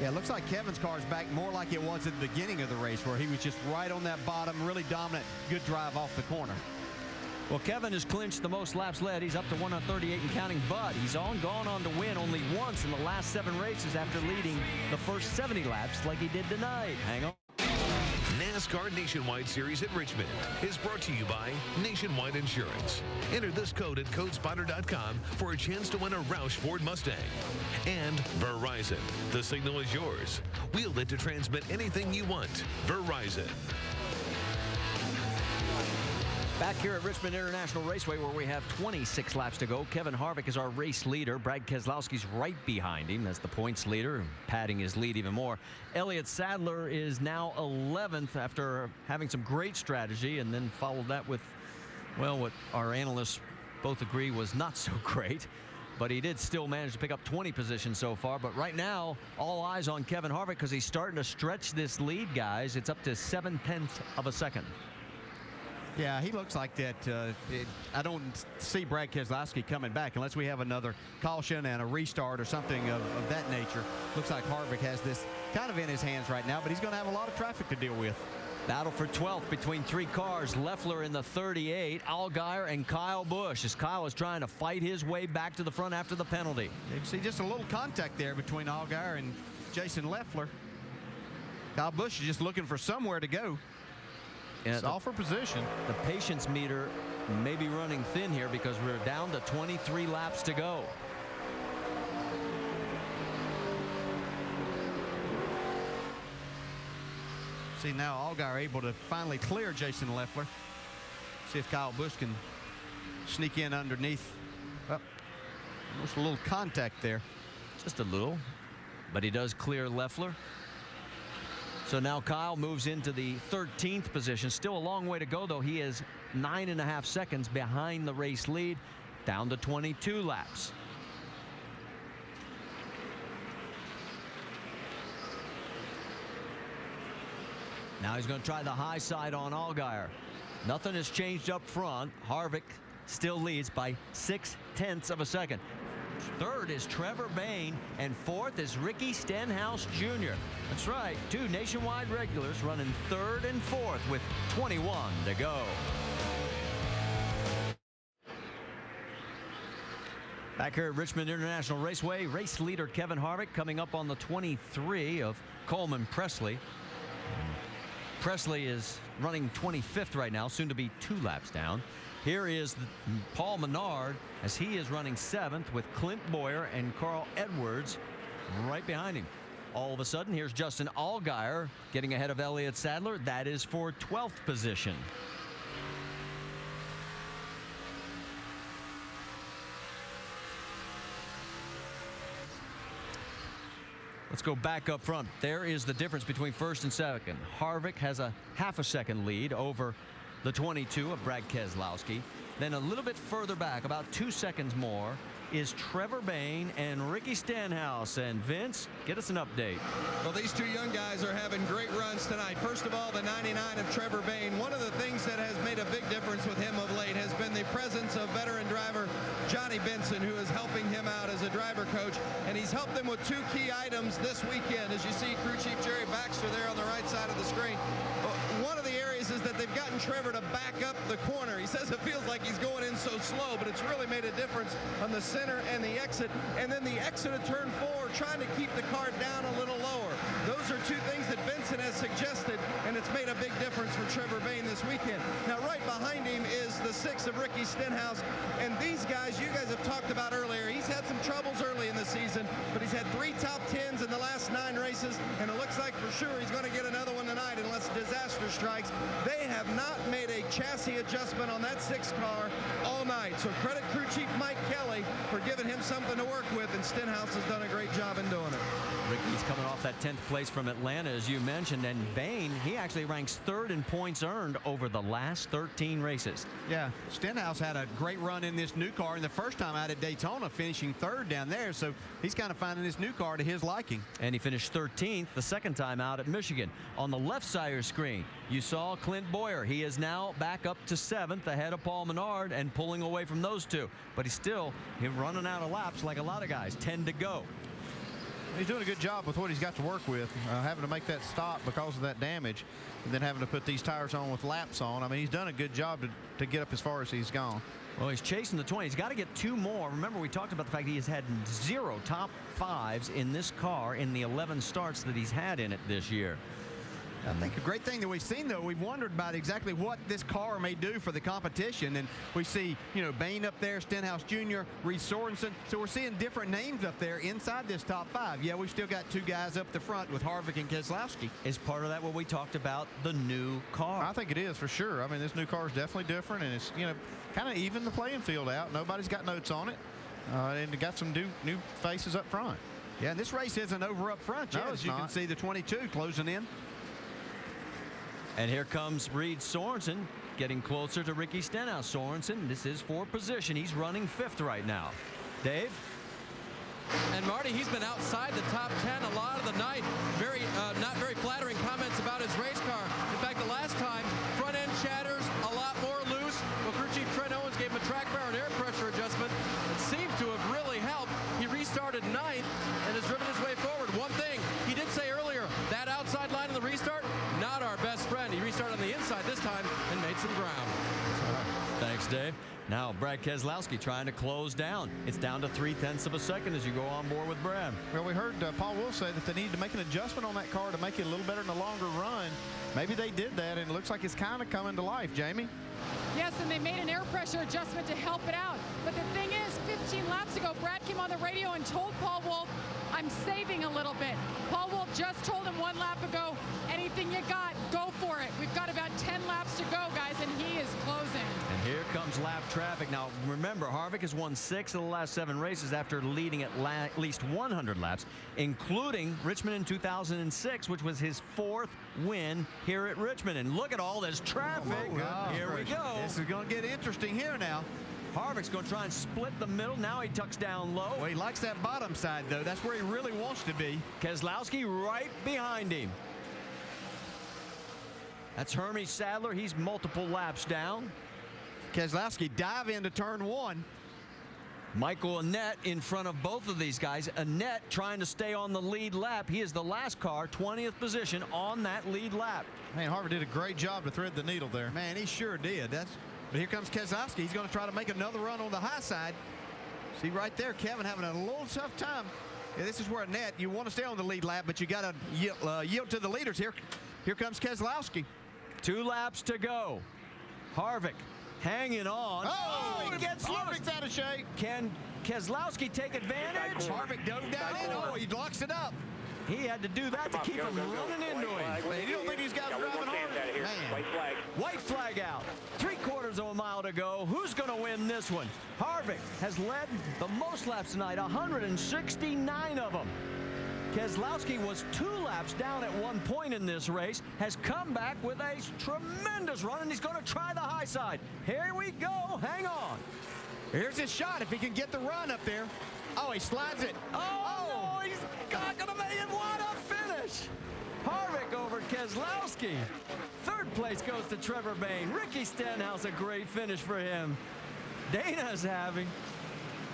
Yeah, it looks like Kevin's car is back more like it was at the beginning of the race, where he was just right on that bottom, really dominant, good drive off the corner.
Well, Kevin has clinched the most laps led. He's up to 138 and counting, but he's gone on to win only once in the last 7 races after leading the first 70 laps like he did tonight. Hang on.
NASCAR Nationwide Series at Richmond is brought to you by Nationwide Insurance. Enter this code at codespotter.com for a chance to win a Roush Ford Mustang. And Verizon. The signal is yours. Wield it to transmit anything you want. Verizon.
Back here at Richmond International Raceway, where we have 26 laps to go. Kevin Harvick is our race leader. Brad Keselowski's right behind him as the points leader, padding his lead even more. Elliott Sadler is now 11th after having some great strategy, and then followed that with, well, what our analysts both agree was not so great. But he did still manage to pick up 20 positions so far. But right now, all eyes on Kevin Harvick, because he's starting to stretch this lead, guys. It's up to 0.7 of a second.
Yeah, he looks like that. I don't see Brad Keselowski coming back unless we have another caution and a restart or something of that nature. Looks like Harvick has this kind of in his hands right now, but he's going to have a lot of traffic to deal with.
Battle for 12th between 3 cars. Leffler in the 38, Allgaier and Kyle Busch, as Kyle is trying to fight his way back to the front after the penalty.
You can see just a little contact there between Allgaier and Jason Leffler. Kyle Busch is just looking for somewhere to go.
Yeah,
it's all for position.
The patience meter may be running thin here, because we're down to 23 laps to go.
See now Allgaier able to finally clear Jason Leffler. See if Kyle Busch can sneak in underneath. Almost a little contact there.
Just a little, but he does clear Leffler. So now Kyle moves into the 13th position. Still a long way to go, though. He is 9.5 seconds behind the race lead, down to 22 laps. Now he's going to try the high side on Allgaier. Nothing has changed up front. Harvick still leads by 0.6 of a second. Third is Trevor Bayne, and fourth is Ricky Stenhouse Jr. That's right, 2 nationwide regulars running 3rd and 4th with 21 to go. Back here at Richmond International Raceway, race leader Kevin Harvick coming up on the 23 of Coleman Presley. Presley is running 25th right now, soon to be 2 laps down. Here is Paul Menard, as he is running 7th with Clint Bowyer and Carl Edwards right behind him. All of a sudden, here's Justin Allgaier getting ahead of Elliott Sadler. That is for 12th position. Let's go back up front. There is the difference between first and second. Harvick has a half a second lead over the 22 of Brad Keselowski. Then a little bit further back, about 2 seconds more, is Trevor Bayne and Ricky Stenhouse. And Vince, get us an update.
Well, these two young guys are having great runs tonight. First of all, the 99 of Trevor Bayne. One of the things that has made a big difference with him of late has been the presence of veteran driver Johnny Benson, who is helping him out as a driver coach. And he's helped them with 2 key items this weekend. As you see, crew chief Jerry Baxter there on the right side of the screen. One of the areas is that they've gotten Trevor to back up the corner. He says it feels like he's going in so slow, but it's really made a difference on the center and the exit. And then the exit of turn 4, trying to keep the car down a little lower. Those are 2 things that Benson has suggested, and it's made a big difference for Trevor Bayne this weekend. Now, right behind him is the 6 of Ricky Stenhouse. And these guys, you guys have talked about earlier, he's had some troubles early in the season, but he's had 3 top 10s in the last 9 races, and it looks like for sure he's going to get another one tonight unless disaster strikes. They have not made a chassis adjustment on that 6 car all night. So credit crew chief Mike Kelly for giving him something to work with, and Stenhouse has done a great job in doing it.
Ricky's coming off that 10th place from Atlanta, as you mentioned, and Bayne, he actually ranks 3rd in points earned over the last 13 races.
Yeah, Stenhouse had a great run in this new car, and the first time out at Daytona, finishing 3rd down there, so he's kind of finding this new car to his liking.
And he finished 13th the second time out at Michigan. On the left side of your screen, you saw Clint Boyer. He is now back up to 7th ahead of Paul Menard and pulling away from those 2. But he's running out of laps like a lot of guys, 10 to go.
He's doing a good job with what he's got to work with, having to make that stop because of that damage, and then having to put these tires on with laps on. I mean, he's done a good job to get up as far as he's gone.
Well, he's chasing the 20. He's got to get 2 more. Remember, we talked about the fact he has had 0 top 5s in this car in the 11 starts that he's had in it this year.
I think a great thing that we've seen, though, we've wondered about exactly what this car may do for the competition. And we see, Bayne up there, Stenhouse Jr., Reed Sorensen. So we're seeing different names up there inside this top 5. Yeah, we've still got 2 guys up the front with Harvick and Keselowski.
Is part of that what we talked about, the new car?
I think it is for sure. I mean, this new car is definitely different, and it's, kind of even the playing field out. Nobody's got notes on it, and got some new faces up front.
Yeah, and this race isn't over up front yet. As you can see, the 22 closing in.
And here comes Reed Sorensen getting closer to Ricky Stenhouse. Sorensen, this is for position. He's running 5th right now. Dave?
And Marty, he's been outside the top 10 a lot of the night. Not very flattering comments about his race car. In fact, the last time, front end shatters a lot more loose. Well, crew chief Trent Owens gave him a track power and air pressure adjustment. It seems to have really helped. He restarted 9th and has driven his way forward. One thing he did say earlier, that outside line in the restart, not our best friend. He restarted on the inside this time and made some ground.
Thanks, Dave. Now, Brad Keselowski trying to close down. It's down to 0.3 of a second as you go on board with Brad.
Well, we heard Paul Wolf say that they needed to make an adjustment on that car to make it a little better in the longer run. Maybe they did that, and it looks like it's kind of coming to life, Jamie.
Yes, and they made an air pressure adjustment to help it out. But the thing is, 15 laps ago, Brad came on the radio and told Paul Wolf, I'm saving a little bit. Paul Wolf just told him 1 lap ago, anything you got, go for it. We've got about 10 laps to go, guys, and he is closing.
And here comes lap traffic. Now, remember, Harvick has won 6 of the last 7 races after leading at least 100 laps, including Richmond in 2006, which was his 4th win here at Richmond. And look at all this traffic. Here we go.
This is going to get interesting here now.
Harvick's going to try and split the middle. Now he tucks down low.
Well, he likes that bottom side, though. That's where he really wants to be.
Keselowski right behind him. That's Hermie Sadler. He's multiple laps down.
Keselowski dive into turn 1.
Michael Annett in front of both of these guys. Annett trying to stay on the lead lap. He is the last car, 20th position on that lead lap.
Man, Harvick did a great job to thread the needle there.
Man, he sure did. But here comes Keselowski. He's going to try to make another run on the high side. See right there, Kevin having a little tough time. Yeah, this is where Annett, you want to stay on the lead lap, but you got to yield to the leaders here. Here comes Keselowski.
2 laps to go. Harvick hanging on.
Oh,
he gets
Harvick's out of shape.
Can Keselowski take advantage?
Harvick dove down in. Oh, he locks it up.
He had to do that to keep him running into him.
Man, you don't think these guys are driving hard?
Man. White flag out. 3/4 of a mile to go. Who's going to win this one? Harvick has led the most laps tonight, 169 of them. Keselowski was 2 laps down at one point in this race, has come back with a tremendous run, and he's going to try the high side. Here we go. Hang on.
Here's his shot if he can get the run up there. Oh, he slides it.
Oh, no, he's not going to make it. What a finish. Harvick over Keselowski. Third place goes to Trevor Bayne. Ricky Stenhouse, a great finish for him. Dana's having.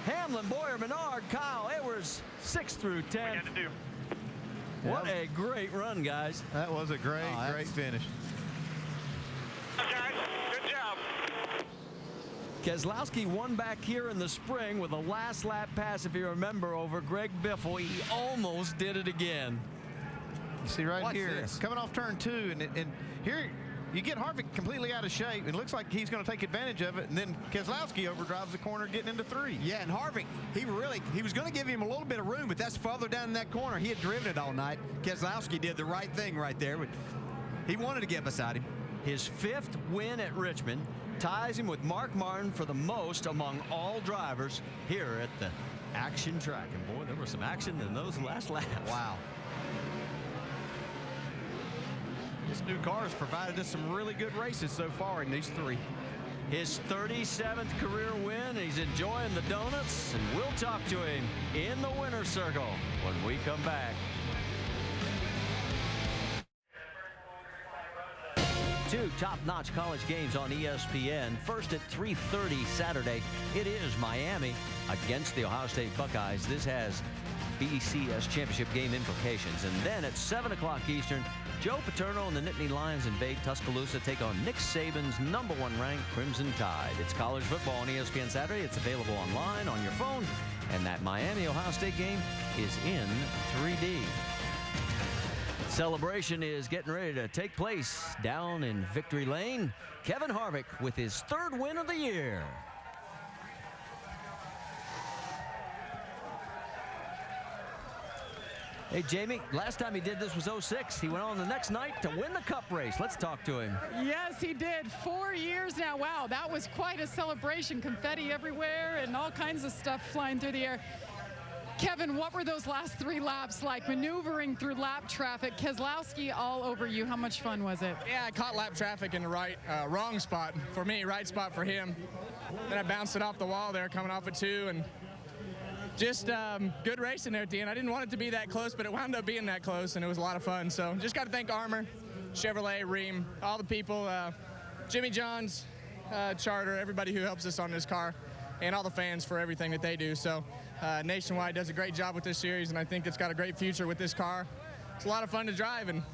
Hamlin, Boyer, Menard, Kyle Edwards, 6 through 10. What a great run, guys.
That was a great finish.
Guys, good job.
Keselowski won back here in the spring with a last lap pass, if you remember, over Greg Biffle. He almost did it again.
You see right here, coming off turn 2, and here you get Harvick completely out of shape. It looks like he's going to take advantage of it, and then Keselowski overdrives the corner, getting into 3.
Yeah, and Harvick, he was going to give him a little bit of room, but that's farther down in that corner. He had driven it all night. Keselowski did the right thing right there, but he wanted to get beside him.
His 5th win at Richmond ties him with Mark Martin for the most among all drivers here at the action track. And boy, there was some action in those last laps.
Wow. This new car has provided us some really good races so far in these 3.
His 37th career win. He's enjoying the donuts, and we'll talk to him in the winner's circle when we come back. 2 top-notch college games on ESPN. First at 3:30 Saturday, it is Miami against the Ohio State Buckeyes. This has BCS championship game implications. And then at 7 o'clock Eastern, Joe Paterno and the Nittany Lions invade Tuscaloosa, take on Nick Saban's #1 ranked Crimson Tide. It's college football on ESPN Saturday. It's available online, on your phone, and that Miami-Ohio State game is in 3D. Celebration is getting ready to take place down in Victory Lane. Kevin Harvick with his 3rd win of the year. Hey, Jamie, last time he did this was 06. He went on the next night to win the Cup race. Let's talk to him.
Yes, he did. 4 years now. Wow, that was quite a celebration. Confetti everywhere and all kinds of stuff flying through the air. Kevin, what were those last 3 laps like, maneuvering through lap traffic? Keselowski all over you. How much fun was it?
Yeah, I caught lap traffic in the wrong spot for me, right spot for him. Then I bounced it off the wall there coming off of 2, and just good racing there at the end. I didn't want it to be that close, but it wound up being that close, and it was a lot of fun. So just got to thank Armour, Chevrolet, Ream, all the people, Jimmy John's, Charter, everybody who helps us on this car, and all the fans for everything that they do. So Nationwide does a great job with this series, and I think it's got a great future with this car. It's a lot of fun to drive, and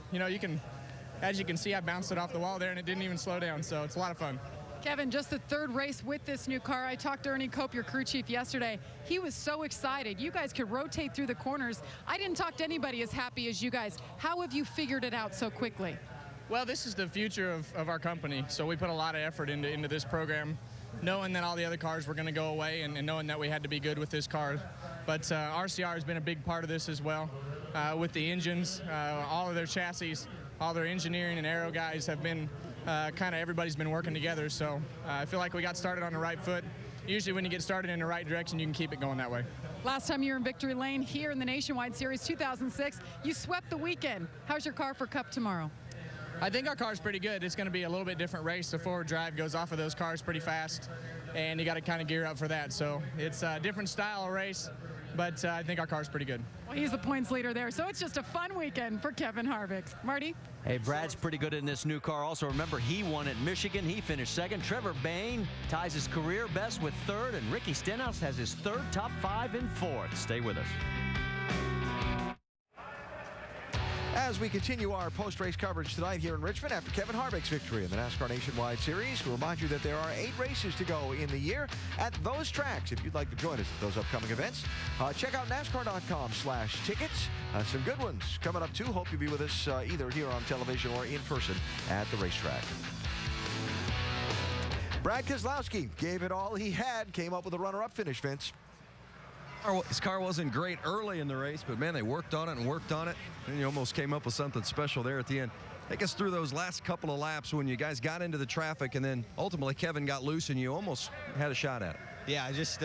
as you can see, I bounced it off the wall there, and it didn't even slow down. So it's a lot of fun.
Kevin, just the 3rd race with this new car. I talked to Ernie Cope, your crew chief, yesterday. He was so excited. You guys could rotate through the corners. I didn't talk to anybody as happy as you guys. How have you figured it out so quickly?
Well, this is the future of our company, so we put a lot of effort into this program, knowing that all the other cars were going to go away and knowing that we had to be good with this car. But RCR has been a big part of this as well, with the engines, all of their chassis, all their engineering and aero guys have been kind of everybody's been working together. So I feel like we got started on the right foot. Usually when you get started in the right direction, you can keep it going that way.
Last time you were in Victory Lane here in the Nationwide Series 2006, you swept the weekend. How's your car for Cup tomorrow?
I think our car's pretty good. It's going to be a little bit different race. The forward drive goes off of those cars pretty fast, and you got to kind of gear up for that. So it's a different style of race, but I think our car's pretty good.
Well, he's the points leader there, so it's just a fun weekend for Kevin Harvick. Marty?
Hey, Brad's pretty good in this new car. Also, remember, he won at Michigan. He finished 2nd. Trevor Bayne ties his career best with 3rd, and Ricky Stenhouse has his 3rd top 5 and 4th. Stay with us.
As we continue our post-race coverage tonight here in Richmond after Kevin Harvick's victory in the NASCAR Nationwide Series, we'll remind you that there are 8 races to go in the year at those tracks. If you'd like to join us at those upcoming events, check out NASCAR.com/tickets. Some good ones coming up, too. Hope you'll be with us either here on television or in person at the racetrack. Brad Keselowski gave it all he had, came up with a runner-up finish, Vince.
His car wasn't great early in the race, but man, they worked on it and worked on it, and you almost came up with something special there at the end. Take us through those last couple of laps when you guys got into the traffic, and then ultimately Kevin got loose and you almost had a shot at it.
Yeah, just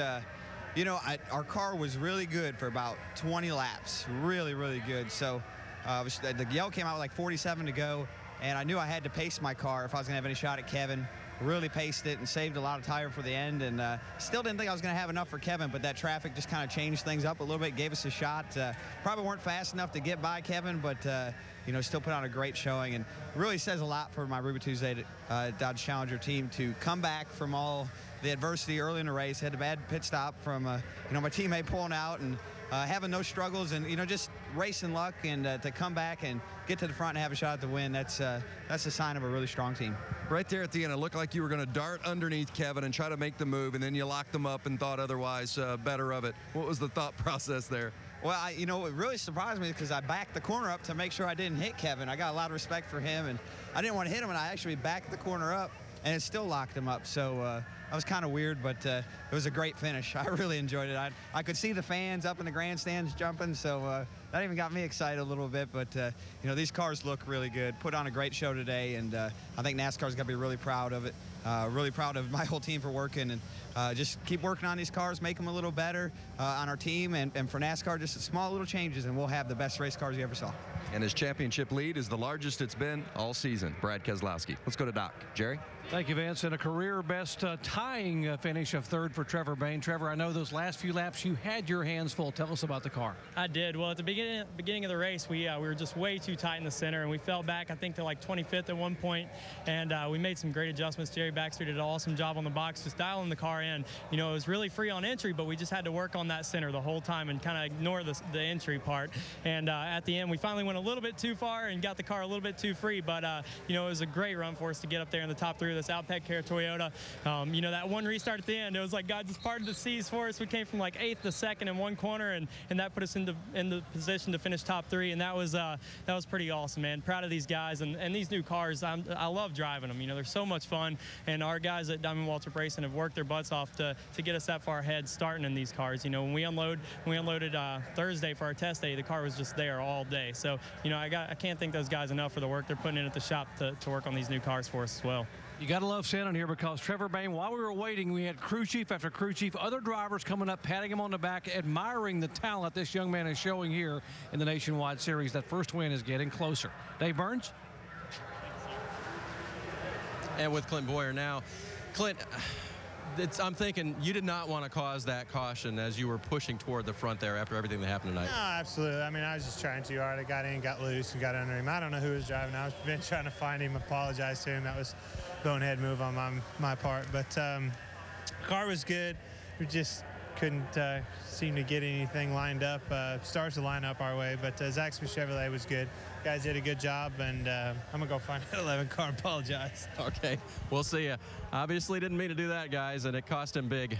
You know, our car was really good for about 20 laps. Really, really good. So the yell came out with like 47 to go, and I knew I had to pace my car if I was going to have any shot at Kevin. Really paced it and saved a lot of tire for the end, and still didn't think I was going to have enough for Kevin, but that traffic just kind of changed things up a little bit, gave us a shot. Probably weren't fast enough to get by Kevin, but you know, still put on a great showing, and really says a lot for my Ruby Tuesday Dodge Challenger team to come back from all the adversity early in the race. Had a bad pit stop from you know, my teammate pulling out, and having no struggles, and you know, just racing luck, and to come back and get to the front and have a shot at the win, that's a sign of a really strong team.
Right there at the end, it looked like you were going to dart underneath Kevin and try to make the move, and then you locked them up and thought otherwise better of it. What was the thought process there?
Well, you know, it really surprised me because I backed the corner up to make sure I didn't hit Kevin. I got a lot of respect for him, and I didn't want to hit him, and I actually backed the corner up, and it still locked him up. So that was kind of weird, but it was a great finish. I really enjoyed it. I could see the fans up in the grandstands jumping, so that even got me excited a little bit. But, you know, these cars look really good. Put on a great show today, and I think NASCAR's going to be really proud of it. Really proud of my whole team for working, and just keep working on these cars, make them a little better on our team, and for NASCAR, just small little changes, and we'll have the best race cars you ever saw.
And his championship lead is the largest it's been all season. Brad Keselowski. Let's go to Doc. Jerry?
Thank you, Vince. And a career best tying finish of third for Trevor Bayne. Trevor, I know those last few laps you had your hands full. Tell us about the car.
I did. Well, at the beginning of the race, we were just way too tight in the center, and we fell back, I think, to like 25th at one point, and we made some great adjustments. Jerry Baxter did an awesome job on the box, just dialing the car in. You know, it was really free on entry, but we just had to work on that center the whole time and kind of ignore the entry part. And at the end, we finally went a little bit too far and got the car a little bit too free, but you know, it was a great run for us to get up there in the top three of this Outback Care Toyota. You know, that one restart at the end, it was like God just parted the seas for us. We came from like 8th to 2nd in one corner, and that put us in the position to finish top three, and that was pretty awesome, man. Proud of these guys and these new cars. I love driving them. You know, they're so much fun, and our guys at Diamond Waltrip Racing have worked their butts off to get us that far ahead starting in these cars. You know, when we unloaded Thursday for our test day, the car was just there all day. So, you know, I can't thank those guys enough for the work they're putting in at the shop to work on these new cars for us as well.
You got to love standing here because Trevor Bayne, while we were waiting, we had crew chief after crew chief, other drivers coming up, patting him on the back, admiring the talent this young man is showing here in the Nationwide Series. That first win is getting closer. Dave Burns?
And with Clint Boyer now. Clint, I'm thinking you did not want to cause that caution as you were pushing toward the front there after everything that happened tonight.
No, absolutely. I mean, I was just trying too hard. I got in, got loose, and got under him. I don't know who was driving. I was been trying to find him, apologize to him. That was a bonehead move on my part. But the car was good. We just couldn't seem to get anything lined up. Stars to line up our way, but Zach Smith Chevrolet was good. Guys did a good job, and I'm going to go find that 11 car. Apologize.
Okay, we'll see you. Obviously didn't mean to do that, guys, and it cost him big.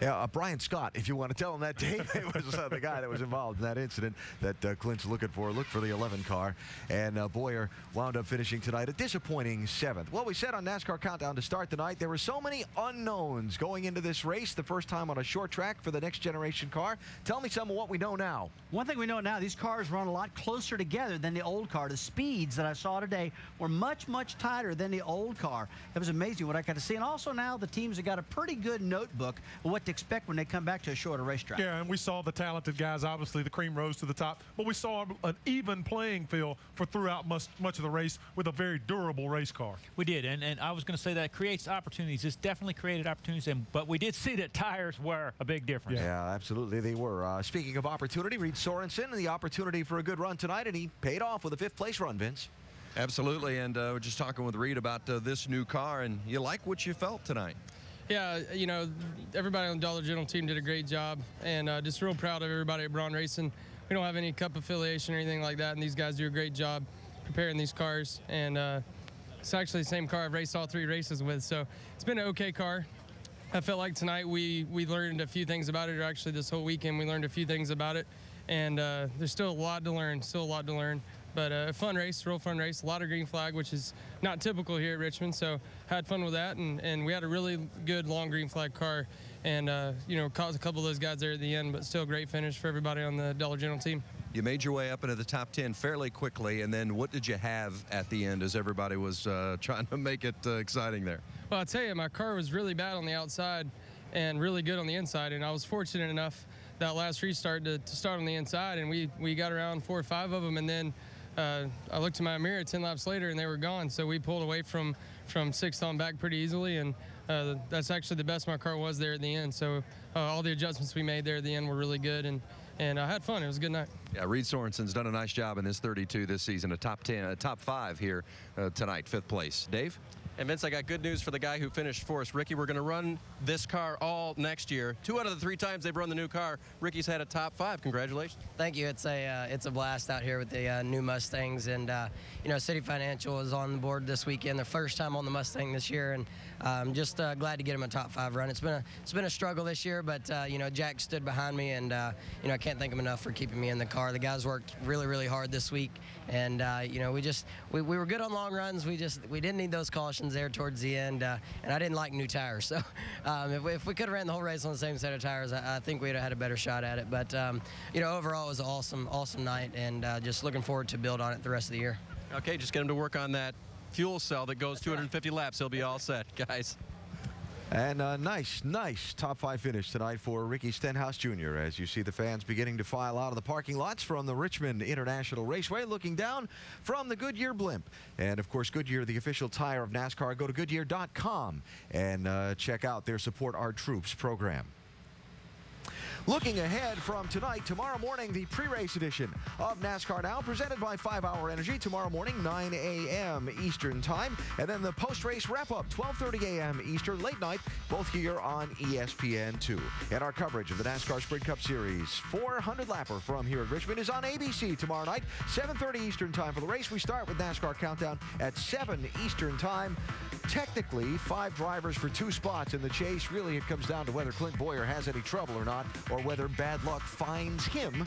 Yeah, Brian Scott, if you want to tell him that, Dave, was the guy that was involved in that incident that Clint's looking for. Look for the 11 car. And Boyer wound up finishing tonight a disappointing 7th. Well, we said on NASCAR Countdown to start tonight, there were so many unknowns going into this race, the first time on a short track for the next generation car. Tell me some of what we know now.
One thing we know now, these cars run a lot closer together than the old car. The speeds that I saw today were much, much tighter than the old car. It was amazing what I got to see. And also now the teams have got a pretty good notebook of what to expect when they come back to a shorter racetrack.
Yeah, and we saw the talented guys. Obviously, the cream rose to the top, but we saw an even playing field for throughout much of the race with a very durable race car.
We did, and I was going to say that creates opportunities. It's definitely created opportunities, but we did see that tires were a big difference.
Yeah, absolutely they were. Speaking of opportunity, Reed Sorensen and the opportunity for a good run tonight, and he paid off with a 5th place run, Vince.
Absolutely, and we're just talking with Reed about this new car, and you like what you felt tonight.
Yeah, you know, everybody on the Dollar General team did a great job, and just real proud of everybody at Braun Racing. We don't have any cup affiliation or anything like that, and these guys do a great job preparing these cars. And it's actually the same car I've raced all 3 races with, so it's been an okay car. I felt like tonight we learned a few things about it, or actually this whole weekend we learned a few things about it, and there's still a lot to learn, But a fun race, real fun race, a lot of green flag, which is not typical here at Richmond, so had fun with that, and we had a really good long green flag car, and you know, caused a couple of those guys there at the end, but still a great finish for everybody on the Dollar General team.
You made your way up into the top 10 fairly quickly, and then what did you have at the end as everybody was trying to make it exciting there?
Well, I'll tell you, my car was really bad on the outside, and really good on the inside. And I was fortunate enough that last restart to start on the inside, and we got around 4 or 5 of them, and then I looked to my mirror 10 laps later and they were gone. So we pulled away from 6th on back pretty easily, and that's actually the best my car was there at the end. So all the adjustments we made there at the end were really good, and I had fun. It was a good night.
Yeah, Reed Sorensen's done a nice job in this 32 this season, a top 10, a top 5 here tonight, 5th place. Dave?
And Vince, I got good news for the guy who finished for us. Ricky, we're going to run this car all next year. 2 out of the 3 times they've run the new car, Ricky's had a top 5. Congratulations.
Thank you. It's a blast out here with the new Mustangs, and you know, City Financial is on the board this weekend, their first time on the Mustang this year, and I'm just glad to get him a top 5 run. It's been a struggle this year, but you know, Jack stood behind me, and you know, I can't thank him enough for keeping me in the car. The guys worked really, really hard this week, and you know, we were good on long runs. We didn't need those cautions there towards the end, and I didn't like new tires. So if we could have ran the whole race on the same set of tires, I think we'd have had a better shot at it. But you know, overall, it was an awesome night, and just looking forward to build on it the rest of the year.
Okay, just get him to work on that fuel cell that goes 250 laps. He'll be all set, guys.
And a nice top 5 finish tonight for Ricky Stenhouse Jr. as you see the fans beginning to file out of the parking lots from the Richmond International Raceway, looking down from the Goodyear blimp. And of course, Goodyear, the official tire of NASCAR. Go to Goodyear.com and check out their Support Our Troops program. Looking ahead from tonight, tomorrow morning, the pre-race edition of NASCAR Now, presented by 5 Hour Energy, tomorrow morning, 9 a.m. Eastern Time. And then the post-race wrap-up, 12:30 a.m. Eastern, late night, both here on ESPN2. And our coverage of the NASCAR Sprint Cup Series 400 lapper from here at Richmond is on ABC tomorrow night, 7:30 Eastern Time for the race. We start with NASCAR Countdown at 7 Eastern Time. Technically, 5 drivers for 2 spots in the chase. Really, it comes down to whether Clint Boyer has any trouble or not, or whether bad luck finds him.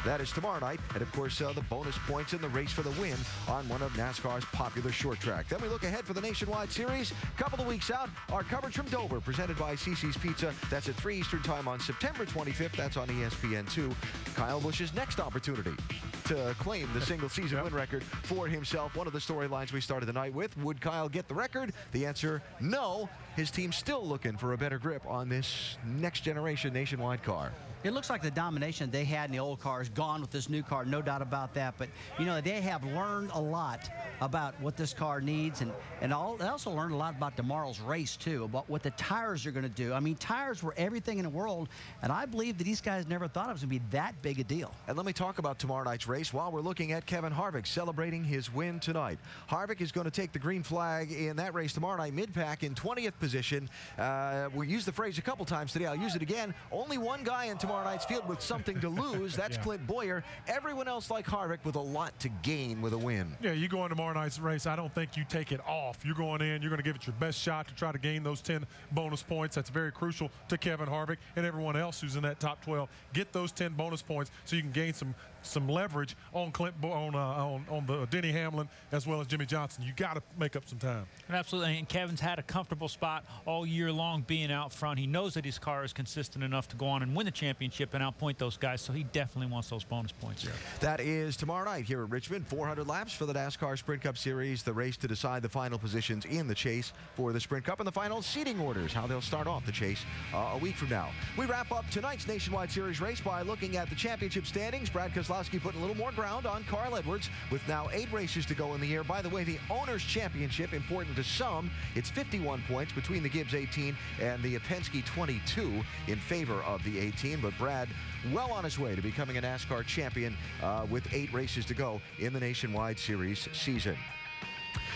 That is tomorrow night. And, of course, the bonus points in the race for the win on one of NASCAR's popular short track. Then we look ahead for the Nationwide Series. A couple of weeks out, our coverage from Dover, presented by CC's Pizza. That's at 3 Eastern Time on September 25th. That's on ESPN2. Kyle Busch's next opportunity to claim the single-season win record for himself. One of the storylines we started the night with, would Kyle get the record? The answer, no. His team's still looking for a better grip on this next-generation Nationwide car.
It looks like the domination they had in the old car is gone with this new car, no doubt about that. But, you know, they have learned a lot about what this car needs, and they also learned a lot about tomorrow's race, too, about what the tires are going to do. I mean, tires were everything in the world, and I believe that these guys never thought it was going to be that big a deal.
And let me talk about tomorrow night's race while we're looking at Kevin Harvick celebrating his win tonight. Harvick is going to take the green flag in that race tomorrow night, mid-pack in 20th position. We used the phrase a couple times today. I'll use it again. Only one guy in tomorrow night's field with something to lose. That's Clint Boyer. Everyone else like Harvick with a lot to gain with a win.
Yeah, you go in tomorrow night's race, I don't think you take it off. You're going in, you're going to give it your best shot to try to gain those 10 bonus points. That's very crucial to Kevin Harvick and everyone else who's in that top 12. Get those 10 bonus points so you can gain some leverage on the Denny Hamlin as well as Jimmy Johnson. You got to make up some time.
Absolutely, and Kevin's had a comfortable spot all year long being out front. He knows that his car is consistent enough to go on and win the championship and outpoint those guys, so he definitely wants those bonus points. Yeah.
That is tomorrow night here at Richmond. 400 laps for the NASCAR Sprint Cup Series, the race to decide the final positions in the chase for the Sprint Cup and the final seating orders, how they'll start off the chase a week from now. We wrap up tonight's Nationwide Series race by looking at the championship standings. Brad Keselowski putting a little more ground on Carl Edwards with now 8 races to go in the year. By the way, the Owners' Championship, important to some, it's 51 points between the Gibbs 18 and the Penske 22 in favor of the 18. But Brad well on his way to becoming a NASCAR champion with 8 races to go in the Nationwide Series season.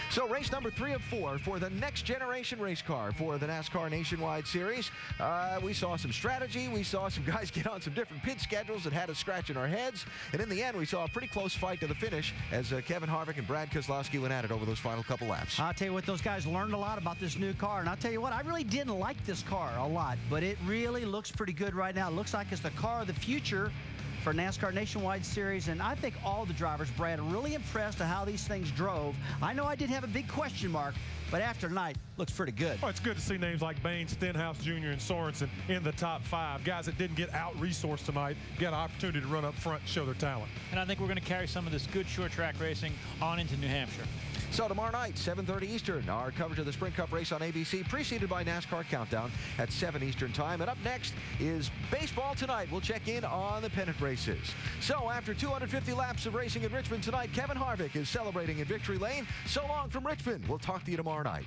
So race number 3 of 4 for the next generation race car for the NASCAR Nationwide Series. We saw some strategy. We saw some guys get on some different pit schedules that had us scratching our heads. And in the end, we saw a pretty close fight to the finish as Kevin Harvick and Brad Keselowski went at it over those final couple laps.
I'll tell you what, those guys learned a lot about this new car. And I'll tell you what, I really didn't like this car a lot, but it really looks pretty good right now. It looks like it's the car of the future for NASCAR Nationwide Series, and I think all the drivers, Brad, are really impressed at how these things drove. I know I did have a big question mark but after tonight, looks pretty good.
Well, it's good to see names like Bain, Stenhouse Jr., and Sorensen in the top 5. Guys that didn't get out-resourced tonight get an opportunity to run up front and show their talent.
And I think we're going to carry some of this good short track racing on into New Hampshire.
So tomorrow night, 7:30 Eastern, our coverage of the Sprint Cup race on ABC, preceded by NASCAR Countdown at 7 Eastern time. And up next is baseball tonight. We'll check in on the pennant races. So after 250 laps of racing in Richmond tonight, Kevin Harvick is celebrating in Victory Lane. So long from Richmond. We'll talk to you tomorrow night.